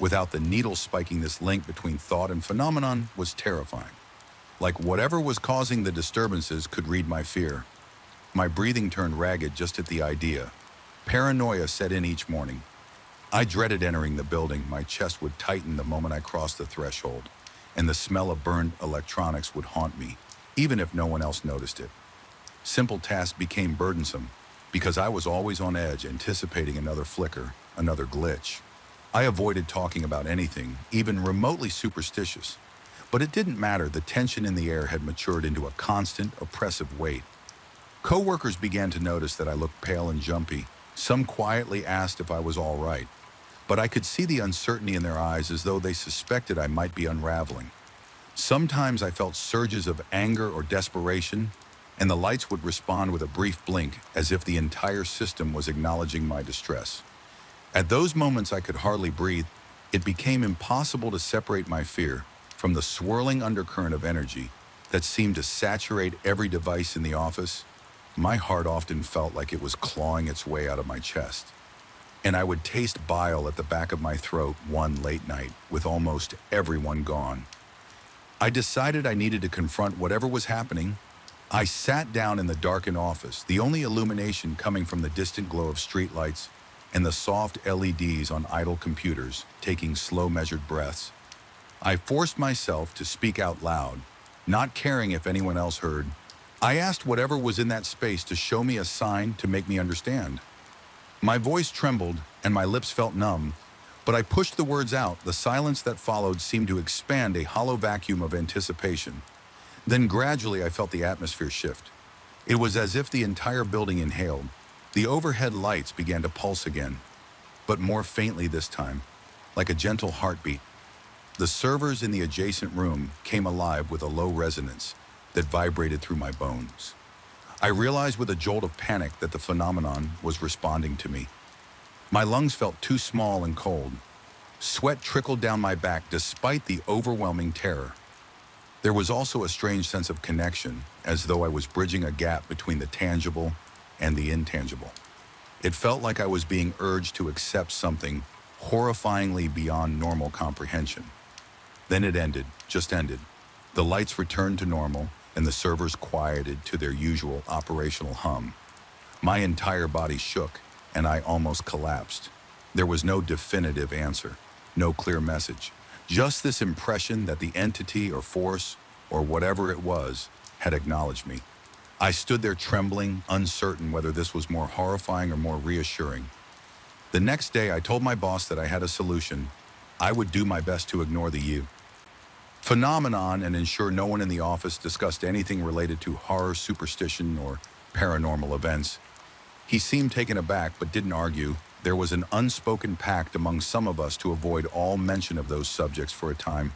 Without the needle spiking, this link between thought and phenomenon was terrifying. Like whatever was causing the disturbances could read my fear. My breathing turned ragged just at the idea. Paranoia set in each morning. I dreaded entering the building. My chest would tighten the moment I crossed the threshold, and the smell of burned electronics would haunt me, even if no one else noticed it. Simple tasks became burdensome because I was always on edge, anticipating another flicker, another glitch. I avoided talking about anything, even remotely superstitious. But it didn't matter. The tension in the air had matured into a constant, oppressive weight. Coworkers began to notice that I looked pale and jumpy. Some quietly asked if I was all right, but I could see the uncertainty in their eyes, as though they suspected I might be unraveling. Sometimes I felt surges of anger or desperation, and the lights would respond with a brief blink, as if the entire system was acknowledging my distress. At those moments, I could hardly breathe. It became impossible to separate my fear from the swirling undercurrent of energy that seemed to saturate every device in the office. My heart often felt like it was clawing its way out of my chest, and I would taste bile at the back of my throat one late night with almost everyone gone. I decided I needed to confront whatever was happening. I sat down in the darkened office, the only illumination coming from the distant glow of streetlights and the soft LEDs on idle computers, taking slow measured breaths. I forced myself to speak out loud, not caring if anyone else heard. I asked whatever was in that space to show me a sign to make me understand. My voice trembled and my lips felt numb, but I pushed the words out. The silence that followed seemed to expand, a hollow vacuum of anticipation. Then gradually I felt the atmosphere shift. It was as if the entire building inhaled. The overhead lights began to pulse again, but more faintly this time, like a gentle heartbeat. The servers in the adjacent room came alive with a low resonance that vibrated through my bones. I realized with a jolt of panic that the phenomenon was responding to me. My lungs felt too small and cold. Sweat trickled down my back despite the overwhelming terror. There was also a strange sense of connection, as though I was bridging a gap between the tangible and the intangible. It felt like I was being urged to accept something horrifyingly beyond normal comprehension. Then it ended, just ended. The lights returned to normal, and the servers quieted to their usual operational hum. My entire body shook, and I almost collapsed. There was no definitive answer, no clear message, just this impression that the entity or force, or whatever it was, had acknowledged me. I stood there trembling, uncertain whether this was more horrifying or more reassuring. The next day, I told my boss that I had a solution. I would do my best to ignore the phenomenon and ensure no one in the office discussed anything related to horror, superstition, or paranormal events. He seemed taken aback but didn't argue. There was an unspoken pact among some of us to avoid all mention of those subjects for a time.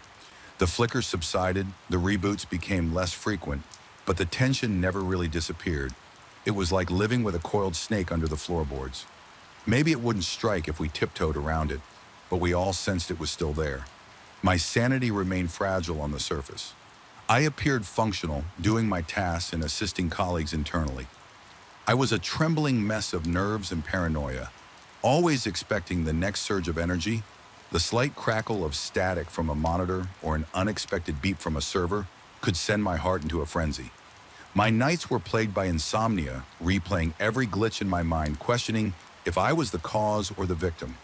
The flickers subsided, the reboots became less frequent, but the tension never really disappeared. It was like living with a coiled snake under the floorboards. Maybe it wouldn't strike if we tiptoed around it, but we all sensed it was still there. My sanity remained fragile on the surface. I appeared functional, doing my tasks and assisting colleagues internally. I was a trembling mess of nerves and paranoia, always expecting the next surge of energy. The slight crackle of static from a monitor or an unexpected beep from a server could send my heart into a frenzy. My nights were plagued by insomnia, replaying every glitch in my mind, questioning if I was the cause or the victim.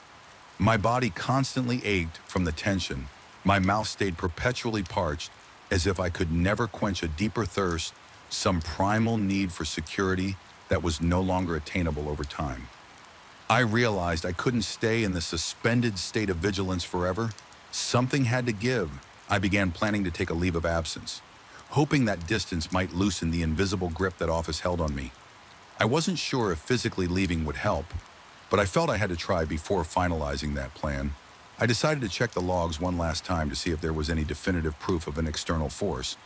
My body constantly ached from the tension. My mouth stayed perpetually parched, as if I could never quench a deeper thirst, some primal need for security that was no longer attainable over time. I realized I couldn't stay in the suspended state of vigilance forever. Something had to give. I began planning to take a leave of absence, hoping that distance might loosen the invisible grip that office held on me. I wasn't sure if physically leaving would help, but I felt I had to try before finalizing that plan. I decided to check the logs one last time to see if there was any definitive proof of an external force.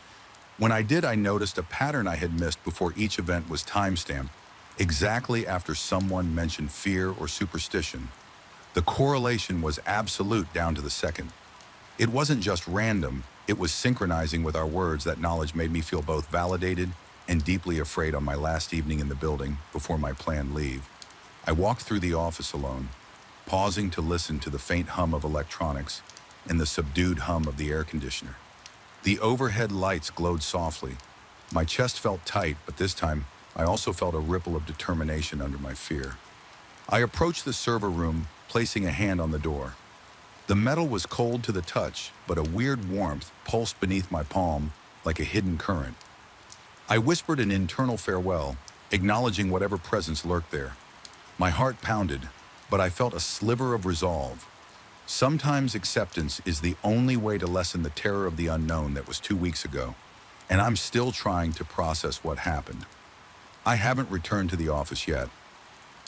When I did, I noticed a pattern I had missed before each event was timestamped, exactly after someone mentioned fear or superstition. The correlation was absolute down to the second. It wasn't just random, it was synchronizing with our words. That knowledge made me feel both validated and deeply afraid on my last evening in the building before my planned leave. I walked through the office alone, pausing to listen to the faint hum of electronics and the subdued hum of the air conditioner. The overhead lights glowed softly. My chest felt tight, but this time I also felt a ripple of determination under my fear. I approached the server room, placing a hand on the door. The metal was cold to the touch, but a weird warmth pulsed beneath my palm like a hidden current. I whispered an internal farewell, acknowledging whatever presence lurked there. My heart pounded, but I felt a sliver of resolve. Sometimes acceptance is the only way to lessen the terror of the unknown. That was 2 weeks ago, and I'm still trying to process what happened. I haven't returned to the office yet.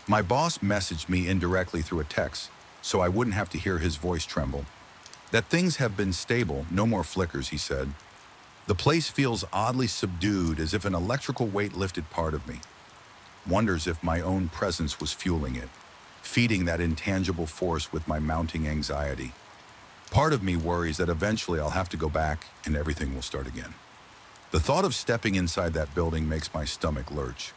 My boss messaged me indirectly through a text, so I wouldn't have to hear his voice tremble. That things have been stable, no more flickers, he said. The place feels oddly subdued, as if an electrical weight lifted part of me. Wonders if my own presence was fueling it, feeding that intangible force with my mounting anxiety. Part of me worries that eventually I'll have to go back and everything will start again. The thought of stepping inside that building makes my stomach lurch.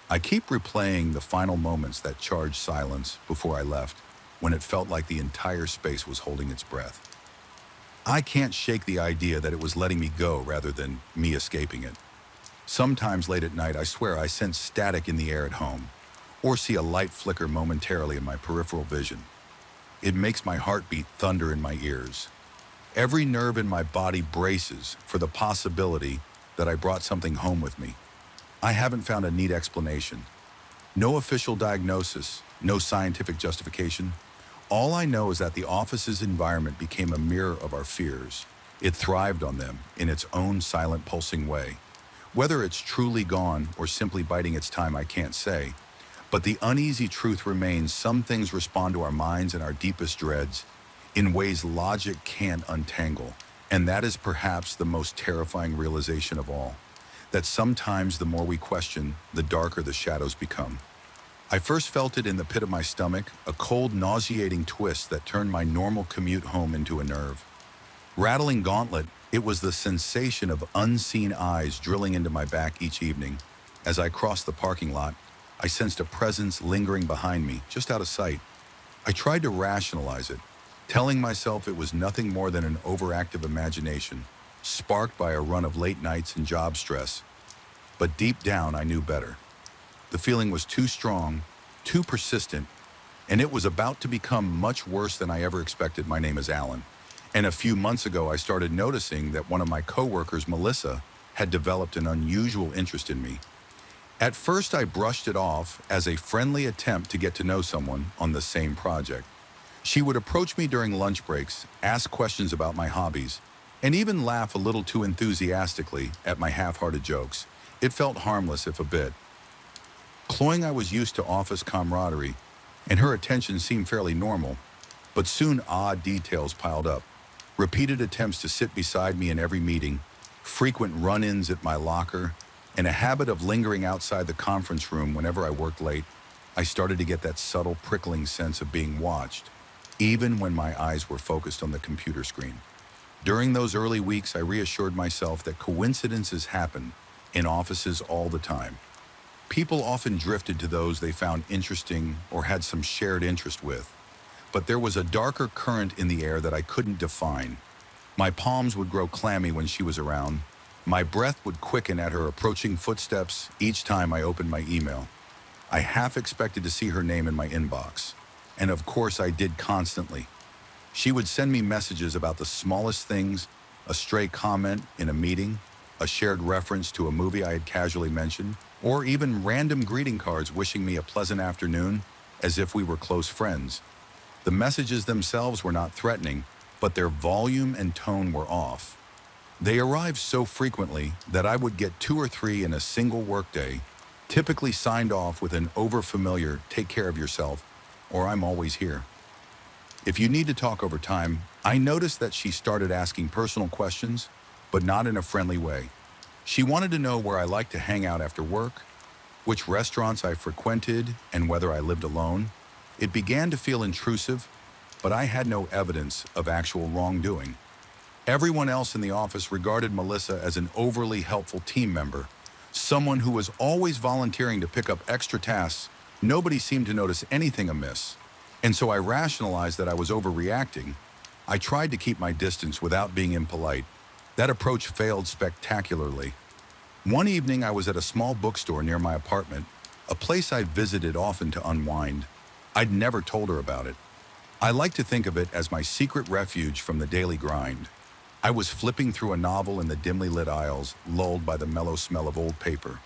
I keep replaying the final moments, that charged silence before I left, when it felt like the entire space was holding its breath. I can't shake the idea that it was letting me go rather than me escaping it. Sometimes late at night, I swear I sense static in the air at home, or see a light flicker momentarily in my peripheral vision. It makes my heartbeat thunder in my ears. Every nerve in my body braces for the possibility that I brought something home with me. I haven't found a neat explanation. No official diagnosis, no scientific justification. All I know is that the office's environment became a mirror of our fears. It thrived on them in its own silent, pulsing way. Whether it's truly gone or simply biding its time, I can't say. But the uneasy truth remains: some things respond to our minds and our deepest dreads in ways logic can't untangle. And that is perhaps the most terrifying realization of all, that sometimes the more we question, the darker the shadows become. I first felt it in the pit of my stomach, a cold, nauseating twist that turned my normal commute home into a nerve. Rattling gauntlet, it was the sensation of unseen eyes drilling into my back each evening. As I crossed the parking lot, I sensed a presence lingering behind me, just out of sight. I tried to rationalize it, telling myself it was nothing more than an overactive imagination, sparked by a run of late nights and job stress. But deep down, I knew better. The feeling was too strong, too persistent, and it was about to become much worse than I ever expected. My name is Alan, and a few months ago I started noticing that one of my coworkers, Melissa, had developed an unusual interest in me. At first I brushed it off as a friendly attempt to get to know someone on the same project. She would approach me during lunch breaks, ask questions about my hobbies, and even laugh a little too enthusiastically at my half-hearted jokes. It felt harmless, if a bit. Cloying, I was used to office camaraderie, and her attention seemed fairly normal, but soon odd details piled up. Repeated attempts to sit beside me in every meeting, frequent run-ins at my locker, and a habit of lingering outside the conference room whenever I worked late. I started to get that subtle, prickling sense of being watched, even when my eyes were focused on the computer screen. During those early weeks, I reassured myself that coincidences happen in offices all the time. People often drifted to those they found interesting or had some shared interest with. But there was a darker current in the air that I couldn't define. My palms would grow clammy when she was around. My breath would quicken at her approaching footsteps each time I opened my email. I half expected to see her name in my inbox. And of course I did constantly. She would send me messages about the smallest things, a stray comment in a meeting, a shared reference to a movie I had casually mentioned, or even random greeting cards wishing me a pleasant afternoon, as if we were close friends. The messages themselves were not threatening, but their volume and tone were off. They arrived so frequently that I would get 2 or 3 in a single workday, typically signed off with an overfamiliar "take care of yourself," or "I'm always here." If you need to talk over time, I noticed that she started asking personal questions, but not in a friendly way. She wanted to know where I liked to hang out after work, which restaurants I frequented, and whether I lived alone. It began to feel intrusive, but I had no evidence of actual wrongdoing. Everyone else in the office regarded Melissa as an overly helpful team member, someone who was always volunteering to pick up extra tasks. Nobody seemed to notice anything amiss, and so I rationalized that I was overreacting. I tried to keep my distance without being impolite. That approach failed spectacularly. One evening, I was at a small bookstore near my apartment, a place I'd visited often to unwind. I'd never told her about it. I like to think of it as my secret refuge from the daily grind. I was flipping through a novel in the dimly lit aisles, lulled by the mellow smell of old paper.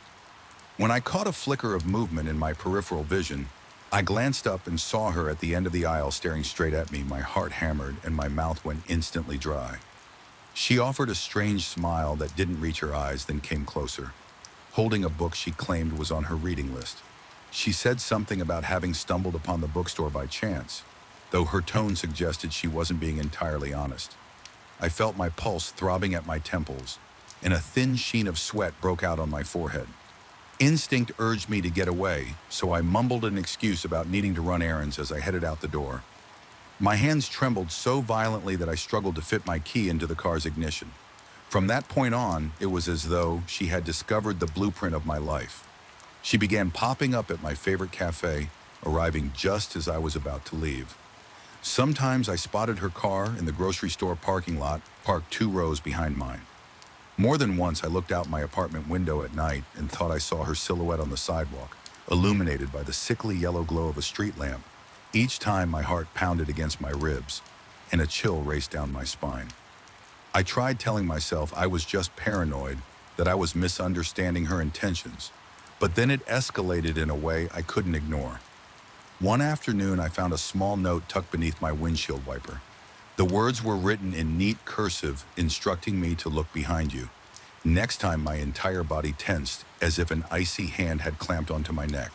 When I caught a flicker of movement in my peripheral vision, I glanced up and saw her at the end of the aisle staring straight at me. My heart hammered and my mouth went instantly dry. She offered a strange smile that didn't reach her eyes, then came closer, holding a book she claimed was on her reading list. She said something about having stumbled upon the bookstore by chance, though her tone suggested she wasn't being entirely honest. I felt my pulse throbbing at my temples, and a thin sheen of sweat broke out on my forehead. Instinct urged me to get away, so I mumbled an excuse about needing to run errands as I headed out the door. My hands trembled so violently that I struggled to fit my key into the car's ignition. From that point on, it was as though she had discovered the blueprint of my life. She began popping up at my favorite cafe, arriving just as I was about to leave. Sometimes I spotted her car in the grocery store parking lot, parked 2 rows behind mine. More than once, I looked out my apartment window at night and thought I saw her silhouette on the sidewalk, illuminated by the sickly yellow glow of a street lamp. Each time my heart pounded against my ribs, and a chill raced down my spine. I tried telling myself I was just paranoid, that I was misunderstanding her intentions, but then it escalated in a way I couldn't ignore. One afternoon, I found a small note tucked beneath my windshield wiper. The words were written in neat cursive, instructing me to look behind you. Next time, my entire body tensed, as if an icy hand had clamped onto my neck.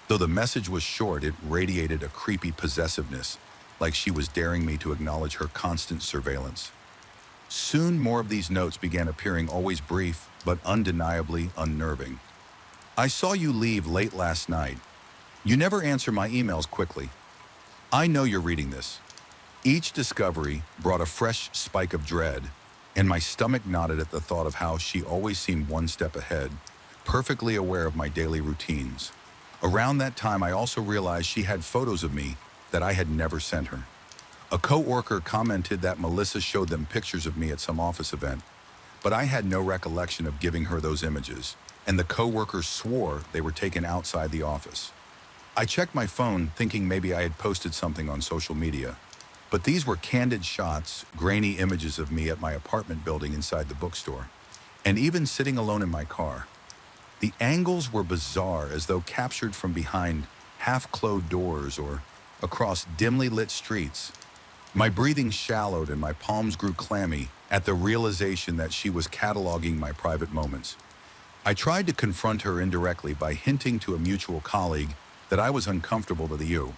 Though the message was short, it radiated a creepy possessiveness, like she was daring me to acknowledge her constant surveillance. Soon, more of these notes began appearing, always brief, but undeniably unnerving. I saw you leave late last night. You never answer my emails quickly. I know you're reading this. Each discovery brought a fresh spike of dread, and my stomach knotted at the thought of how she always seemed one step ahead, perfectly aware of my daily routines. Around that time, I also realized she had photos of me that I had never sent her. A coworker commented that Melissa showed them pictures of me at some office event, but I had no recollection of giving her those images, and the coworkers swore they were taken outside the office. I checked my phone, thinking maybe I had posted something on social media, but these were candid shots, grainy images of me at my apartment building inside the bookstore, and even sitting alone in my car. The angles were bizarre, as though captured from behind half-closed doors or across dimly lit streets. My breathing shallowed and my palms grew clammy at the realization that she was cataloging my private moments. I tried to confront her indirectly by hinting to a mutual colleague that I was uncomfortable with you.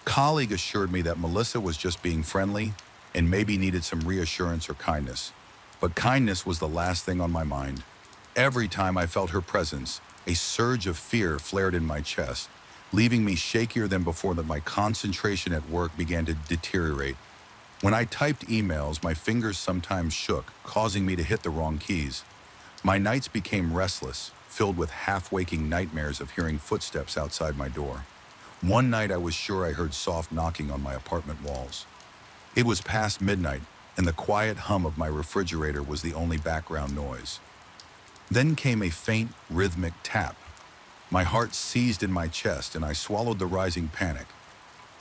Colleague assured me that Melissa was just being friendly and maybe needed some reassurance or kindness. But kindness was the last thing on my mind. Every time I felt her presence, a surge of fear flared in my chest, leaving me shakier than before. That my concentration at work began to deteriorate. When I typed emails, my fingers sometimes shook, causing me to hit the wrong keys. My nights became restless, filled with half-waking nightmares of hearing footsteps outside my door. One night I was sure I heard soft knocking on my apartment walls. It was past midnight, and the quiet hum of my refrigerator was the only background noise. Then came a faint, rhythmic tap. My heart seized in my chest, and I swallowed the rising panic.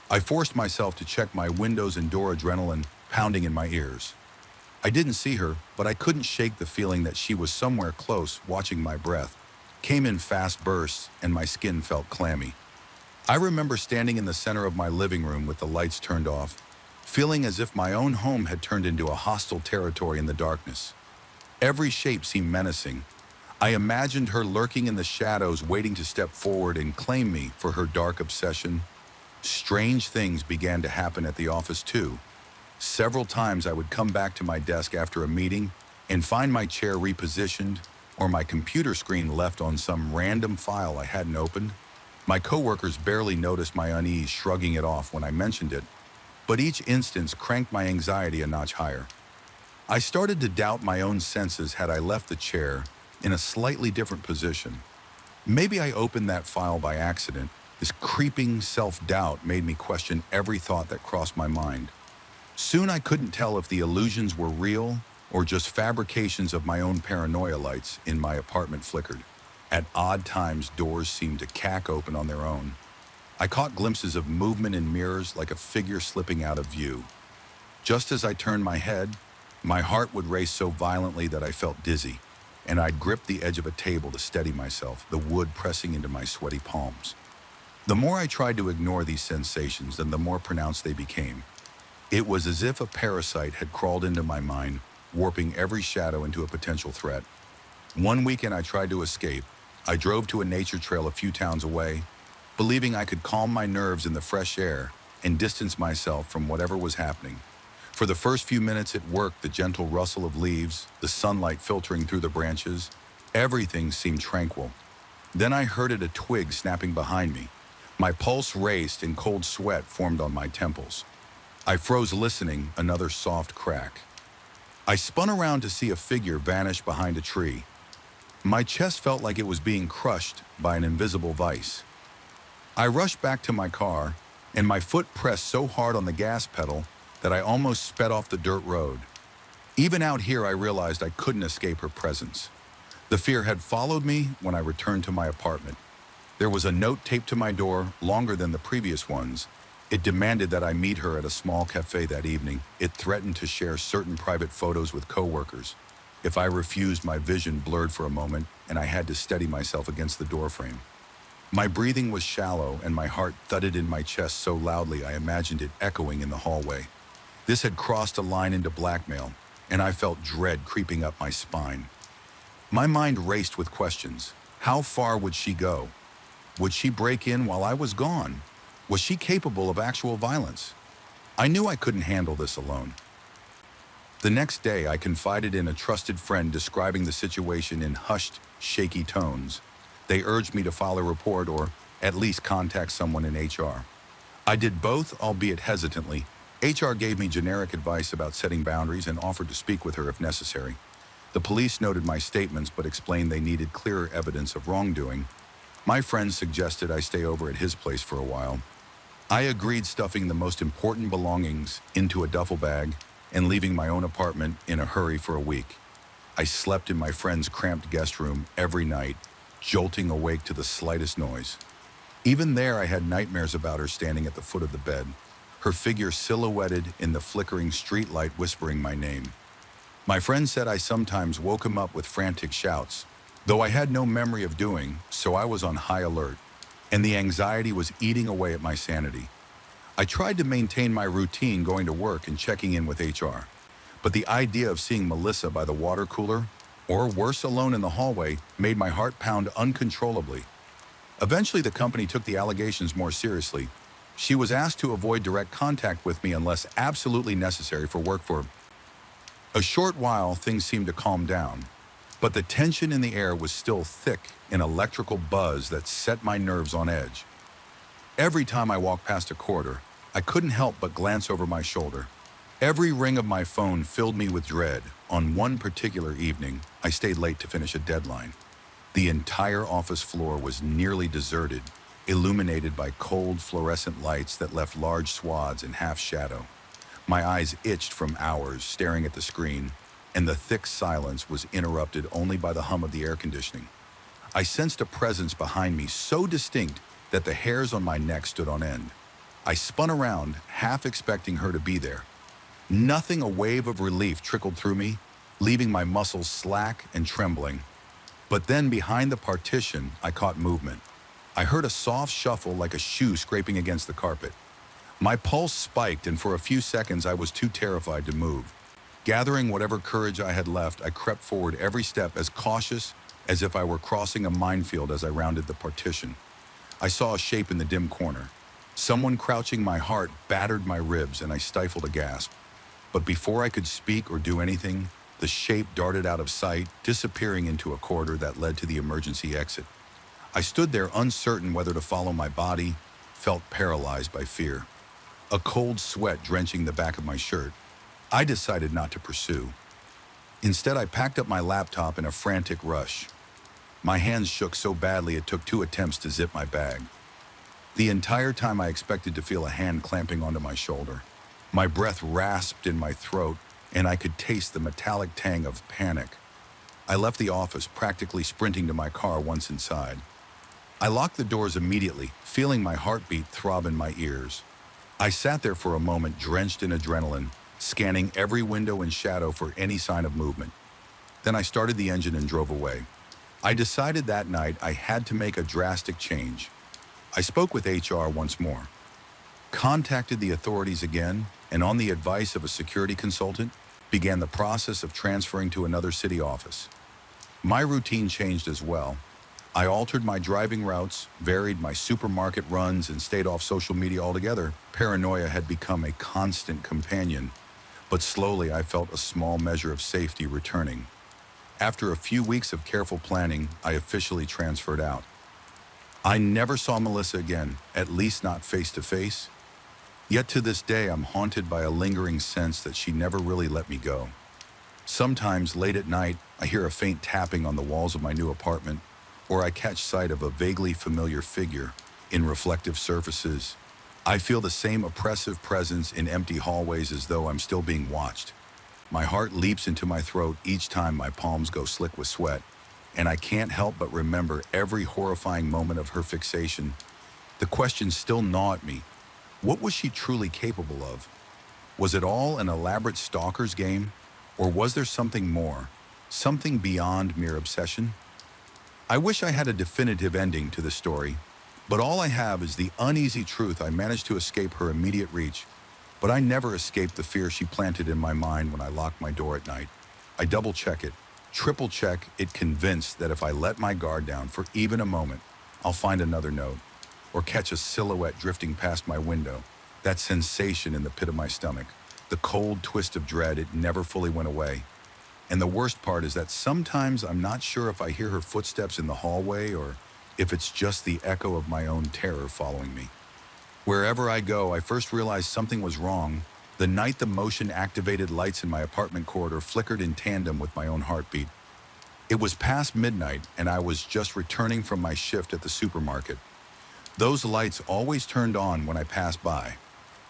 I forced myself to check my windows and door, adrenaline pounding in my ears. I didn't see her, but I couldn't shake the feeling that she was somewhere close, watching. My breath came in fast bursts, and my skin felt clammy. I remember standing in the center of my living room with the lights turned off, feeling as if my own home had turned into a hostile territory in the darkness. Every shape seemed menacing. I imagined her lurking in the shadows, waiting to step forward and claim me for her dark obsession. Strange things began to happen at the office too. Several times I would come back to my desk after a meeting and find my chair repositioned or my computer screen left on some random file I hadn't opened. My coworkers barely noticed my unease, shrugging it off when I mentioned it, but each instance cranked my anxiety a notch higher. I started to doubt my own senses had I left the chair in a slightly different position. Maybe I opened that file by accident. This creeping self-doubt made me question every thought that crossed my mind. Soon I couldn't tell if the illusions were real or just fabrications of my own paranoia. Lights in my apartment flickered. At odd times, doors seemed to cack open on their own. I caught glimpses of movement in mirrors, like a figure slipping out of view. Just as I turned my head, my heart would race so violently that I felt dizzy, and I'd grip the edge of a table to steady myself, the wood pressing into my sweaty palms. The more I tried to ignore these sensations, then the more pronounced they became. It was as if a parasite had crawled into my mind, warping every shadow into a potential threat. One weekend I tried to escape. I drove to a nature trail a few towns away, believing I could calm my nerves in the fresh air and distance myself from whatever was happening. For the first few minutes it worked, the gentle rustle of leaves, the sunlight filtering through the branches. Everything seemed tranquil. Then I heard a twig snapping behind me. My pulse raced and cold sweat formed on my temples. I froze listening, another soft crack. I spun around to see a figure vanish behind a tree. My chest felt like it was being crushed by an invisible vice. I rushed back to my car, and my foot pressed so hard on the gas pedal that I almost sped off the dirt road. Even out here, I realized I couldn't escape her presence. The fear had followed me when I returned to my apartment. There was a note taped to my door, longer than the previous ones. It demanded that I meet her at a small cafe that evening. It threatened to share certain private photos with coworkers. If I refused, my vision blurred for a moment, and I had to steady myself against the doorframe. My breathing was shallow, and my heart thudded in my chest so loudly I imagined it echoing in the hallway. This had crossed a line into blackmail, and I felt dread creeping up my spine. My mind raced with questions. How far would she go? Would she break in while I was gone? Was she capable of actual violence? I knew I couldn't handle this alone. The next day, I confided in a trusted friend describing the situation in hushed, shaky tones. They urged me to file a report or at least contact someone in HR. I did both, albeit hesitantly. HR gave me generic advice about setting boundaries and offered to speak with her if necessary. The police noted my statements but explained they needed clearer evidence of wrongdoing. My friend suggested I stay over at his place for a while. I agreed, stuffing the most important belongings into a duffel bag and leaving my own apartment in a hurry for a week. I slept in my friend's cramped guest room every night, jolting awake to the slightest noise. Even there, I had nightmares about her standing at the foot of the bed, her figure silhouetted in the flickering streetlight whispering my name. My friend said I sometimes woke him up with frantic shouts, though I had no memory of doing, so I was on high alert, and the anxiety was eating away at my sanity. I tried to maintain my routine going to work and checking in with HR, but the idea of seeing Melissa by the water cooler, or worse, alone in the hallway, made my heart pound uncontrollably. Eventually, the company took the allegations more seriously. She was asked to avoid direct contact with me unless absolutely necessary for work. For a short while, things seemed to calm down, but the tension in the air was still thick, an electrical buzz that set my nerves on edge. Every time I walked past a corridor, I couldn't help but glance over my shoulder. Every ring of my phone filled me with dread. On one particular evening, I stayed late to finish a deadline. The entire office floor was nearly deserted, illuminated by cold fluorescent lights that left large swaths in half shadow. My eyes itched from hours staring at the screen, and the thick silence was interrupted only by the hum of the air conditioning. I sensed a presence behind me so distinct that the hairs on my neck stood on end. I spun around, half expecting her to be there. Nothing, a wave of relief trickled through me, leaving my muscles slack and trembling. But then behind the partition, I caught movement. I heard a soft shuffle like a shoe scraping against the carpet. My pulse spiked, and for a few seconds I was too terrified to move. Gathering whatever courage I had left, I crept forward every step, as cautious as if I were crossing a minefield as I rounded the partition. I saw a shape in the dim corner. Someone crouching. My heart battered my ribs, and I stifled a gasp. But before I could speak or do anything, the shape darted out of sight, disappearing into a corridor that led to the emergency exit. I stood there, uncertain whether to follow my body, felt paralyzed by fear. A cold sweat drenching the back of my shirt. I decided not to pursue. Instead, I packed up my laptop in a frantic rush. My hands shook so badly it took 2 attempts to zip my bag. The entire time I expected to feel a hand clamping onto my shoulder. My breath rasped in my throat, and I could taste the metallic tang of panic. I left the office, practically sprinting to my car once inside. I locked the doors immediately, feeling my heartbeat throb in my ears. I sat there for a moment, drenched in adrenaline, scanning every window and shadow for any sign of movement. Then I started the engine and drove away. I decided that night I had to make a drastic change. I spoke with HR once more, contacted the authorities again, and on the advice of a security consultant, began the process of transferring to another city office. My routine changed as well. I altered my driving routes, varied my supermarket runs, and stayed off social media altogether. Paranoia had become a constant companion, but slowly I felt a small measure of safety returning. After a few weeks of careful planning, I officially transferred out. I never saw Melissa again, at least not face to face. Yet to this day, I'm haunted by a lingering sense that she never really let me go. Sometimes, late at night, I hear a faint tapping on the walls of my new apartment, or I catch sight of a vaguely familiar figure in reflective surfaces. I feel the same oppressive presence in empty hallways as though I'm still being watched. My heart leaps into my throat each time my palms go slick with sweat, and I can't help but remember every horrifying moment of her fixation. The questions still gnaw at me. What was she truly capable of? Was it all an elaborate stalker's game? Or was there something more? Something beyond mere obsession? I wish I had a definitive ending to the story, but all I have is the uneasy truth I managed to escape her immediate reach, but I never escaped the fear she planted in my mind when I locked my door at night. I double-check it, triple-check it, convinced that if I let my guard down for even a moment, I'll find another note, or catch a silhouette drifting past my window. That sensation in the pit of my stomach, the cold twist of dread, it never fully went away. And the worst part is that sometimes I'm not sure if I hear her footsteps in the hallway or if it's just the echo of my own terror following me. Wherever I go, I first realized something was wrong the night the motion-activated lights in my apartment corridor flickered in tandem with my own heartbeat. It was past midnight, and I was just returning from my shift at the supermarket. Those lights always turned on when I passed by,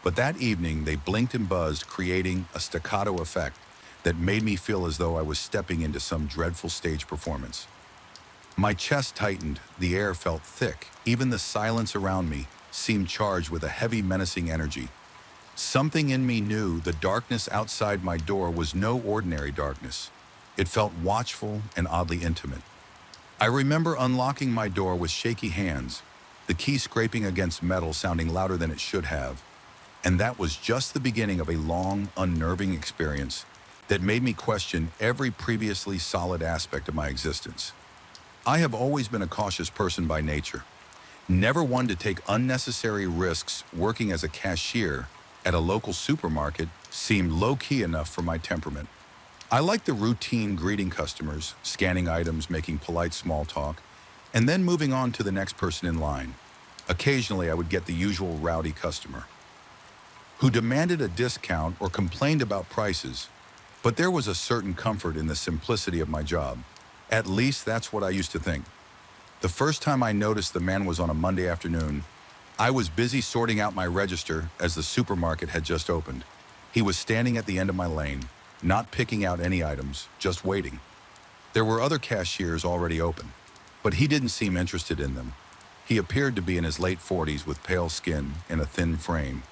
but that evening they blinked and buzzed, creating a staccato effect that made me feel as though I was stepping into some dreadful stage performance. My chest tightened, the air felt thick, even the silence around me seemed charged with a heavy, menacing energy. Something in me knew the darkness outside my door was no ordinary darkness. It felt watchful and oddly intimate. I remember unlocking my door with shaky hands, the key scraping against metal sounding louder than it should have, and that was just the beginning of a long, unnerving experience that made me question every previously solid aspect of my existence. I have always been a cautious person by nature, never one to take unnecessary risks. Working as a cashier at a local supermarket seemed low-key enough for my temperament. I liked the routine greeting customers, scanning items, making polite small talk, and then moving on to the next person in line. Occasionally, I would get the usual rowdy customer who demanded a discount or complained about prices, but there was a certain comfort in the simplicity of my job. At least that's what I used to think. The first time I noticed the man was on a Monday afternoon. I was busy sorting out my register as the supermarket had just opened. He was standing at the end of my lane, not picking out any items, just waiting. There were other cashiers already open, but he didn't seem interested in them. He appeared to be in his late 40s with pale skin and a thin frame.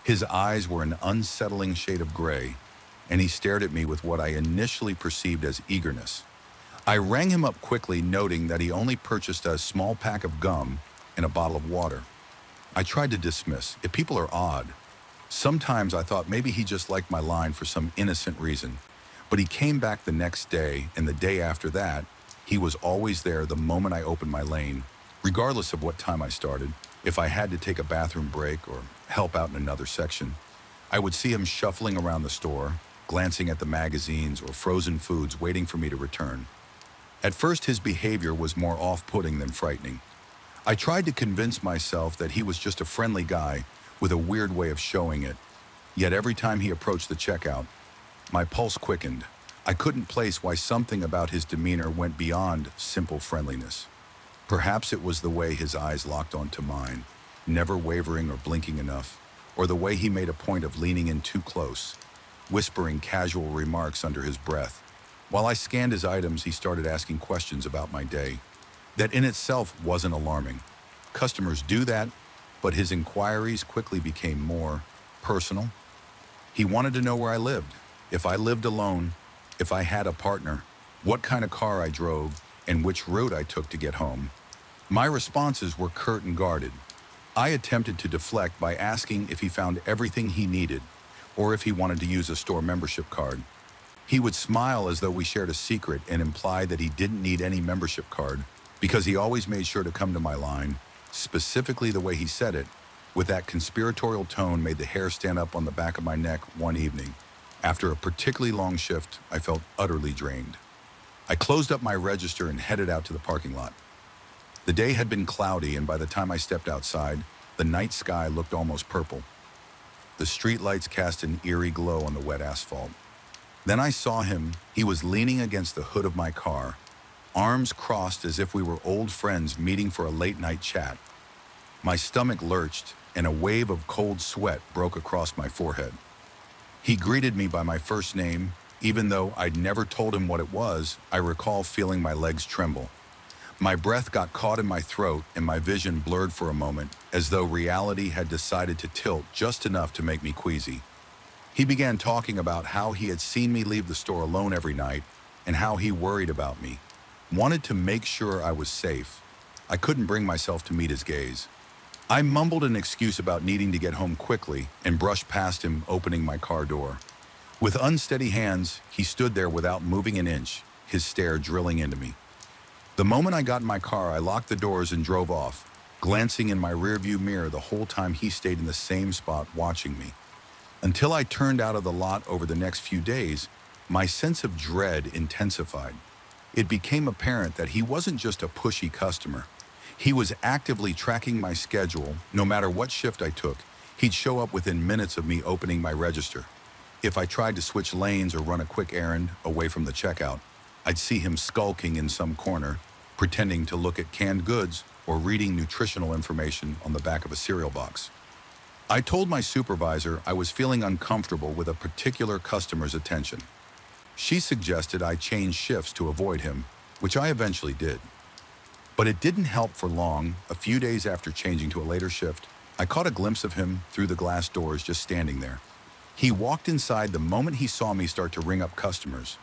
His eyes were an unsettling shade of gray, and he stared at me with what I initially perceived as eagerness. I rang him up quickly, noting that he only purchased a small pack of gum and a bottle of water. I tried to dismiss. If people are odd. Sometimes I thought maybe he just liked my line for some innocent reason. But he came back the next day, and the day after that, he was always there the moment I opened my lane, regardless of what time I started. If I had to take a bathroom break or help out in another section, I would see him shuffling around the store, glancing at the magazines or frozen foods, waiting for me to return. At first, his behavior was more off-putting than frightening. I tried to convince myself that he was just a friendly guy with a weird way of showing it. Yet every time he approached the checkout, my pulse quickened. I couldn't place why something about his demeanor went beyond simple friendliness. Perhaps it was the way his eyes locked onto mine, never wavering or blinking enough, or the way he made a point of leaning in too close, whispering casual remarks under his breath. While I scanned his items, he started asking questions about my day. That in itself wasn't alarming. Customers do that, but his inquiries quickly became more personal. He wanted to know where I lived, if I lived alone, if I had a partner, what kind of car I drove, and which route I took to get home. My responses were curt and guarded. I attempted to deflect by asking if he found everything he needed, or if he wanted to use a store membership card. He would smile as though we shared a secret and imply that he didn't need any membership card, because he always made sure to come to my line. Specifically, the way he said it, with that conspiratorial tone, made the hair stand up on the back of my neck one evening. After a particularly long shift, I felt utterly drained. I closed up my register and headed out to the parking lot. The day had been cloudy, and by the time I stepped outside, the night sky looked almost purple. The streetlights cast an eerie glow on the wet asphalt. Then I saw him. He was leaning against the hood of my car, arms crossed as if we were old friends meeting for a late-night chat. My stomach lurched, and a wave of cold sweat broke across my forehead. He greeted me by my first name. Even though I'd never told him what it was, I recall feeling my legs tremble. My breath got caught in my throat, and my vision blurred for a moment, as though reality had decided to tilt just enough to make me queasy. He began talking about how he had seen me leave the store alone every night, and how he worried about me, wanted to make sure I was safe. I couldn't bring myself to meet his gaze. I mumbled an excuse about needing to get home quickly and brushed past him, opening my car door. With unsteady hands, he stood there without moving an inch, his stare drilling into me. The moment I got in my car, I locked the doors and drove off, glancing in my rearview mirror the whole time he stayed in the same spot watching me. Until I turned out of the lot over the next few days, my sense of dread intensified. It became apparent that he wasn't just a pushy customer. He was actively tracking my schedule. No matter what shift I took, he'd show up within minutes of me opening my register. If I tried to switch lanes or run a quick errand away from the checkout, I'd see him skulking in some corner, pretending to look at canned goods or reading nutritional information on the back of a cereal box. I told my supervisor I was feeling uncomfortable with a particular customer's attention. She suggested I change shifts to avoid him, which I eventually did. But it didn't help for long. A few days after changing to a later shift, I caught a glimpse of him through the glass doors just standing there. He walked inside the moment he saw me start to ring up customers.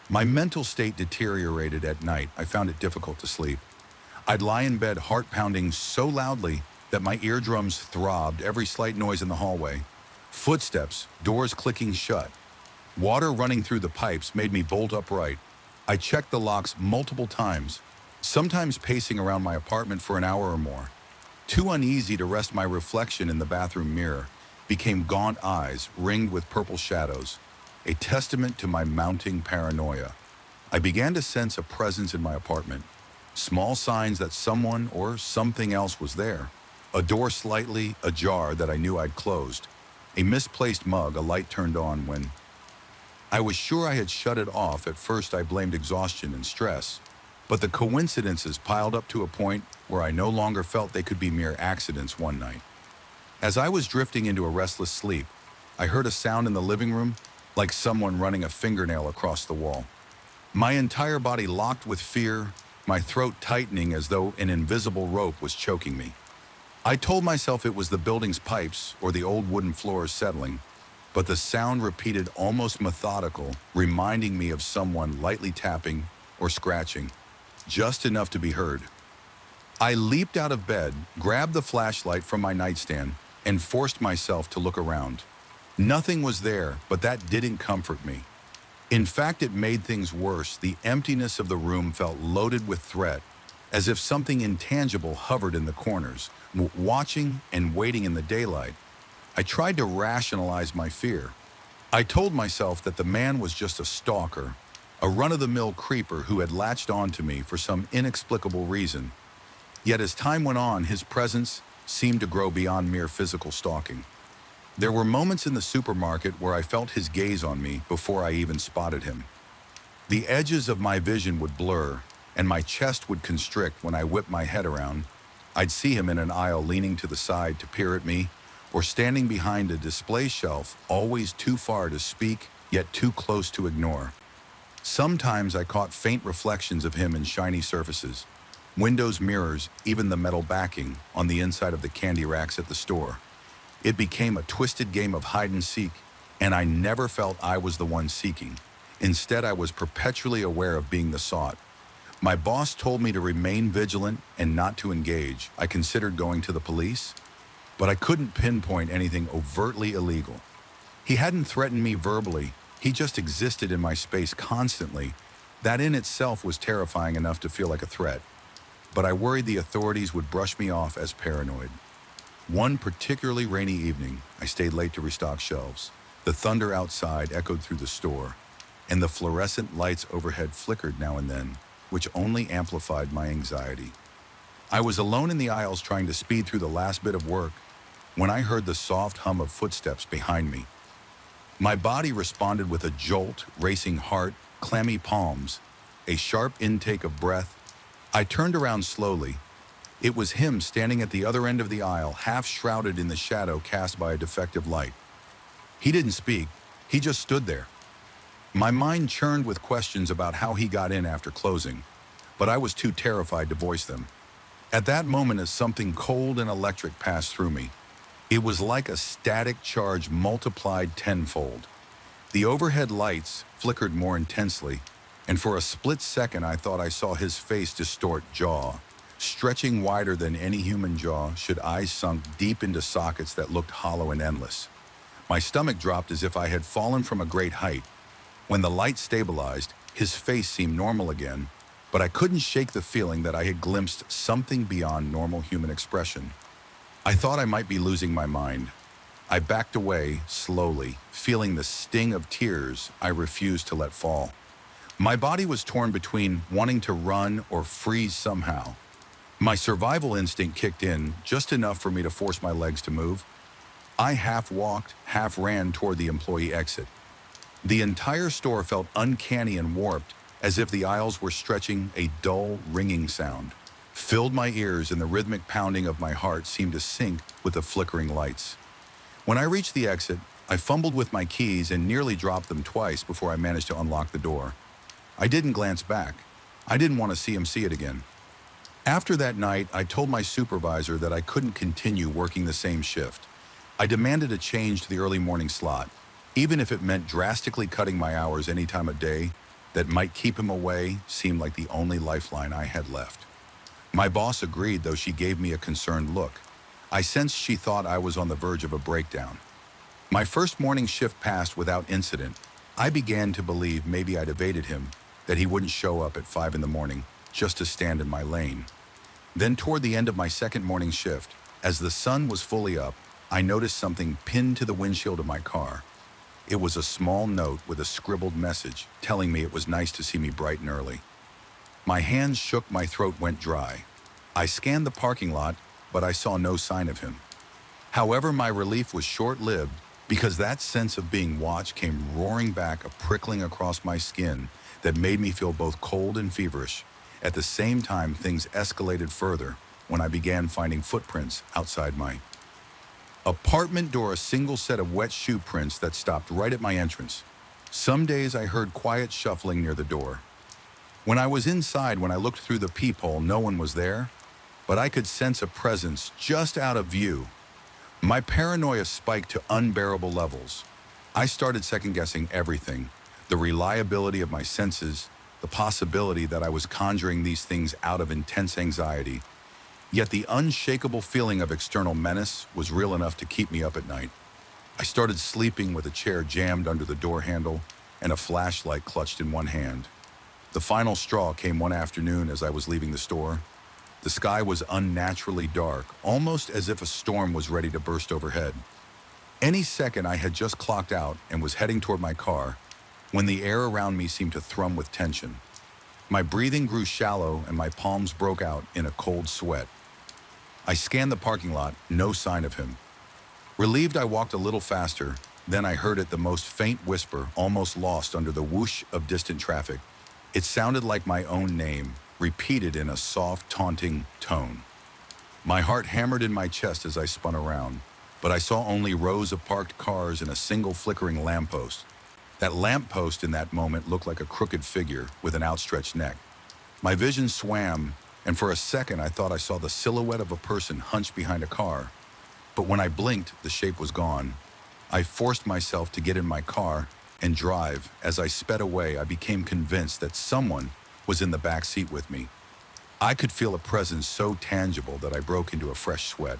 My mental state deteriorated at night. I found it difficult to sleep. I'd lie in bed, heart pounding so loudly that my eardrums throbbed. Every slight noise in the hallway, footsteps, doors clicking shut, water running through the pipes made me bolt upright. I checked the locks multiple times, sometimes pacing around my apartment for an hour or more. Too uneasy to rest, my reflection in the bathroom mirror became gaunt eyes ringed with purple shadows, a testament to my mounting paranoia. I began to sense a presence in my apartment, small signs that someone or something else was there. A door slightly ajar that I knew I'd closed, a misplaced mug, a light turned on when I was sure I had shut it off. At first I blamed exhaustion and stress, but the coincidences piled up to a point where I no longer felt they could be mere accidents. One night, as I was drifting into a restless sleep, I heard a sound in the living room, like someone running a fingernail across the wall. My entire body locked with fear, my throat tightening as though an invisible rope was choking me. I told myself it was the building's pipes or the old wooden floors settling, but the sound repeated, almost methodical, reminding me of someone lightly tapping or scratching, just enough to be heard. I leaped out of bed, grabbed the flashlight from my nightstand, and forced myself to look around. Nothing was there, but that didn't comfort me. In fact, it made things worse. The emptiness of the room felt loaded with threat, as if something intangible hovered in the corners, watching and waiting in the daylight. I tried to rationalize my fear. I told myself that the man was just a stalker, a run-of-the-mill creeper who had latched onto me for some inexplicable reason. Yet as time went on, his presence seemed to grow beyond mere physical stalking. There were moments in the supermarket where I felt his gaze on me before I even spotted him. The edges of my vision would blur, and my chest would constrict when I whipped my head around. I'd see him in an aisle leaning to the side to peer at me, or standing behind a display shelf, always too far to speak, yet too close to ignore. Sometimes I caught faint reflections of him in shiny surfaces, windows, mirrors, even the metal backing on the inside of the candy racks at the store. It became a twisted game of hide and seek, and I never felt I was the one seeking. Instead, I was perpetually aware of being the sought. My boss told me to remain vigilant and not to engage. I considered going to the police, but I couldn't pinpoint anything overtly illegal. He hadn't threatened me verbally, he just existed in my space constantly. That in itself was terrifying enough to feel like a threat. But I worried the authorities would brush me off as paranoid. One particularly rainy evening, I stayed late to restock shelves. The thunder outside echoed through the store, and the fluorescent lights overhead flickered now and then, which only amplified my anxiety. I was alone in the aisles trying to speed through the last bit of work when I heard the soft hum of footsteps behind me. My body responded with a jolt, racing heart, clammy palms, a sharp intake of breath. I turned around slowly. It was him standing at the other end of the aisle, half shrouded in the shadow cast by a defective light. He didn't speak, he just stood there. My mind churned with questions about how he got in after closing, but I was too terrified to voice them. At that moment, as something cold and electric passed through me, it was like a static charge multiplied tenfold. The overhead lights flickered more intensely, and for a split second I thought I saw his face distort, jaw stretching wider than any human jaw, should eyes sunk deep into sockets that looked hollow and endless. My stomach dropped as if I had fallen from a great height. When the light stabilized, his face seemed normal again, but I couldn't shake the feeling that I had glimpsed something beyond normal human expression. I thought I might be losing my mind. I backed away slowly, feeling the sting of tears I refused to let fall. My body was torn between wanting to run or freeze somehow. My survival instinct kicked in just enough for me to force my legs to move. I half walked, half ran toward the employee exit. The entire store felt uncanny and warped, as if the aisles were stretching. A dull, ringing sound filled my ears, and the rhythmic pounding of my heart seemed to sync with the flickering lights. When I reached the exit, I fumbled with my keys and nearly dropped them twice before I managed to unlock the door. I didn't glance back. I didn't want to see him see it again. After that night, I told my supervisor that I couldn't continue working the same shift. I demanded a change to the early morning slot, even if it meant drastically cutting my hours any time of day that might keep him away. Seemed like the only lifeline I had left. My boss agreed, though she gave me a concerned look. I sensed she thought I was on the verge of a breakdown. My first morning shift passed without incident. I began to believe maybe I'd evaded him, that he wouldn't show up at 5 in the morning just to stand in my lane. Then toward the end of my second morning shift, as the sun was fully up, I noticed something pinned to the windshield of my car. It was a small note with a scribbled message telling me it was nice to see me bright and early. My hands shook, my throat went dry. I scanned the parking lot, but I saw no sign of him. However, my relief was short-lived, because that sense of being watched came roaring back, a prickling across my skin that made me feel both cold and feverish. At the same time, things escalated further when I began finding footprints outside my apartment door, a single set of wet shoe prints that stopped right at my entrance. Some days I heard quiet shuffling near the door. When I was inside, when I looked through the peephole, no one was there, but I could sense a presence just out of view. My paranoia spiked to unbearable levels. I started second-guessing everything, the reliability of my senses, the possibility that I was conjuring these things out of intense anxiety. Yet the unshakable feeling of external menace was real enough to keep me up at night. I started sleeping with a chair jammed under the door handle and a flashlight clutched in one hand. The final straw came one afternoon as I was leaving the store. The sky was unnaturally dark, almost as if a storm was ready to burst overhead. Any second, I had just clocked out and was heading toward my car when the air around me seemed to thrum with tension. My breathing grew shallow and my palms broke out in a cold sweat. I scanned the parking lot, no sign of him. Relieved, I walked a little faster. Then I heard it, the most faint whisper, almost lost under the whoosh of distant traffic. It sounded like my own name, repeated in a soft, taunting tone. My heart hammered in my chest as I spun around, but I saw only rows of parked cars and a single flickering lamppost. That lamppost in that moment looked like a crooked figure with an outstretched neck. My vision swam, and for a second I thought I saw the silhouette of a person hunched behind a car. But when I blinked, the shape was gone. I forced myself to get in my car and drive. As I sped away, I became convinced that someone was in the back seat with me. I could feel a presence so tangible that I broke into a fresh sweat.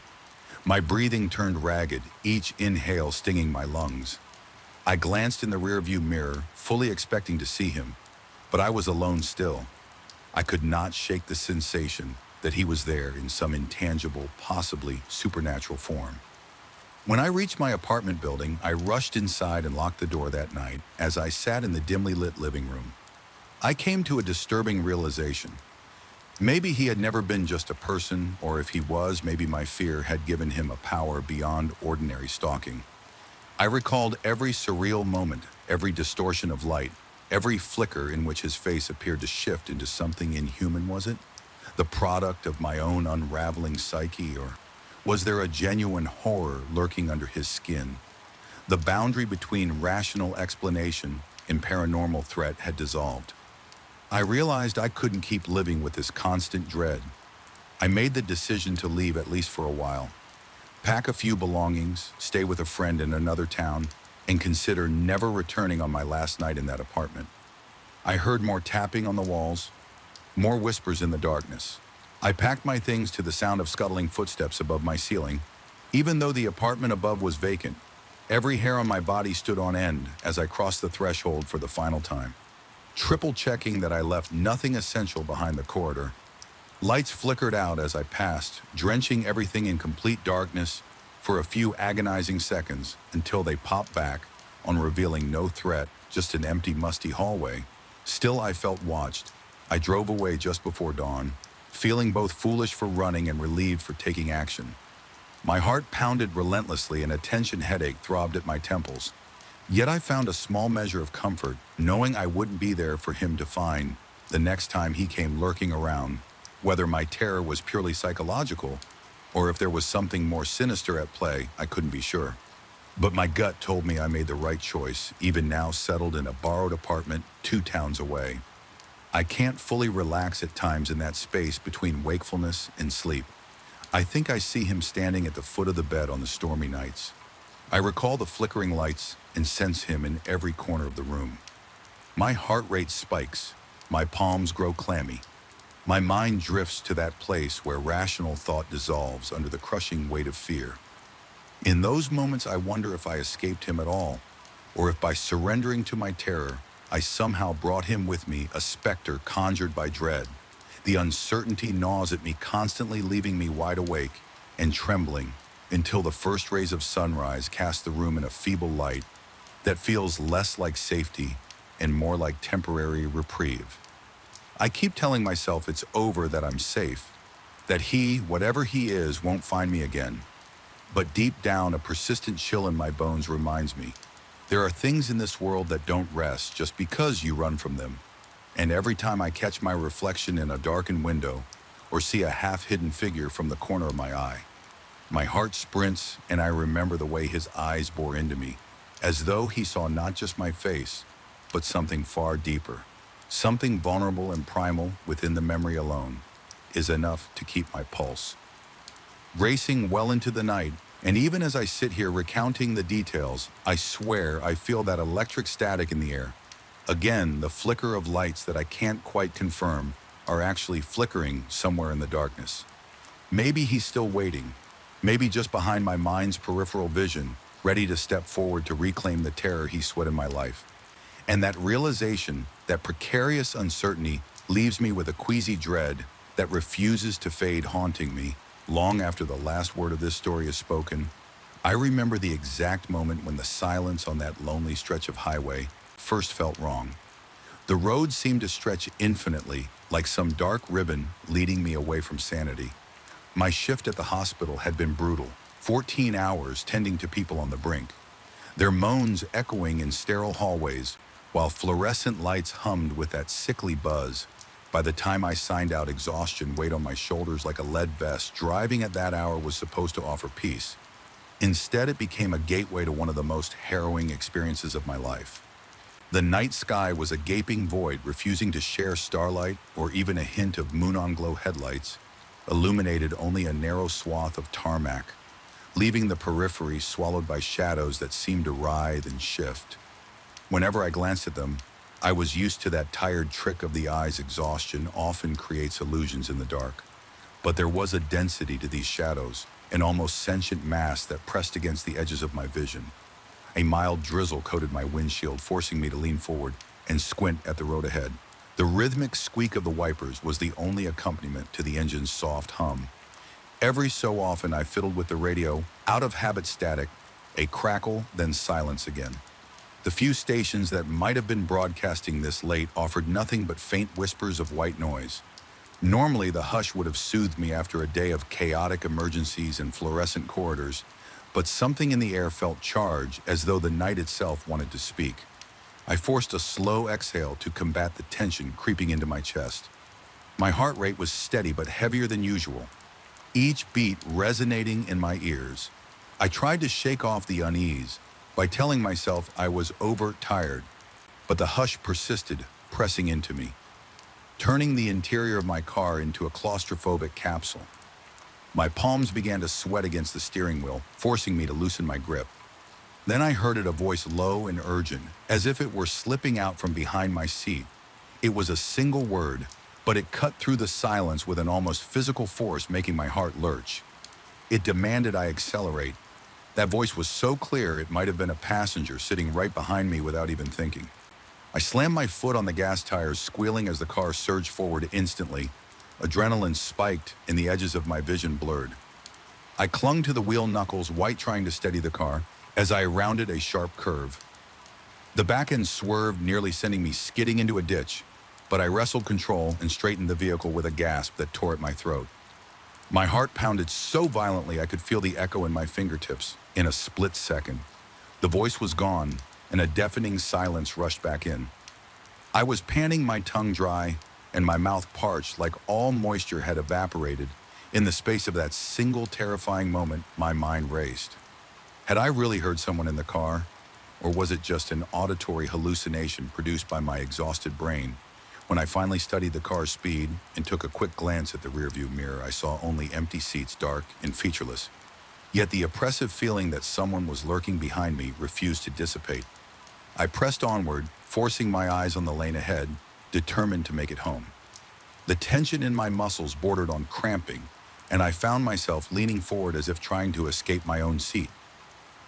My breathing turned ragged, each inhale stinging my lungs. I glanced in the rearview mirror, fully expecting to see him, but I was alone still. I could not shake the sensation that he was there in some intangible, possibly supernatural form. When I reached my apartment building, I rushed inside and locked the door that night. As I sat in the dimly lit living room, I came to a disturbing realization. Maybe he had never been just a person, or if he was, maybe my fear had given him a power beyond ordinary stalking. I recalled every surreal moment, every distortion of light, every flicker in which his face appeared to shift into something inhuman, was it? The product of my own unraveling psyche, or was there a genuine horror lurking under his skin? The boundary between rational explanation and paranormal threat had dissolved. I realized I couldn't keep living with this constant dread. I made the decision to leave at least for a while, pack a few belongings, stay with a friend in another town, and consider never returning on my last night in that apartment. I heard more tapping on the walls, more whispers in the darkness. I packed my things to the sound of scuttling footsteps above my ceiling. Even though the apartment above was vacant, every hair on my body stood on end as I crossed the threshold for the final time, triple checking that I left nothing essential behind the corridor. Lights flickered out as I passed, drenching everything in complete darkness for a few agonizing seconds until they popped back on revealing no threat, just an empty, musty hallway. Still, I felt watched. I drove away just before dawn, feeling both foolish for running and relieved for taking action. My heart pounded relentlessly and a tension headache throbbed at my temples. Yet I found a small measure of comfort knowing I wouldn't be there for him to find the next time he came lurking around, whether my terror was purely psychological or if there was something more sinister at play. I couldn't be sure. But my gut told me I made the right choice, even now settled in a borrowed apartment 2 towns away. I can't fully relax at times in that space between wakefulness and sleep. I think I see him standing at the foot of the bed on the stormy nights. I recall the flickering lights and sense him in every corner of the room. My heart rate spikes, my palms grow clammy. My mind drifts to that place where rational thought dissolves under the crushing weight of fear. In those moments, I wonder if I escaped him at all, or if by surrendering to my terror, I somehow brought him with me, a specter conjured by dread. The uncertainty gnaws at me, constantly leaving me wide awake and trembling until the first rays of sunrise cast the room in a feeble light that feels less like safety and more like temporary reprieve. I keep telling myself it's over, that I'm safe, that he, whatever he is, won't find me again. But deep down, a persistent chill in my bones reminds me there are things in this world that don't rest just because you run from them. And every time I catch my reflection in a darkened window or see a half-hidden figure from the corner of my eye, my heart sprints and I remember the way his eyes bore into me, as though he saw not just my face, but something far deeper. Something vulnerable and primal within the memory alone is enough to keep my pulse racing well into the night. And even as I sit here recounting the details, I swear I feel that electric static in the air. Again, the flicker of lights that I can't quite confirm are actually flickering somewhere in the darkness. Maybe he's still waiting, maybe just behind my mind's peripheral vision, ready to step forward to reclaim the terror he sweat in my life. And that realization, that precarious uncertainty, leaves me with a queasy dread that refuses to fade, haunting me long after the last word of this story is spoken. I remember the exact moment when the silence on that lonely stretch of highway first felt wrong. The road seemed to stretch infinitely, like some dark ribbon leading me away from sanity. My shift at the hospital had been brutal, 14 hours tending to people on the brink, their moans echoing in sterile hallways, while fluorescent lights hummed with that sickly buzz. By the time I signed out, exhaustion weighed on my shoulders like a lead vest. Driving at that hour was supposed to offer peace. Instead, it became a gateway to one of the most harrowing experiences of my life. The night sky was a gaping void, refusing to share starlight or even a hint of moon-on-glow headlights, illuminated only a narrow swath of tarmac, leaving the periphery swallowed by shadows that seemed to writhe and shift. Whenever I glanced at them, I was used to that tired trick of the eye's exhaustion often creates illusions in the dark. But there was a density to these shadows, an almost sentient mass that pressed against the edges of my vision. A mild drizzle coated my windshield, forcing me to lean forward and squint at the road ahead. The rhythmic squeak of the wipers was the only accompaniment to the engine's soft hum. Every so often I fiddled with the radio, out of habit static, a crackle, then silence again. The few stations that might have been broadcasting this late offered nothing but faint whispers of white noise. Normally, the hush would have soothed me after a day of chaotic emergencies and fluorescent corridors, but something in the air felt charged as though the night itself wanted to speak. I forced a slow exhale to combat the tension creeping into my chest. My heart rate was steady but heavier than usual, each beat resonating in my ears. I tried to shake off the unease by telling myself I was overtired, but the hush persisted, pressing into me, turning the interior of my car into a claustrophobic capsule. My palms began to sweat against the steering wheel, forcing me to loosen my grip. Then I heard a voice low and urgent, as if it were slipping out from behind my seat. It was a single word, but it cut through the silence with an almost physical force, making my heart lurch. It demanded I accelerate. That voice was so clear it might have been a passenger sitting right behind me without even thinking. I slammed my foot on the gas tires, squealing as the car surged forward instantly. Adrenaline spiked and the edges of my vision blurred. I clung to the wheel knuckles, white, trying to steady the car as I rounded a sharp curve. The back end swerved, nearly sending me skidding into a ditch, but I wrestled control and straightened the vehicle with a gasp that tore at my throat. My heart pounded so violently I could feel the echo in my fingertips. In a split second, the voice was gone, and a deafening silence rushed back in. I was panting, my tongue dry, and my mouth parched like all moisture had evaporated. In the space of that single terrifying moment, my mind raced. Had I really heard someone in the car, or was it just an auditory hallucination produced by my exhausted brain? When I finally studied the car's speed and took a quick glance at the rearview mirror, I saw only empty seats, dark and featureless. Yet the oppressive feeling that someone was lurking behind me refused to dissipate. I pressed onward, forcing my eyes on the lane ahead, determined to make it home. The tension in my muscles bordered on cramping, and I found myself leaning forward as if trying to escape my own seat.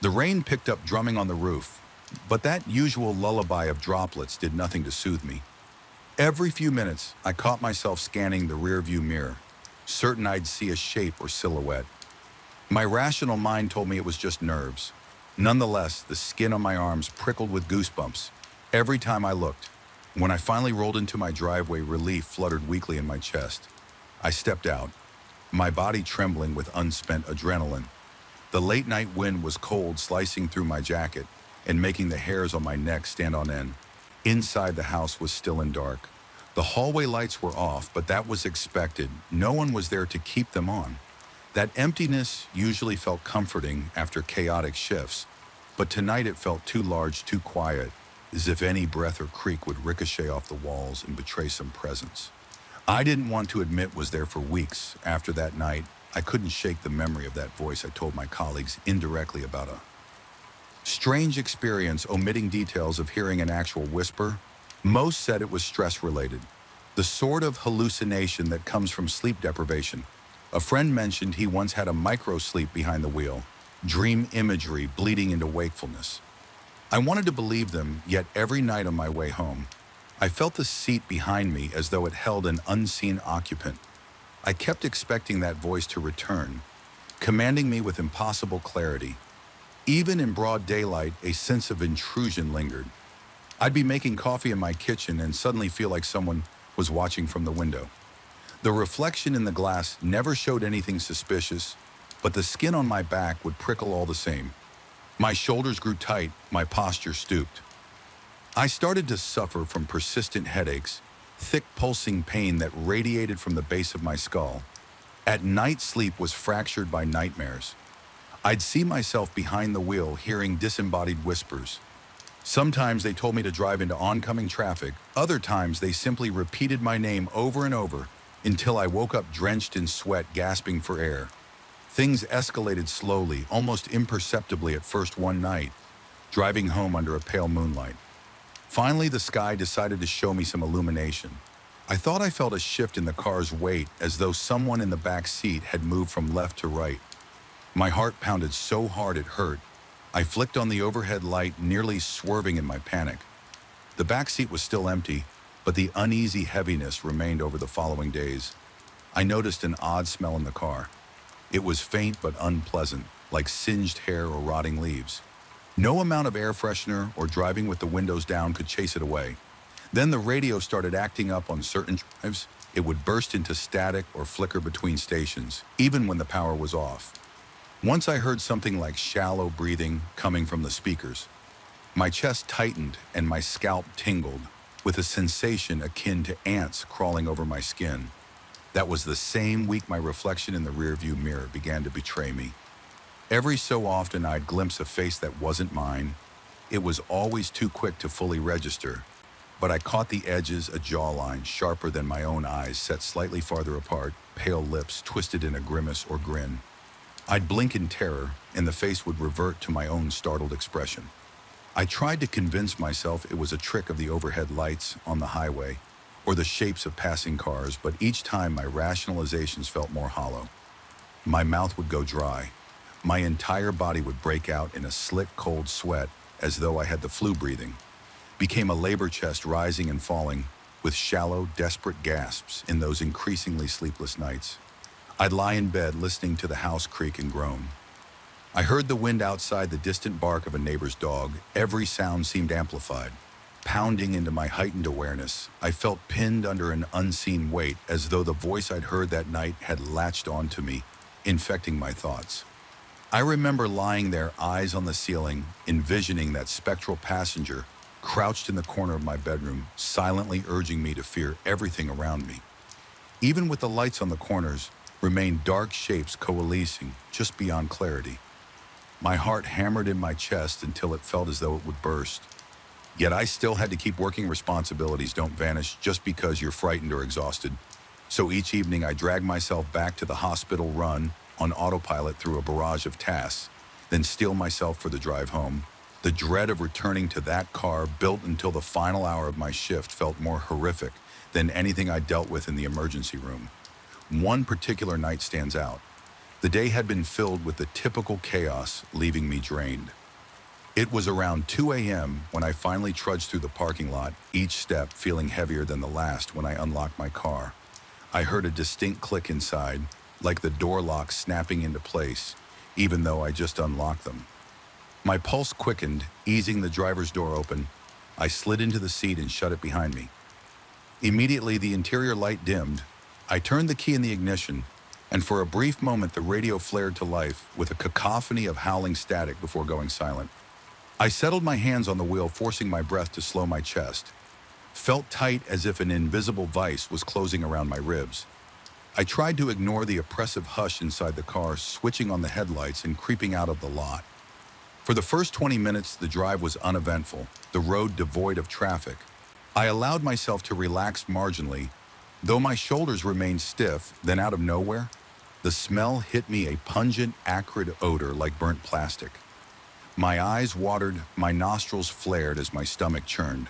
The rain picked up, drumming on the roof, but that usual lullaby of droplets did nothing to soothe me. Every few minutes, I caught myself scanning the rearview mirror, certain I'd see a shape or silhouette. My rational mind told me it was just nerves. Nonetheless, the skin on my arms prickled with goosebumps every time I looked. When I finally rolled into my driveway, relief fluttered weakly in my chest. I stepped out, my body trembling with unspent adrenaline. The late-night wind was cold, slicing through my jacket and making the hairs on my neck stand on end. Inside, the house was still and dark. The hallway lights were off, but that was expected. No one was there to keep them on. That emptiness usually felt comforting after chaotic shifts, but tonight it felt too large, too quiet, as if any breath or creak would ricochet off the walls and betray some presence. I didn't want to admit was there for weeks. After that night, I couldn't shake the memory of that voice I told my colleagues indirectly about, a strange experience, omitting details of hearing an actual whisper. Most said it was stress-related, the sort of hallucination that comes from sleep deprivation. A friend mentioned he once had a micro-sleep behind the wheel, dream imagery bleeding into wakefulness. I wanted to believe them, yet every night on my way home, I felt the seat behind me as though it held an unseen occupant. I kept expecting that voice to return, commanding me with impossible clarity. Even in broad daylight, a sense of intrusion lingered. I'd be making coffee in my kitchen and suddenly feel like someone was watching from the window. The reflection in the glass never showed anything suspicious, but the skin on my back would prickle all the same. My shoulders grew tight, my posture stooped. I started to suffer from persistent headaches, thick pulsing pain that radiated from the base of my skull. At night, sleep was fractured by nightmares. I'd see myself behind the wheel, hearing disembodied whispers. Sometimes they told me to drive into oncoming traffic. Other times they simply repeated my name over and over until I woke up drenched in sweat, gasping for air. Things escalated slowly, almost imperceptibly at first one night, driving home under a pale moonlight. Finally, the sky decided to show me some illumination. I thought I felt a shift in the car's weight, as though someone in the back seat had moved from left to right. My heart pounded so hard it hurt. I flicked on the overhead light, nearly swerving in my panic. The back seat was still empty, but the uneasy heaviness remained over the following days. I noticed an odd smell in the car. It was faint but unpleasant, like singed hair or rotting leaves. No amount of air freshener or driving with the windows down could chase it away. Then the radio started acting up on certain drives, It would burst into static or flicker between stations, even when the power was off. Once I heard something like shallow breathing coming from the speakers. My chest tightened and my scalp tingled, with a sensation akin to ants crawling over my skin. That was the same week my reflection in the rearview mirror began to betray me. Every so often I'd glimpse a face that wasn't mine. It was always too quick to fully register, but I caught the edges, a jawline sharper than my own eyes set slightly farther apart, pale lips twisted in a grimace or grin. I'd blink in terror, and the face would revert to my own startled expression. I tried to convince myself it was a trick of the overhead lights on the highway, or the shapes of passing cars, but each time my rationalizations felt more hollow. My mouth would go dry. My entire body would break out in a slick, cold sweat, as though I had the flu breathing. Became a labor chest rising and falling, with shallow, desperate gasps in those increasingly sleepless nights. I'd lie in bed listening to the house creak and groan. I heard the wind outside, the distant bark of a neighbor's dog. Every sound seemed amplified. Pounding into my heightened awareness, I felt pinned under an unseen weight, as though the voice I'd heard that night had latched onto me, infecting my thoughts. I remember lying there, eyes on the ceiling, envisioning that spectral passenger crouched in the corner of my bedroom, silently urging me to fear everything around me. Even with the lights on the corners, remained dark shapes coalescing just beyond clarity. My heart hammered in my chest until it felt as though it would burst. Yet I still had to keep working. Responsibilities don't vanish just because you're frightened or exhausted. So each evening I dragged myself back to the hospital, run on autopilot through a barrage of tasks, then steel myself for the drive home. The dread of returning to that car, built until the final hour of my shift, felt more horrific than anything I dealt with in the emergency room. One particular night stands out. The day had been filled with the typical chaos, leaving me drained. It was around 2 a.m. when I finally trudged through the parking lot, each step feeling heavier than the last. When I unlocked my car, I heard a distinct click inside, like the door locks snapping into place, even though I just unlocked them. My pulse quickened, easing the driver's door open. I slid into the seat and shut it behind me. Immediately, the interior light dimmed. I turned the key in the ignition, and for a brief moment the radio flared to life with a cacophony of howling static before going silent. I settled my hands on the wheel, forcing my breath to slow my chest. Felt tight, as if an invisible vice was closing around my ribs. I tried to ignore the oppressive hush inside the car, switching on the headlights and creeping out of the lot. For the first 20 minutes, the drive was uneventful, the road devoid of traffic. I allowed myself to relax marginally, though my shoulders remained stiff. Then out of nowhere, the smell hit me, a pungent, acrid odor like burnt plastic. My eyes watered, my nostrils flared as my stomach churned.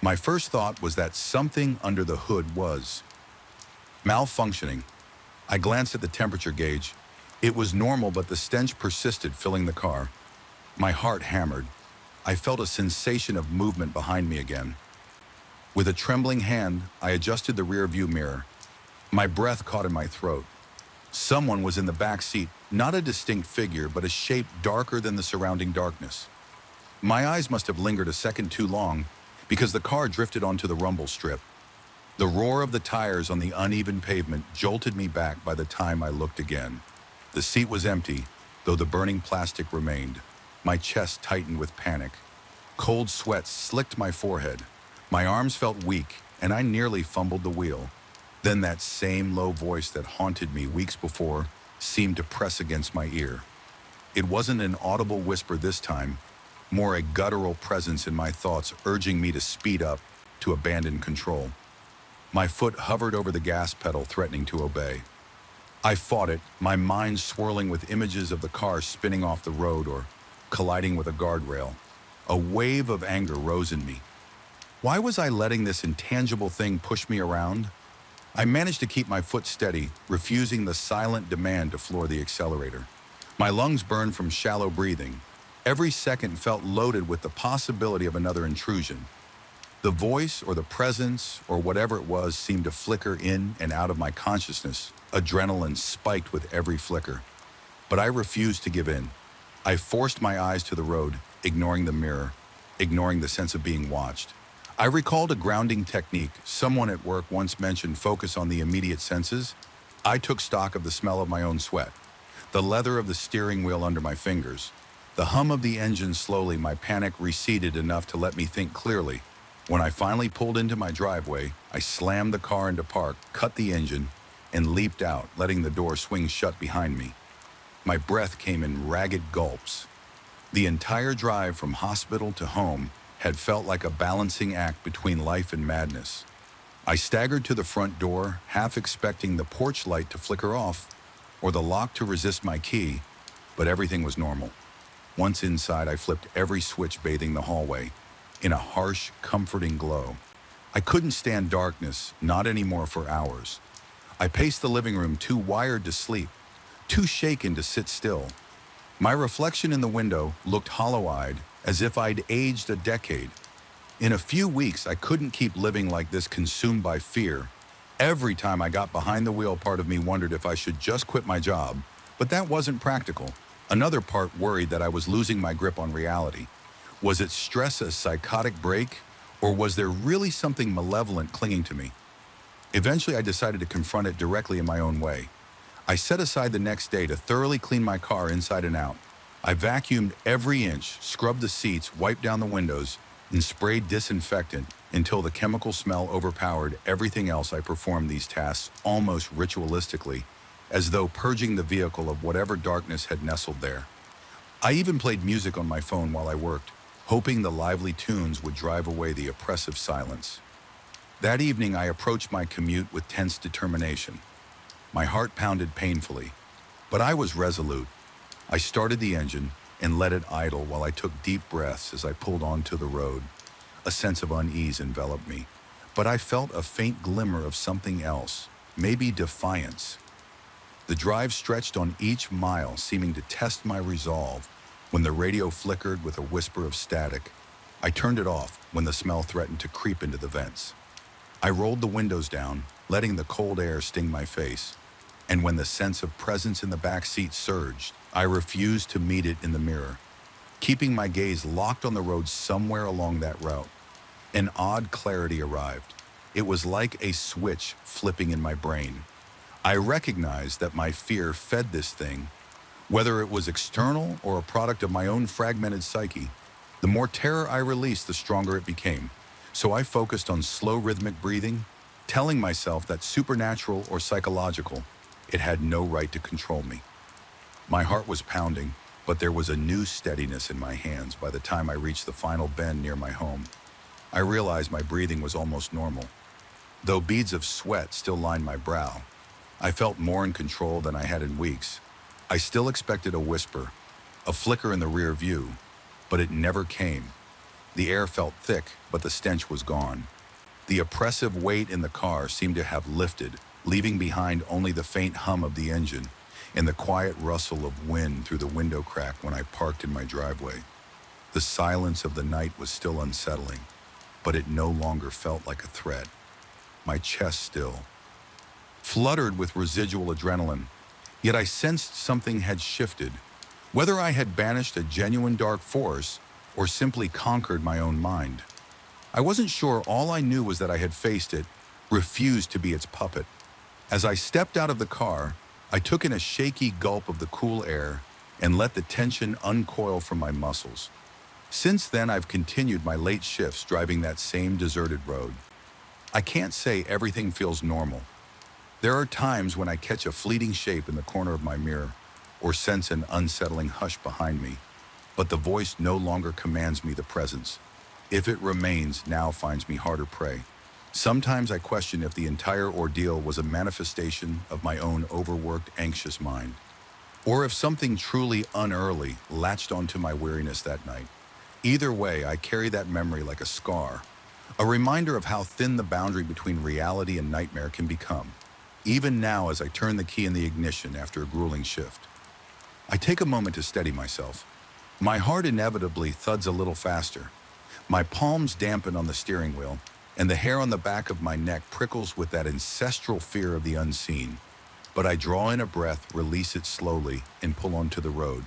My first thought was that something under the hood was malfunctioning. I glanced at the temperature gauge. It was normal, but the stench persisted, filling the car. My heart hammered. I felt a sensation of movement behind me again. With a trembling hand, I adjusted the rear-view mirror. My breath caught in my throat. Someone was in the back seat, not a distinct figure, but a shape darker than the surrounding darkness. My eyes must have lingered a second too long, because the car drifted onto the rumble strip. The roar of the tires on the uneven pavement jolted me back by the time I looked again. The seat was empty, though the burning plastic remained. My chest tightened with panic. Cold sweat slicked my forehead. My arms felt weak, and I nearly fumbled the wheel. Then that same low voice that haunted me weeks before seemed to press against my ear. It wasn't an audible whisper this time, more a guttural presence in my thoughts, urging me to speed up, to abandon control. My foot hovered over the gas pedal, threatening to obey. I fought it, my mind swirling with images of the car spinning off the road or colliding with a guardrail. A wave of anger rose in me. Why was I letting this intangible thing push me around? I managed to keep my foot steady, refusing the silent demand to floor the accelerator. My lungs burned from shallow breathing. Every second felt loaded with the possibility of another intrusion. The voice or the presence or whatever it was seemed to flicker in and out of my consciousness. Adrenaline spiked with every flicker. But I refused to give in. I forced my eyes to the road, ignoring the mirror, ignoring the sense of being watched. I recalled a grounding technique someone at work once mentioned: focus on the immediate senses. I took stock of the smell of my own sweat, the leather of the steering wheel under my fingers, the hum of the engine. Slowly, my panic receded enough to let me think clearly. When I finally pulled into my driveway, I slammed the car into park, cut the engine, and leaped out, letting the door swing shut behind me. My breath came in ragged gulps. The entire drive from hospital to home had felt like a balancing act between life and madness. I staggered to the front door, half expecting the porch light to flicker off or the lock to resist my key, but everything was normal. Once inside, I flipped every switch, bathing the hallway in a harsh, comforting glow. I couldn't stand darkness, not anymore, for hours. I paced the living room, too wired to sleep, too shaken to sit still. My reflection in the window looked hollow-eyed, as if I'd aged a decade. In a few weeks, I couldn't keep living like this, consumed by fear. Every time I got behind the wheel, part of me wondered if I should just quit my job, but that wasn't practical. Another part worried that I was losing my grip on reality. Was it stress, a psychotic break, or was there really something malevolent clinging to me? Eventually, I decided to confront it directly in my own way. I set aside the next day to thoroughly clean my car inside and out. I vacuumed every inch, scrubbed the seats, wiped down the windows, and sprayed disinfectant until the chemical smell overpowered everything else. I performed these tasks almost ritualistically, as though purging the vehicle of whatever darkness had nestled there. I even played music on my phone while I worked, hoping the lively tunes would drive away the oppressive silence. That evening, I approached my commute with tense determination. My heart pounded painfully, but I was resolute. I started the engine and let it idle while I took deep breaths as I pulled onto the road. A sense of unease enveloped me, but I felt a faint glimmer of something else, maybe defiance. The drive stretched on each mile, seeming to test my resolve. When the radio flickered with a whisper of static, I turned it off when the smell threatened to creep into the vents. I rolled the windows down, letting the cold air sting my face. And when the sense of presence in the back seat surged, I refused to meet it in the mirror, keeping my gaze locked on the road somewhere along that route. An odd clarity arrived. It was like a switch flipping in my brain. I recognized that my fear fed this thing, whether it was external or a product of my own fragmented psyche. The more terror I released, the stronger it became. So I focused on slow, rhythmic breathing, telling myself that supernatural or psychological, it had no right to control me. My heart was pounding, but there was a new steadiness in my hands by the time I reached the final bend near my home. I realized my breathing was almost normal. Though beads of sweat still lined my brow, I felt more in control than I had in weeks. I still expected a whisper, a flicker in the rear view, but it never came. The air felt thick, but the stench was gone. The oppressive weight in the car seemed to have lifted, leaving behind only the faint hum of the engine and the quiet rustle of wind through the window crack when I parked in my driveway. The silence of the night was still unsettling, but it no longer felt like a threat. My chest still fluttered with residual adrenaline, yet I sensed something had shifted. Whether I had banished a genuine dark force or simply conquered my own mind, I wasn't sure. All I knew was that I had faced it, refused to be its puppet. As I stepped out of the car, I took in a shaky gulp of the cool air and let the tension uncoil from my muscles. Since then, I've continued my late shifts driving that same deserted road. I can't say everything feels normal. There are times when I catch a fleeting shape in the corner of my mirror or sense an unsettling hush behind me, but the voice no longer commands me. The presence, if it remains, now finds me harder prey. Sometimes I question if the entire ordeal was a manifestation of my own overworked, anxious mind, or if something truly unearthly latched onto my weariness that night. Either way, I carry that memory like a scar, a reminder of how thin the boundary between reality and nightmare can become. Even now, as I turn the key in the ignition after a grueling shift, I take a moment to steady myself. My heart inevitably thuds a little faster. My palms dampen on the steering wheel, and the hair on the back of my neck prickles with that ancestral fear of the unseen. But I draw in a breath, release it slowly, and pull onto the road.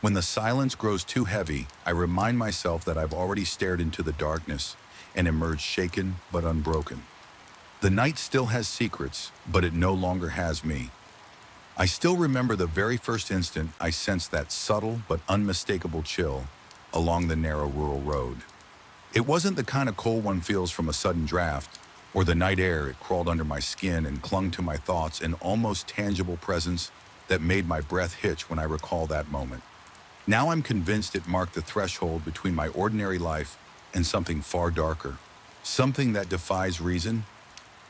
When the silence grows too heavy, I remind myself that I've already stared into the darkness, and emerge shaken but unbroken. The night still has secrets, but it no longer has me. I still remember the very first instant I sensed that subtle but unmistakable chill along the narrow rural road. It wasn't the kind of cold one feels from a sudden draft, or the night air. It crawled under my skin and clung to my thoughts, an almost tangible presence that made my breath hitch when I recall that moment. Now I'm convinced it marked the threshold between my ordinary life and something far darker, something that defies reason.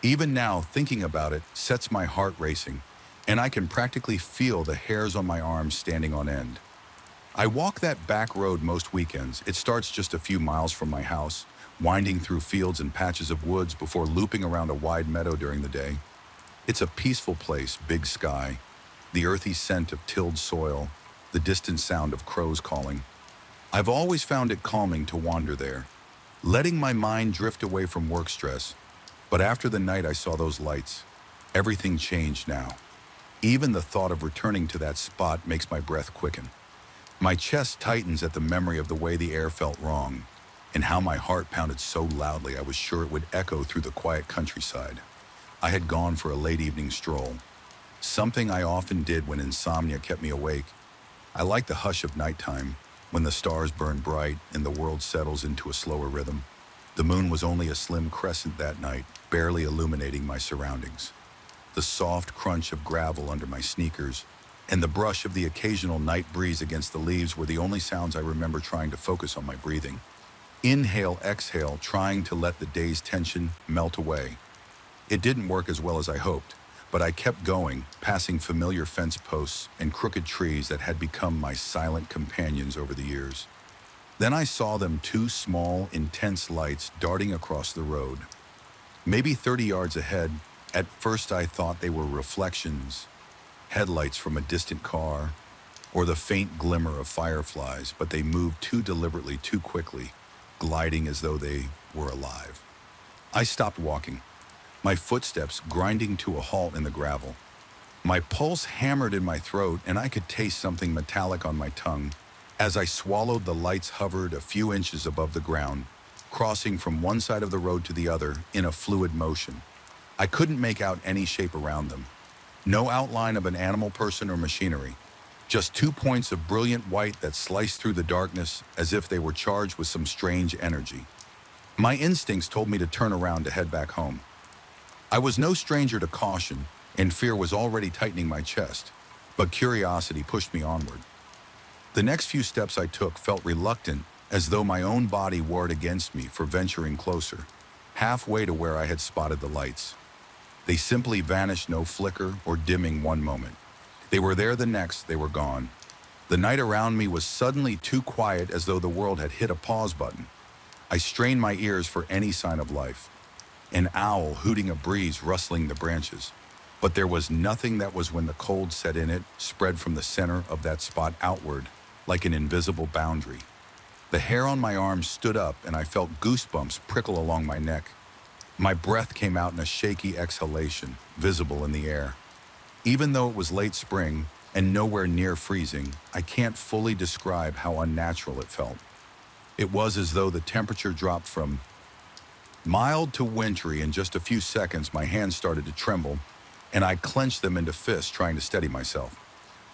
Even now, thinking about it sets my heart racing, and I can practically feel the hairs on my arms standing on end. I walk that back road most weekends. It starts just a few miles from my house, winding through fields and patches of woods before looping around a wide meadow during the day. It's a peaceful place, big sky, the earthy scent of tilled soil, the distant sound of crows calling. I've always found it calming to wander there, letting my mind drift away from work stress. But after the night I saw those lights, everything changed now. Even the thought of returning to that spot makes my breath quicken. My chest tightens at the memory of the way the air felt wrong, and how my heart pounded so loudly I was sure it would echo through the quiet countryside. I had gone for a late evening stroll, something I often did when insomnia kept me awake. I like the hush of nighttime, when the stars burn bright and the world settles into a slower rhythm. The moon was only a slim crescent that night, barely illuminating my surroundings. The soft crunch of gravel under my sneakers and the brush of the occasional night breeze against the leaves were the only sounds I remember, trying to focus on my breathing. Inhale, exhale, trying to let the day's tension melt away. It didn't work as well as I hoped, but I kept going, passing familiar fence posts and crooked trees that had become my silent companions over the years. Then I saw them, two small, intense lights darting across the road. Maybe 30 yards ahead. At first I thought they were reflections, headlights from a distant car, or the faint glimmer of fireflies, but they moved too deliberately, too quickly, gliding as though they were alive. I stopped walking, my footsteps grinding to a halt in the gravel. My pulse hammered in my throat, and I could taste something metallic on my tongue. As I swallowed, the lights hovered a few inches above the ground, crossing from one side of the road to the other in a fluid motion. I couldn't make out any shape around them. No outline of an animal, person, or machinery. Just 2 points of brilliant white that sliced through the darkness as if they were charged with some strange energy. My instincts told me to turn around to head back home. I was no stranger to caution, and fear was already tightening my chest, but curiosity pushed me onward. The next few steps I took felt reluctant, as though my own body warred against me for venturing closer, halfway to where I had spotted the lights. They simply vanished, no flicker or dimming one moment. They were there the next, they were gone. The night around me was suddenly too quiet, as though the world had hit a pause button. I strained my ears for any sign of life. An owl hooting, a breeze rustling the branches. But there was nothing. That was when the cold set in. It spread from the center of that spot outward, like an invisible boundary. The hair on my arms stood up, and I felt goosebumps prickle along my neck. My breath came out in a shaky exhalation, visible in the air. Even though it was late spring and nowhere near freezing, I can't fully describe how unnatural it felt. It was as though the temperature dropped from mild to wintry in just a few seconds. My hands started to tremble, and I clenched them into fists, trying to steady myself.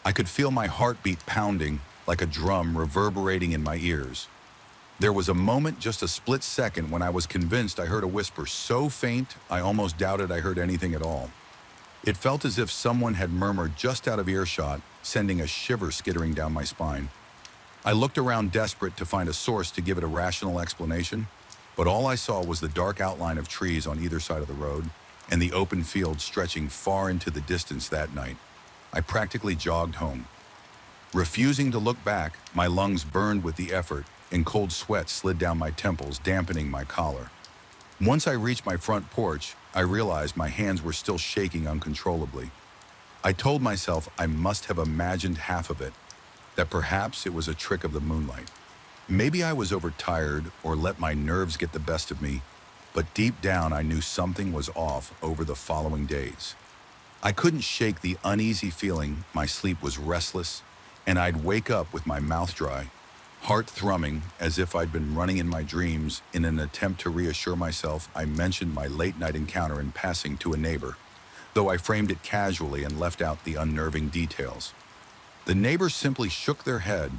I could feel my heartbeat pounding like a drum, reverberating in my ears. There was a moment, just a split second, when I was convinced I heard a whisper so faint I almost doubted I heard anything at all. It felt as if someone had murmured just out of earshot, sending a shiver skittering down my spine. I looked around, desperate to find a source to give it a rational explanation, but all I saw was the dark outline of trees on either side of the road and the open field stretching far into the distance. That night, I practically jogged home. Refusing to look back, my lungs burned with the effort, and cold sweat slid down my temples, dampening my collar. Once I reached my front porch, I realized my hands were still shaking uncontrollably. I told myself I must have imagined half of it, that perhaps it was a trick of the moonlight. Maybe I was overtired or let my nerves get the best of me, but deep down I knew something was off. Over the following days, I couldn't shake the uneasy feeling. My sleep was restless, and I'd wake up with my mouth dry, Heart thrumming as if I'd been running in my dreams. In an attempt to reassure myself, I mentioned my late-night encounter in passing to a neighbor, though I framed it casually and left out the unnerving details. The neighbor simply shook their head,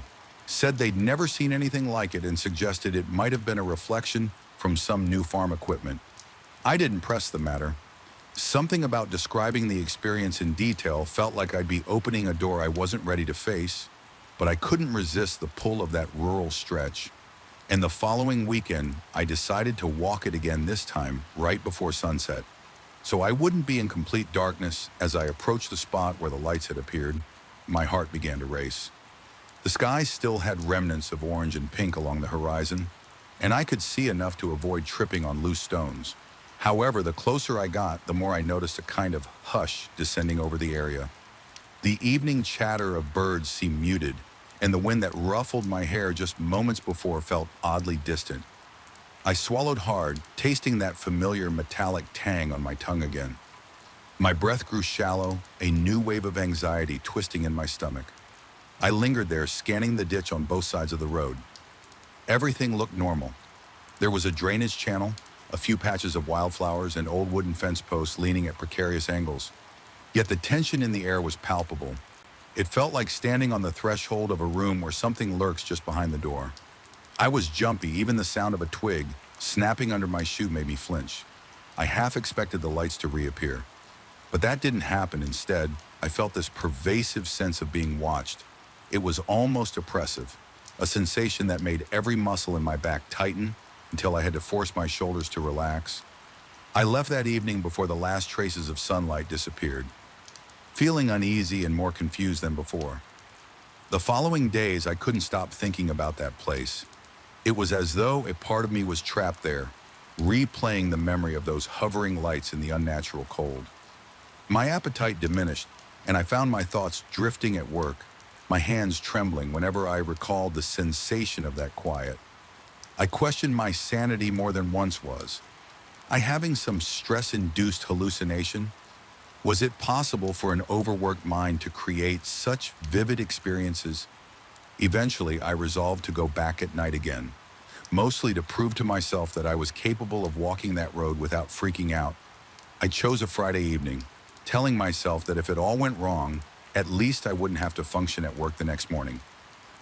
said they'd never seen anything like it, and suggested it might have been a reflection from some new farm equipment. I didn't press the matter. Something about describing the experience in detail felt like I'd be opening a door I wasn't ready to face, but I couldn't resist the pull of that rural stretch. And the following weekend, I decided to walk it again, this time right before sunset, so I wouldn't be in complete darkness. As I approached the spot where the lights had appeared, my heart began to race. The sky still had remnants of orange and pink along the horizon, and I could see enough to avoid tripping on loose stones. However, the closer I got, the more I noticed a kind of hush descending over the area. The evening chatter of birds seemed muted, and the wind that ruffled my hair just moments before felt oddly distant. I swallowed hard, tasting that familiar metallic tang on my tongue again. My breath grew shallow, a new wave of anxiety twisting in my stomach. I lingered there, scanning the ditch on both sides of the road. Everything looked normal. There was a drainage channel, a few patches of wildflowers, and old wooden fence posts leaning at precarious angles. Yet the tension in the air was palpable. It felt like standing on the threshold of a room where something lurks just behind the door. I was jumpy. Even the sound of a twig snapping under my shoe made me flinch. I half expected the lights to reappear, but that didn't happen. Instead, I felt this pervasive sense of being watched. It was almost oppressive, a sensation that made every muscle in my back tighten until I had to force my shoulders to relax. I left that evening before the last traces of sunlight disappeared, feeling uneasy and more confused than before. The following days, I couldn't stop thinking about that place. It was as though a part of me was trapped there, replaying the memory of those hovering lights in the unnatural cold. My appetite diminished, and I found my thoughts drifting at work, my hands trembling whenever I recalled the sensation of that quiet. I questioned my sanity more than once. Was I having some stress-induced hallucination? Was it possible for an overworked mind to create such vivid experiences? Eventually, I resolved to go back at night again, mostly to prove to myself that I was capable of walking that road without freaking out. I chose a Friday evening, telling myself that if it all went wrong, at least I wouldn't have to function at work the next morning.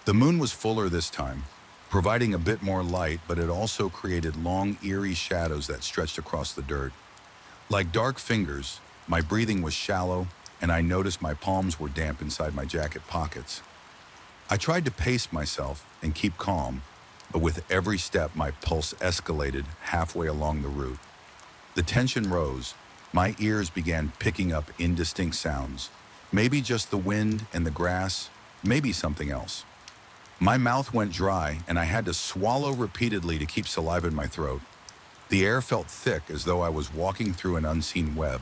The moon was fuller this time, providing a bit more light, but it also created long, eerie shadows that stretched across the dirt. Like dark fingers, my breathing was shallow, and I noticed my palms were damp inside my jacket pockets. I tried to pace myself and keep calm, but with every step, my pulse escalated halfway along the route. The tension rose. My ears began picking up indistinct sounds. Maybe just the wind and the grass, maybe something else. My mouth went dry, and I had to swallow repeatedly to keep saliva in my throat. The air felt thick, as though I was walking through an unseen web.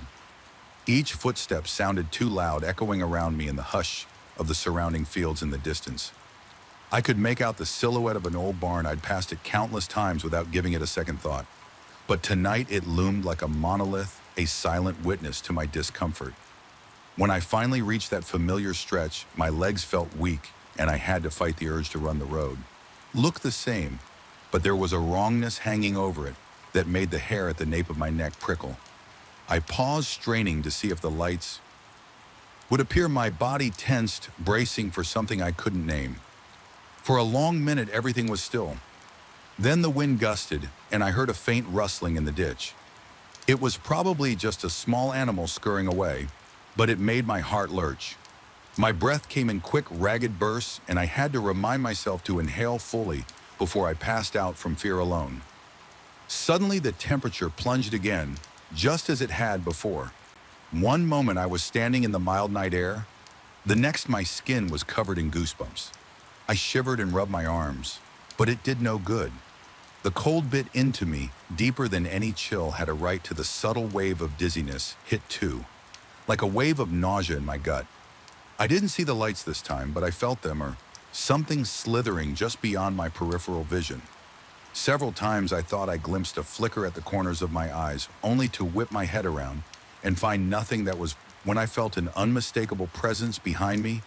Each footstep sounded too loud, echoing around me in the hush of the surrounding fields in the distance. I could make out the silhouette of an old barn. I'd passed it countless times without giving it a second thought. But tonight it loomed like a monolith, a silent witness to my discomfort. When I finally reached that familiar stretch, my legs felt weak, and I had to fight the urge to run the road. Looked the same, but there was a wrongness hanging over it that made the hair at the nape of my neck prickle. I paused, straining to see if the lights would appear. My body tensed, bracing for something I couldn't name. For a long minute, everything was still. Then the wind gusted, and I heard a faint rustling in the ditch. It was probably just a small animal scurrying away, but it made my heart lurch. My breath came in quick, ragged bursts, and I had to remind myself to inhale fully before I passed out from fear alone. Suddenly, the temperature plunged again, just as it had before. One moment I was standing in the mild night air, the next my skin was covered in goosebumps. I shivered and rubbed my arms, but it did no good. The cold bit into me, deeper than any chill had a right to. The subtle wave of dizziness hit too, like a wave of nausea in my gut. I didn't see the lights this time, but I felt them, or something slithering just beyond my peripheral vision. Several times I thought I glimpsed a flicker at the corners of my eyes, only to whip my head around and find nothing. That was when I felt an unmistakable presence behind me.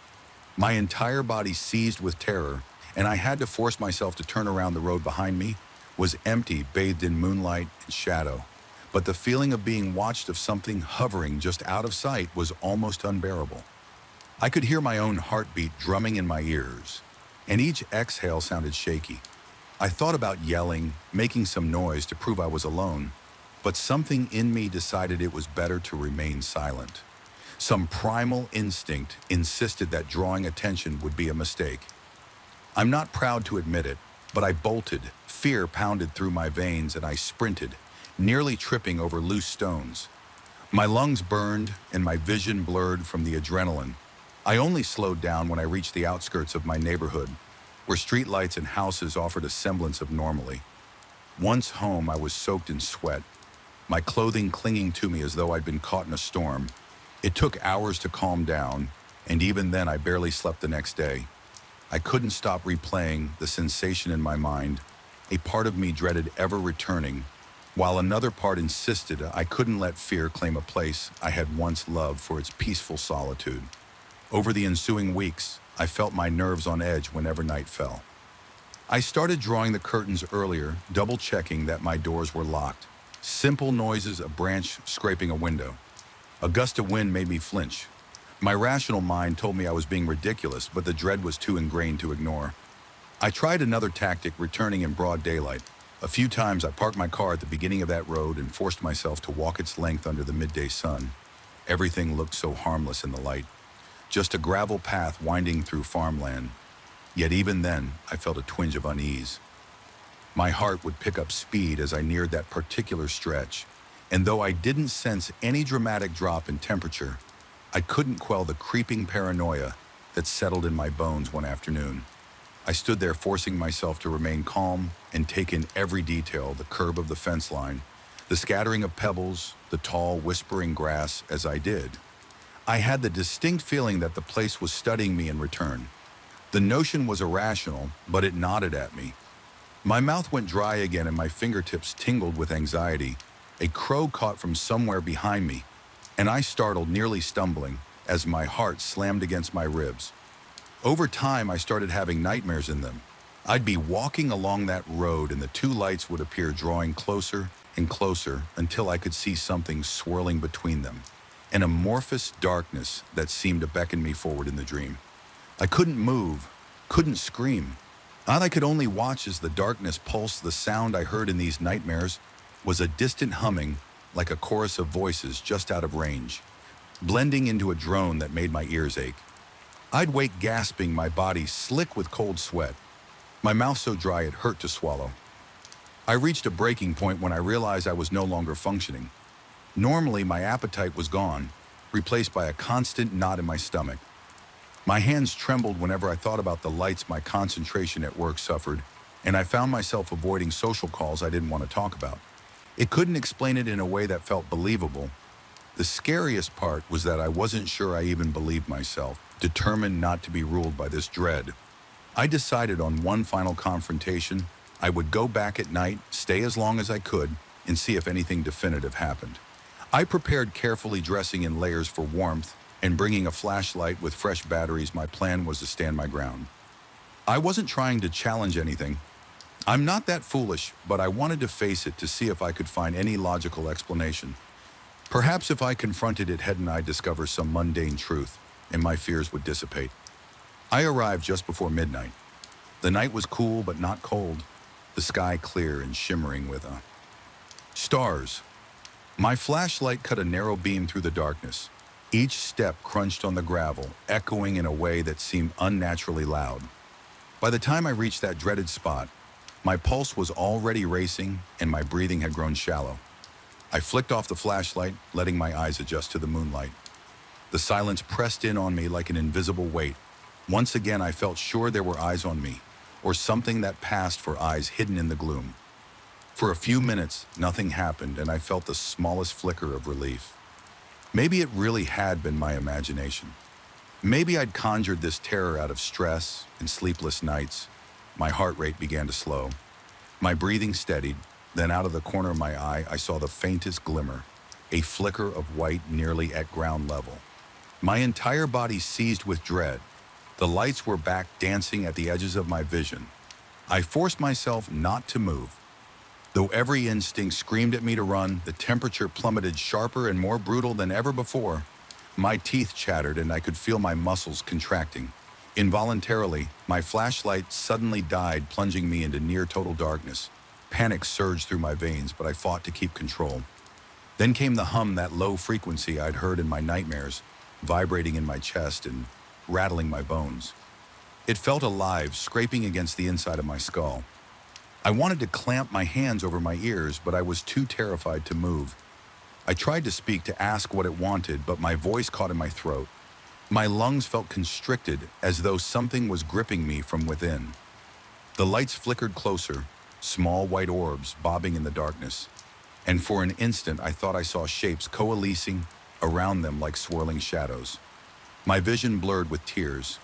My entire body seized with terror, and I had to force myself to turn around. The road behind me was empty, bathed in moonlight and shadow. But the feeling of being watched, of something hovering just out of sight, was almost unbearable. I could hear my own heartbeat drumming in my ears, and each exhale sounded shaky. I thought about yelling, making some noise to prove I was alone, but something in me decided it was better to remain silent. Some primal instinct insisted that drawing attention would be a mistake. I'm not proud to admit it, but I bolted. Fear pounded through my veins and I sprinted, nearly tripping over loose stones. My lungs burned and my vision blurred from the adrenaline. I only slowed down when I reached the outskirts of my neighborhood, where streetlights and houses offered a semblance of normalcy. Once home, I was soaked in sweat, my clothing clinging to me as though I'd been caught in a storm. It took hours to calm down, and even then I barely slept the next day. I couldn't stop replaying the sensation in my mind. A part of me dreaded ever returning, while another part insisted I couldn't let fear claim a place I had once loved for its peaceful solitude. Over the ensuing weeks, I felt my nerves on edge whenever night fell. I started drawing the curtains earlier, double-checking that my doors were locked. Simple noises, a branch scraping a window. A gust of wind made me flinch. My rational mind told me I was being ridiculous, but the dread was too ingrained to ignore. I tried another tactic, returning in broad daylight. A few times I parked my car at the beginning of that road and forced myself to walk its length under the midday sun. Everything looked so harmless in the light. Just a gravel path winding through farmland. Yet even then, I felt a twinge of unease. My heart would pick up speed as I neared that particular stretch, and though I didn't sense any dramatic drop in temperature, I couldn't quell the creeping paranoia that settled in my bones one afternoon. I stood there forcing myself to remain calm and take in every detail: the curve of the fence line, the scattering of pebbles, the tall, whispering grass. As I did, I had the distinct feeling that the place was studying me in return. The notion was irrational, but it nodded at me. My mouth went dry again and my fingertips tingled with anxiety. A crow caught from somewhere behind me, and I startled, nearly stumbling, as my heart slammed against my ribs. Over time, I started having nightmares in them. I'd be walking along that road and the two lights would appear, drawing closer and closer until I could see something swirling between them, an amorphous darkness that seemed to beckon me forward in the dream. I couldn't move, couldn't scream. I could only watch as the darkness pulsed. The sound I heard in these nightmares was a distant humming, like a chorus of voices just out of range, blending into a drone that made my ears ache. I'd wake gasping, my body slick with cold sweat, my mouth so dry it hurt to swallow. I reached a breaking point when I realized I was no longer functioning. Normally, my appetite was gone, replaced by a constant knot in my stomach. My hands trembled whenever I thought about the lights. My concentration at work suffered, and I found myself avoiding social calls I didn't want to talk about. It couldn't explain it in a way that felt believable. The scariest part was that I wasn't sure I even believed myself, determined not to be ruled by this dread. I decided on one final confrontation. I would go back at night, stay as long as I could, and see if anything definitive happened. I prepared carefully, dressing in layers for warmth and bringing a flashlight with fresh batteries. My plan was to stand my ground. I wasn't trying to challenge anything. I'm not that foolish, but I wanted to face it to see if I could find any logical explanation. Perhaps if I confronted it head on, I'd discover some mundane truth, and my fears would dissipate. I arrived just before midnight. The night was cool but not cold, the sky clear and shimmering with stars. My flashlight cut a narrow beam through the darkness. Each step crunched on the gravel, echoing in a way that seemed unnaturally loud. By the time I reached that dreaded spot, my pulse was already racing and my breathing had grown shallow. I flicked off the flashlight, letting my eyes adjust to the moonlight. The silence pressed in on me like an invisible weight. Once again, I felt sure there were eyes on me, or something that passed for eyes hidden in the gloom. For a few minutes, nothing happened, and I felt the smallest flicker of relief. Maybe it really had been my imagination. Maybe I'd conjured this terror out of stress and sleepless nights. My heart rate began to slow. My breathing steadied. Then out of the corner of my eye, I saw the faintest glimmer, a flicker of white nearly at ground level. My entire body seized with dread. The lights were back dancing at the edges of my vision. I forced myself not to move. Though every instinct screamed at me to run, the temperature plummeted sharper and more brutal than ever before. My teeth chattered and I could feel my muscles contracting. Involuntarily, my flashlight suddenly died, plunging me into near-total darkness. Panic surged through my veins, but I fought to keep control. Then came the hum, that low frequency I'd heard in my nightmares, vibrating in my chest and rattling my bones. It felt alive, scraping against the inside of my skull. I wanted to clamp my hands over my ears, but I was too terrified to move. I tried to speak, to ask what it wanted, but my voice caught in my throat. My lungs felt constricted, as though something was gripping me from within. The lights flickered closer, small white orbs bobbing in the darkness, and for an instant I thought I saw shapes coalescing around them like swirling shadows. My vision blurred with tears,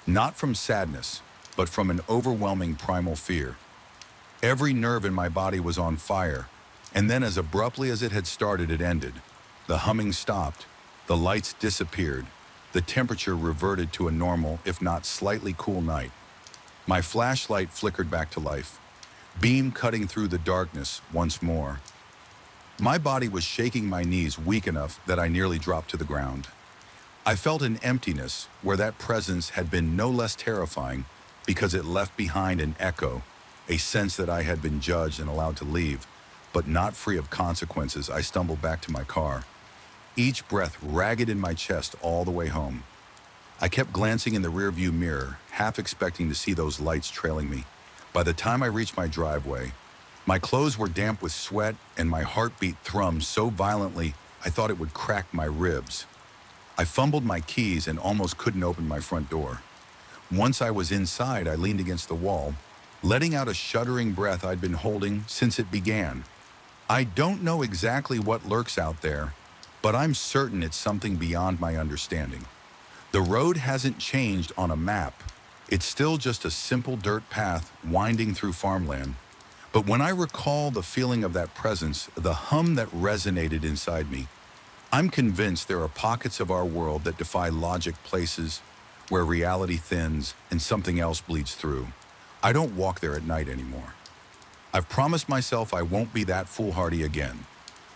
not from sadness, but from an overwhelming primal fear. Every nerve in my body was on fire, and then as abruptly as it had started, it ended. The humming stopped, the lights disappeared, the temperature reverted to a normal, if not slightly cool night. My flashlight flickered back to life, beam cutting through the darkness once more. My body was shaking, my knees weak enough that I nearly dropped to the ground. I felt an emptiness where that presence had been no less terrifying because it left behind an echo, a sense that I had been judged and allowed to leave, but not free of consequences. I stumbled back to my car, each breath ragged in my chest all the way home. I kept glancing in the rearview mirror, half expecting to see those lights trailing me. By the time I reached my driveway, my clothes were damp with sweat and my heartbeat thrummed so violently I thought it would crack my ribs. I fumbled my keys and almost couldn't open my front door. Once I was inside, I leaned against the wall, letting out a shuddering breath I'd been holding since it began. I don't know exactly what lurks out there, but I'm certain it's something beyond my understanding. The road hasn't changed on a map. It's still just a simple dirt path winding through farmland. But when I recall the feeling of that presence, the hum that resonated inside me, I'm convinced there are pockets of our world that defy logic, places where reality thins and something else bleeds through. I don't walk there at night anymore. I've promised myself I won't be that foolhardy again.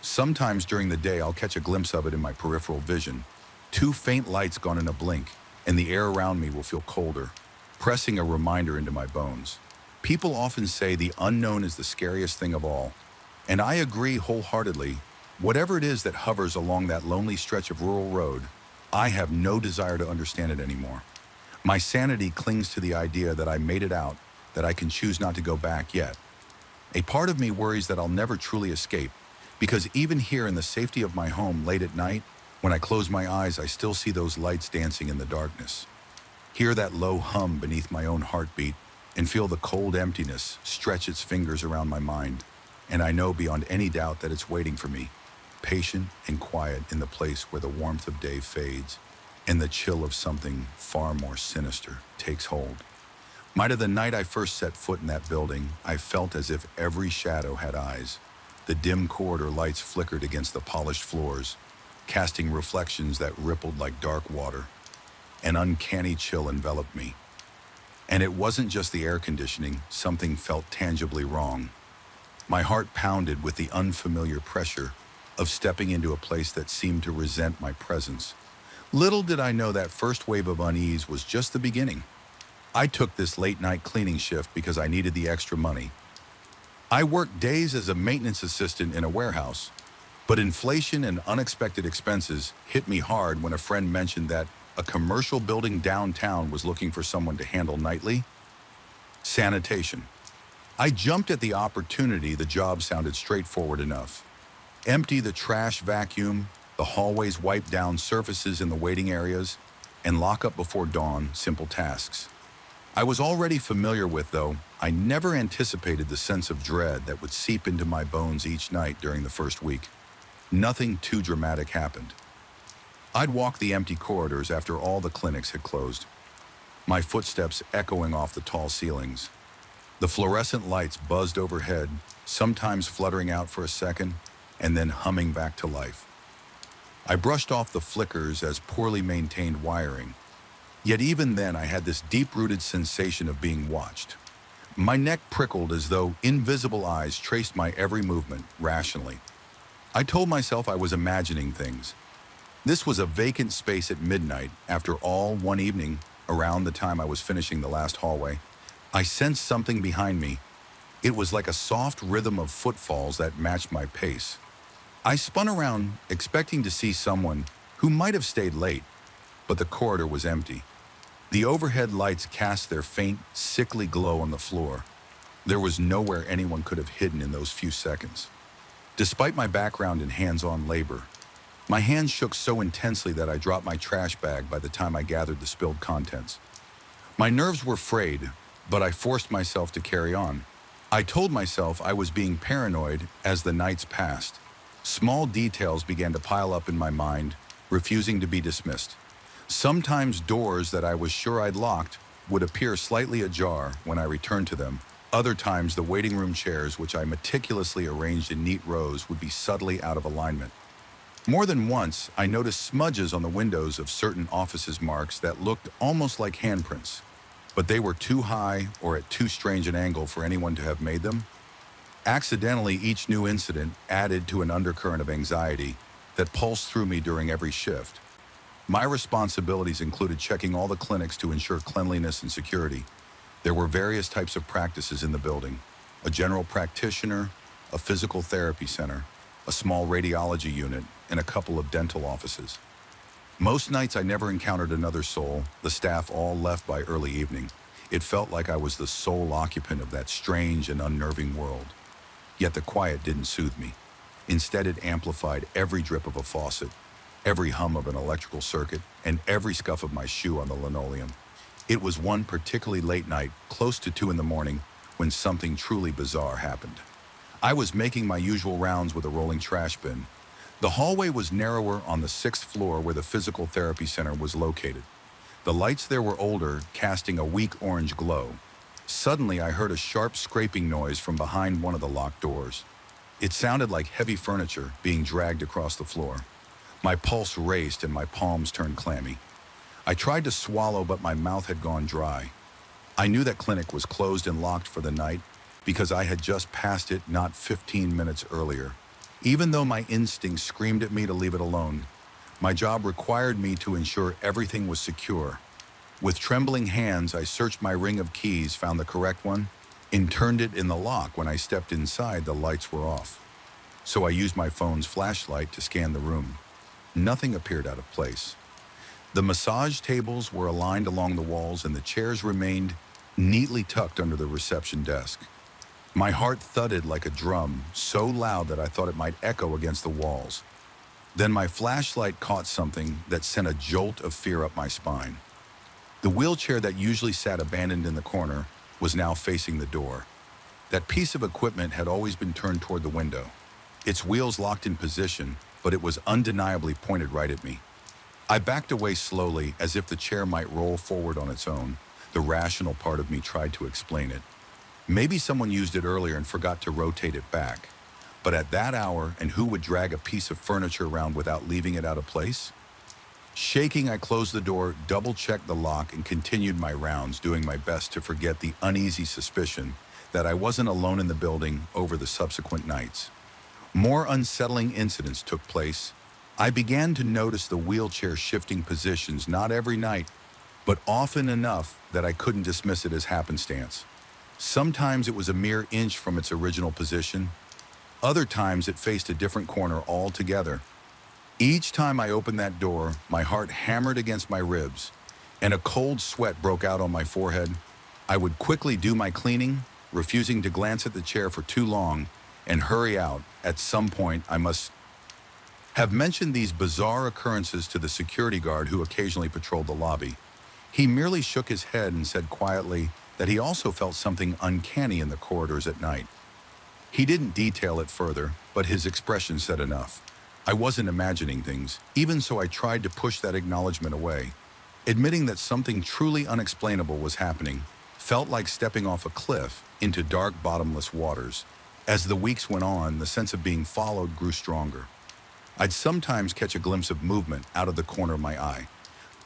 Sometimes during the day I'll catch a glimpse of it in my peripheral vision. Two faint lights gone in a blink, and the air around me will feel colder, pressing a reminder into my bones. People often say the unknown is the scariest thing of all, and I agree wholeheartedly. Whatever it is that hovers along that lonely stretch of rural road, I have no desire to understand it anymore. My sanity clings to the idea that I made it out, that I can choose not to go back yet. A part of me worries that I'll never truly escape, because even here in the safety of my home late at night, when I close my eyes, I still see those lights dancing in the darkness. Hear that low hum beneath my own heartbeat, and feel the cold emptiness stretch its fingers around my mind. And I know beyond any doubt that it's waiting for me, patient and quiet in the place where the warmth of day fades and the chill of something far more sinister takes hold. Might have the night I first set foot in that building, I felt as if every shadow had eyes. The dim corridor lights flickered against the polished floors, casting reflections that rippled like dark water. An uncanny chill enveloped me. And it wasn't just the air conditioning, something felt tangibly wrong. My heart pounded with the unfamiliar pressure of stepping into a place that seemed to resent my presence. Little did I know that first wave of unease was just the beginning. I took this late-night cleaning shift because I needed the extra money. I worked days as a maintenance assistant in a warehouse, but inflation and unexpected expenses hit me hard when a friend mentioned that a commercial building downtown was looking for someone to handle nightly sanitation. I jumped at the opportunity. The job sounded straightforward enough. Empty the trash, vacuum the hallways, wipe down surfaces in the waiting areas, and lock up before dawn. Simple tasks I was already familiar with, though I never anticipated the sense of dread that would seep into my bones each night during the first week. Nothing too dramatic happened. I'd walk the empty corridors after all the clinics had closed, my footsteps echoing off the tall ceilings. The fluorescent lights buzzed overhead, sometimes fluttering out for a second and then humming back to life. I brushed off the flickers as poorly maintained wiring, Yet even then, I had this deep-rooted sensation of being watched. My neck prickled as though invisible eyes traced my every movement rationally. I told myself I was imagining things. This was a vacant space at midnight. After all, one evening, around the time I was finishing the last hallway, I sensed something behind me. It was like a soft rhythm of footfalls that matched my pace. I spun around, expecting to see someone who might have stayed late, but the corridor was empty. The overhead lights cast their faint, sickly glow on the floor. There was nowhere anyone could have hidden in those few seconds. Despite my background in hands-on labor, my hands shook so intensely that I dropped my trash bag by the time I gathered the spilled contents. My nerves were frayed, but I forced myself to carry on. I told myself I was being paranoid as the nights passed. Small details began to pile up in my mind, refusing to be dismissed. Sometimes doors that I was sure I'd locked would appear slightly ajar when I returned to them. Other times, the waiting room chairs, which I meticulously arranged in neat rows, would be subtly out of alignment. More than once, I noticed smudges on the windows of certain offices' marks that looked almost like handprints, but they were too high or at too strange an angle for anyone to have made them. Accidentally, each new incident added to an undercurrent of anxiety that pulsed through me during every shift. My responsibilities included checking all the clinics to ensure cleanliness and security. There were various types of practices in the building: a general practitioner, a physical therapy center, a small radiology unit, and a couple of dental offices. Most nights I never encountered another soul, the staff all left by early evening. It felt like I was the sole occupant of that strange and unnerving world. Yet the quiet didn't soothe me. Instead, it amplified every drip of a faucet, every hum of an electrical circuit, and every scuff of my shoe on the linoleum. It was one particularly late night, close to 2 in the morning, when something truly bizarre happened. I was making my usual rounds with a rolling trash bin. The hallway was narrower on the 6th floor where the physical therapy center was located. The lights there were older, casting a weak orange glow. Suddenly, I heard a sharp scraping noise from behind one of the locked doors. It sounded like heavy furniture being dragged across the floor. My pulse raced and my palms turned clammy. I tried to swallow, but my mouth had gone dry. I knew that clinic was closed and locked for the night because I had just passed it not 15 minutes earlier. Even though my instincts screamed at me to leave it alone, my job required me to ensure everything was secure. With trembling hands, I searched my ring of keys, found the correct one, and turned it in the lock. When I stepped inside, the lights were off. So I used my phone's flashlight to scan the room. Nothing appeared out of place. The massage tables were aligned along the walls and the chairs remained neatly tucked under the reception desk. My heart thudded like a drum, so loud that I thought it might echo against the walls. Then my flashlight caught something that sent a jolt of fear up my spine. The wheelchair that usually sat abandoned in the corner was now facing the door. That piece of equipment had always been turned toward the window. Its wheels locked in position, but it was undeniably pointed right at me. I backed away slowly, as if the chair might roll forward on its own. The rational part of me tried to explain it. Maybe someone used it earlier and forgot to rotate it back. But at that hour, and who would drag a piece of furniture around without leaving it out of place? Shaking, I closed the door, double-checked the lock, and continued my rounds, doing my best to forget the uneasy suspicion that I wasn't alone in the building over the subsequent nights. More unsettling incidents took place. I began to notice the wheelchair shifting positions, not every night, but often enough that I couldn't dismiss it as happenstance. Sometimes it was a mere inch from its original position. Other times it faced a different corner altogether. Each time I opened that door, my heart hammered against my ribs, and a cold sweat broke out on my forehead. I would quickly do my cleaning, refusing to glance at the chair for too long, and hurry out. At some point, I must have mentioned these bizarre occurrences to the security guard who occasionally patrolled the lobby. He merely shook his head and said quietly that he also felt something uncanny in the corridors at night. He didn't detail it further, but his expression said enough. I wasn't imagining things. Even so, I tried to push that acknowledgement away. Admitting that something truly unexplainable was happening felt like stepping off a cliff into dark, bottomless waters. As the weeks went on, the sense of being followed grew stronger. I'd sometimes catch a glimpse of movement out of the corner of my eye,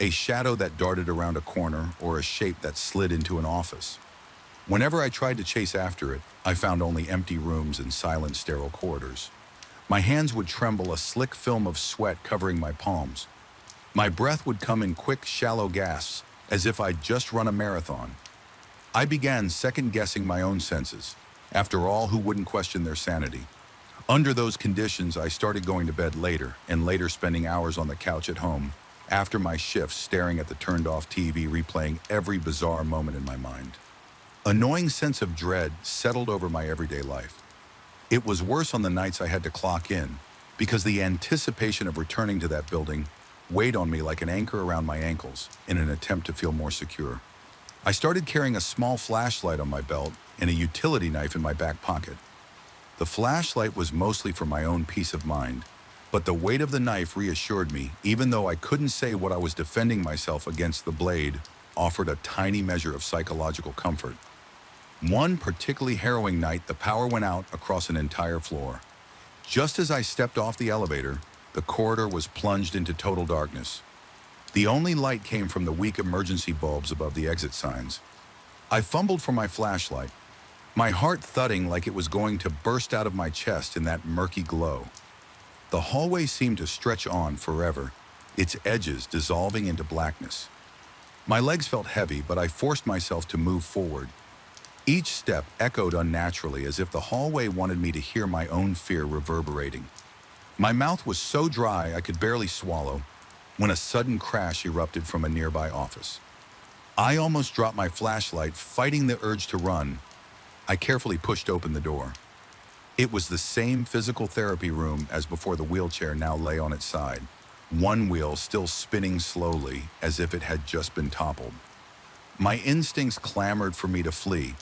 a shadow that darted around a corner, or a shape that slid into an office. Whenever I tried to chase after it, I found only empty rooms and silent, sterile corridors. My hands would tremble, a slick film of sweat covering my palms. My breath would come in quick, shallow gasps, as if I'd just run a marathon. I began second-guessing my own senses. After all, who wouldn't question their sanity? Under those conditions, I started going to bed later, and later spending hours on the couch at home, after my shifts, staring at the turned-off TV, replaying every bizarre moment in my mind. A gnawing sense of dread settled over my everyday life. It was worse on the nights I had to clock in, because the anticipation of returning to that building weighed on me like an anchor around my ankles in an attempt to feel more secure. I started carrying a small flashlight on my belt and a utility knife in my back pocket. The flashlight was mostly for my own peace of mind, but the weight of the knife reassured me, even though I couldn't say what I was defending myself against. The blade offered a tiny measure of psychological comfort. One particularly harrowing night, the power went out across an entire floor. Just as I stepped off the elevator, the corridor was plunged into total darkness. The only light came from the weak emergency bulbs above the exit signs. I fumbled for my flashlight, my heart thudding like it was going to burst out of my chest in that murky glow. The hallway seemed to stretch on forever, its edges dissolving into blackness. My legs felt heavy, but I forced myself to move forward. Each step echoed unnaturally, as if the hallway wanted me to hear my own fear reverberating. My mouth was so dry I could barely swallow when a sudden crash erupted from a nearby office. I almost dropped my flashlight, fighting the urge to run. I carefully pushed open the door. It was the same physical therapy room as before. The wheelchair now lay on its side, one wheel still spinning slowly as if it had just been toppled. My instincts clamored for me to flee,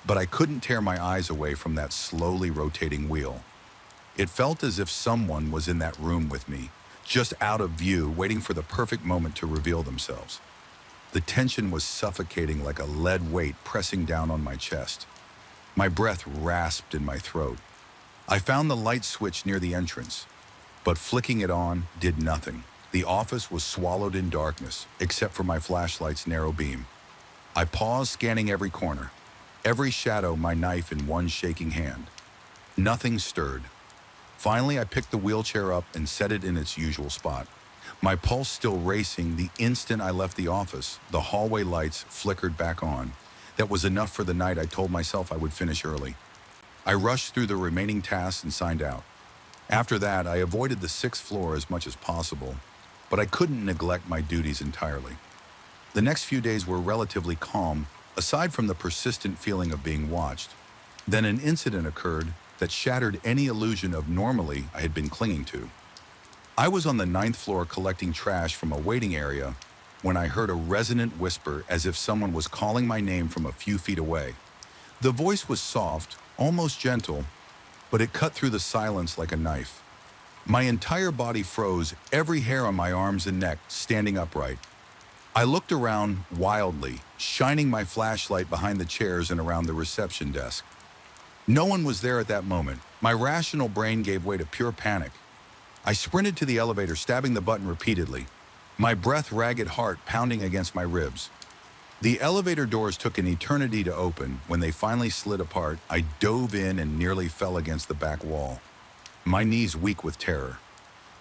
but I couldn't tear my eyes away from that slowly rotating wheel. It felt as if someone was in that room with me, just out of view, waiting for the perfect moment to reveal themselves. The tension was suffocating, like a lead weight pressing down on my chest. My breath rasped in my throat. I found the light switch near the entrance, but flicking it on did nothing. The office was swallowed in darkness, except for my flashlight's narrow beam. I paused, scanning every corner, every shadow, my knife in one shaking hand. Nothing stirred. Finally, I picked the wheelchair up and set it in its usual spot. My pulse still racing. The instant I left the office, the hallway lights flickered back on. That was enough for the night. I told myself I would finish early. I rushed through the remaining tasks and signed out. After that, I avoided the 6th floor as much as possible, but I couldn't neglect my duties entirely. The next few days were relatively calm, aside from the persistent feeling of being watched. Then an incident occurred that shattered any illusion of normally I had been clinging to. I was on the 9th floor collecting trash from a waiting area when I heard a resonant whisper, as if someone was calling my name from a few feet away. The voice was soft, almost gentle, but it cut through the silence like a knife. My entire body froze, every hair on my arms and neck standing upright. I looked around wildly, shining my flashlight behind the chairs and around the reception desk. No one was there at that moment. My rational brain gave way to pure panic. I sprinted to the elevator, stabbing the button repeatedly, my breath, ragged heart pounding against my ribs. The elevator doors took an eternity to open. When they finally slid apart, I dove in and nearly fell against the back wall, my knees weak with terror.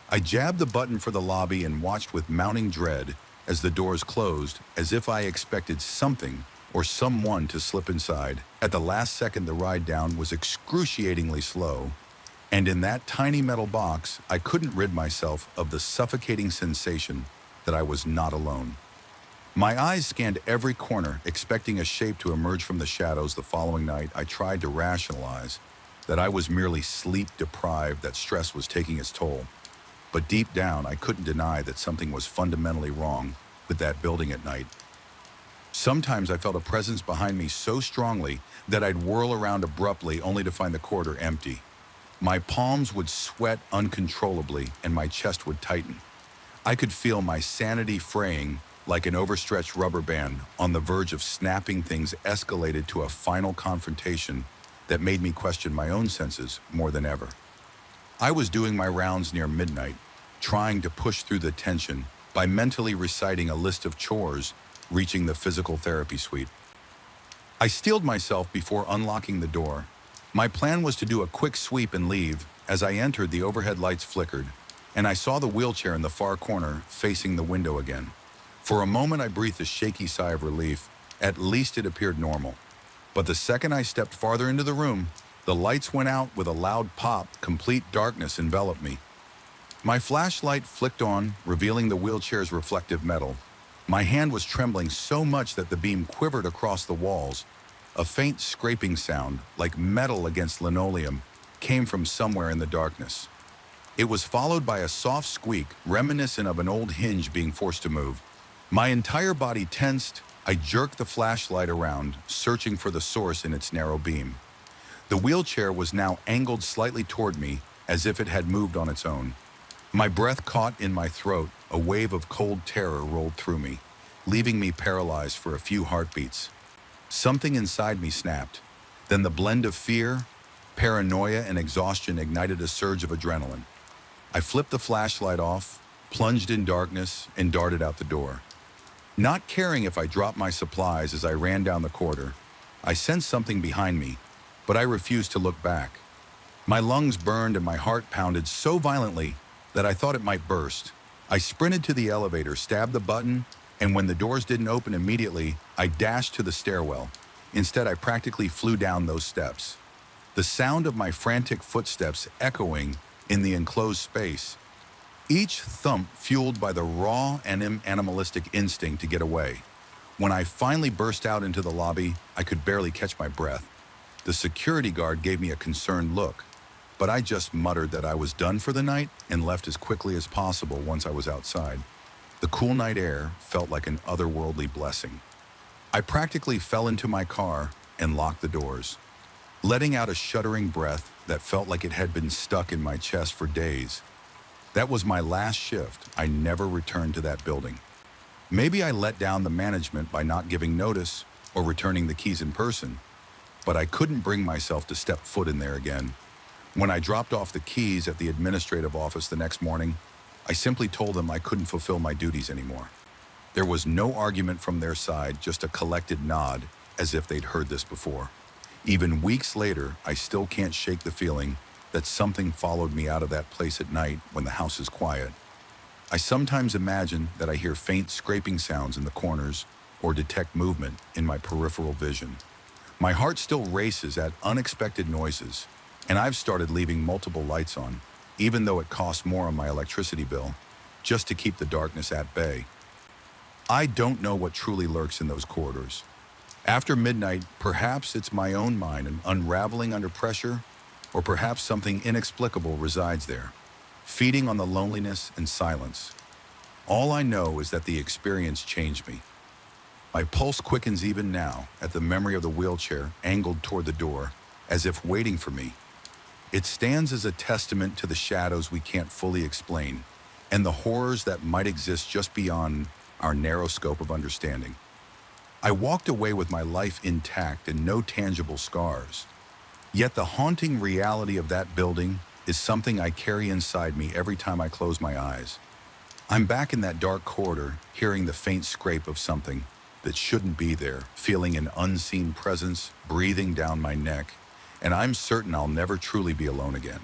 I jabbed the button for the lobby and watched with mounting dread as the doors closed, as if I expected something or someone to slip inside. At the last second, the ride down was excruciatingly slow, and in that tiny metal box, I couldn't rid myself of the suffocating sensation that I was not alone. My eyes scanned every corner, expecting a shape to emerge from the shadows. The following night, I tried to rationalize that I was merely sleep deprived, that stress was taking its toll. But deep down, I couldn't deny that something was fundamentally wrong with that building at night. Sometimes I felt a presence behind me so strongly that I'd whirl around abruptly, only to find the corridor empty. My palms would sweat uncontrollably and my chest would tighten. I could feel my sanity fraying like an overstretched rubber band, on the verge of snapping. Things escalated to a final confrontation that made me question my own senses more than ever. I was doing my rounds near midnight, trying to push through the tension, by mentally reciting a list of chores, reaching the physical therapy suite. I steeled myself before unlocking the door. My plan was to do a quick sweep and leave. As I entered, the overhead lights flickered, and I saw the wheelchair in the far corner facing the window again. For a moment, I breathed a shaky sigh of relief. At least it appeared normal. But the second I stepped farther into the room, the lights went out with a loud pop. Complete darkness enveloped me. My flashlight flicked on, revealing the wheelchair's reflective metal. My hand was trembling so much that the beam quivered across the walls. A faint scraping sound, like metal against linoleum, came from somewhere in the darkness. It was followed by a soft squeak, reminiscent of an old hinge being forced to move. My entire body tensed. I jerked the flashlight around, searching for the source in its narrow beam. The wheelchair was now angled slightly toward me, as if it had moved on its own. My breath caught in my throat. A wave of cold terror rolled through me, leaving me paralyzed for a few heartbeats. Something inside me snapped. Then the blend of fear, paranoia, and exhaustion ignited a surge of adrenaline. I flipped the flashlight off, plunged in darkness, and darted out the door. Not caring if I dropped my supplies as I ran down the corridor, I sensed something behind me, but I refused to look back. My lungs burned and my heart pounded so violently that I thought it might burst. I sprinted to the elevator, stabbed the button, and when the doors didn't open immediately, I dashed to the stairwell. Instead, I practically flew down those steps. The sound of my frantic footsteps echoing in the enclosed space, each thump fueled by the raw and animalistic instinct to get away. When I finally burst out into the lobby, I could barely catch my breath. The security guard gave me a concerned look, but I just muttered that I was done for the night and left as quickly as possible once I was outside. The cool night air felt like an otherworldly blessing. I practically fell into my car and locked the doors, letting out a shuddering breath that felt like it had been stuck in my chest for days. That was my last shift. I never returned to that building. Maybe I let down the management by not giving notice or returning the keys in person, but I couldn't bring myself to step foot in there again. When I dropped off the keys at the administrative office the next morning, I simply told them I couldn't fulfill my duties anymore. There was no argument from their side, just a collected nod, as if they'd heard this before. Even weeks later, I still can't shake the feeling that something followed me out of that place at night when the house is quiet. I sometimes imagine that I hear faint scraping sounds in the corners or detect movement in my peripheral vision. My heart still races at unexpected noises, and I've started leaving multiple lights on, even though it costs more on my electricity bill, just to keep the darkness at bay. I don't know what truly lurks in those corridors. After midnight, perhaps it's my own mind unraveling under pressure, or perhaps something inexplicable resides there, feeding on the loneliness and silence. All I know is that the experience changed me. My pulse quickens even now at the memory of the wheelchair angled toward the door, as if waiting for me. It stands as a testament to the shadows we can't fully explain, and the horrors that might exist just beyond our narrow scope of understanding. I walked away with my life intact and no tangible scars. Yet the haunting reality of that building is something I carry inside me every time I close my eyes. I'm back in that dark corridor, hearing the faint scrape of something that shouldn't be there, feeling an unseen presence breathing down my neck, and I'm certain I'll never truly be alone again.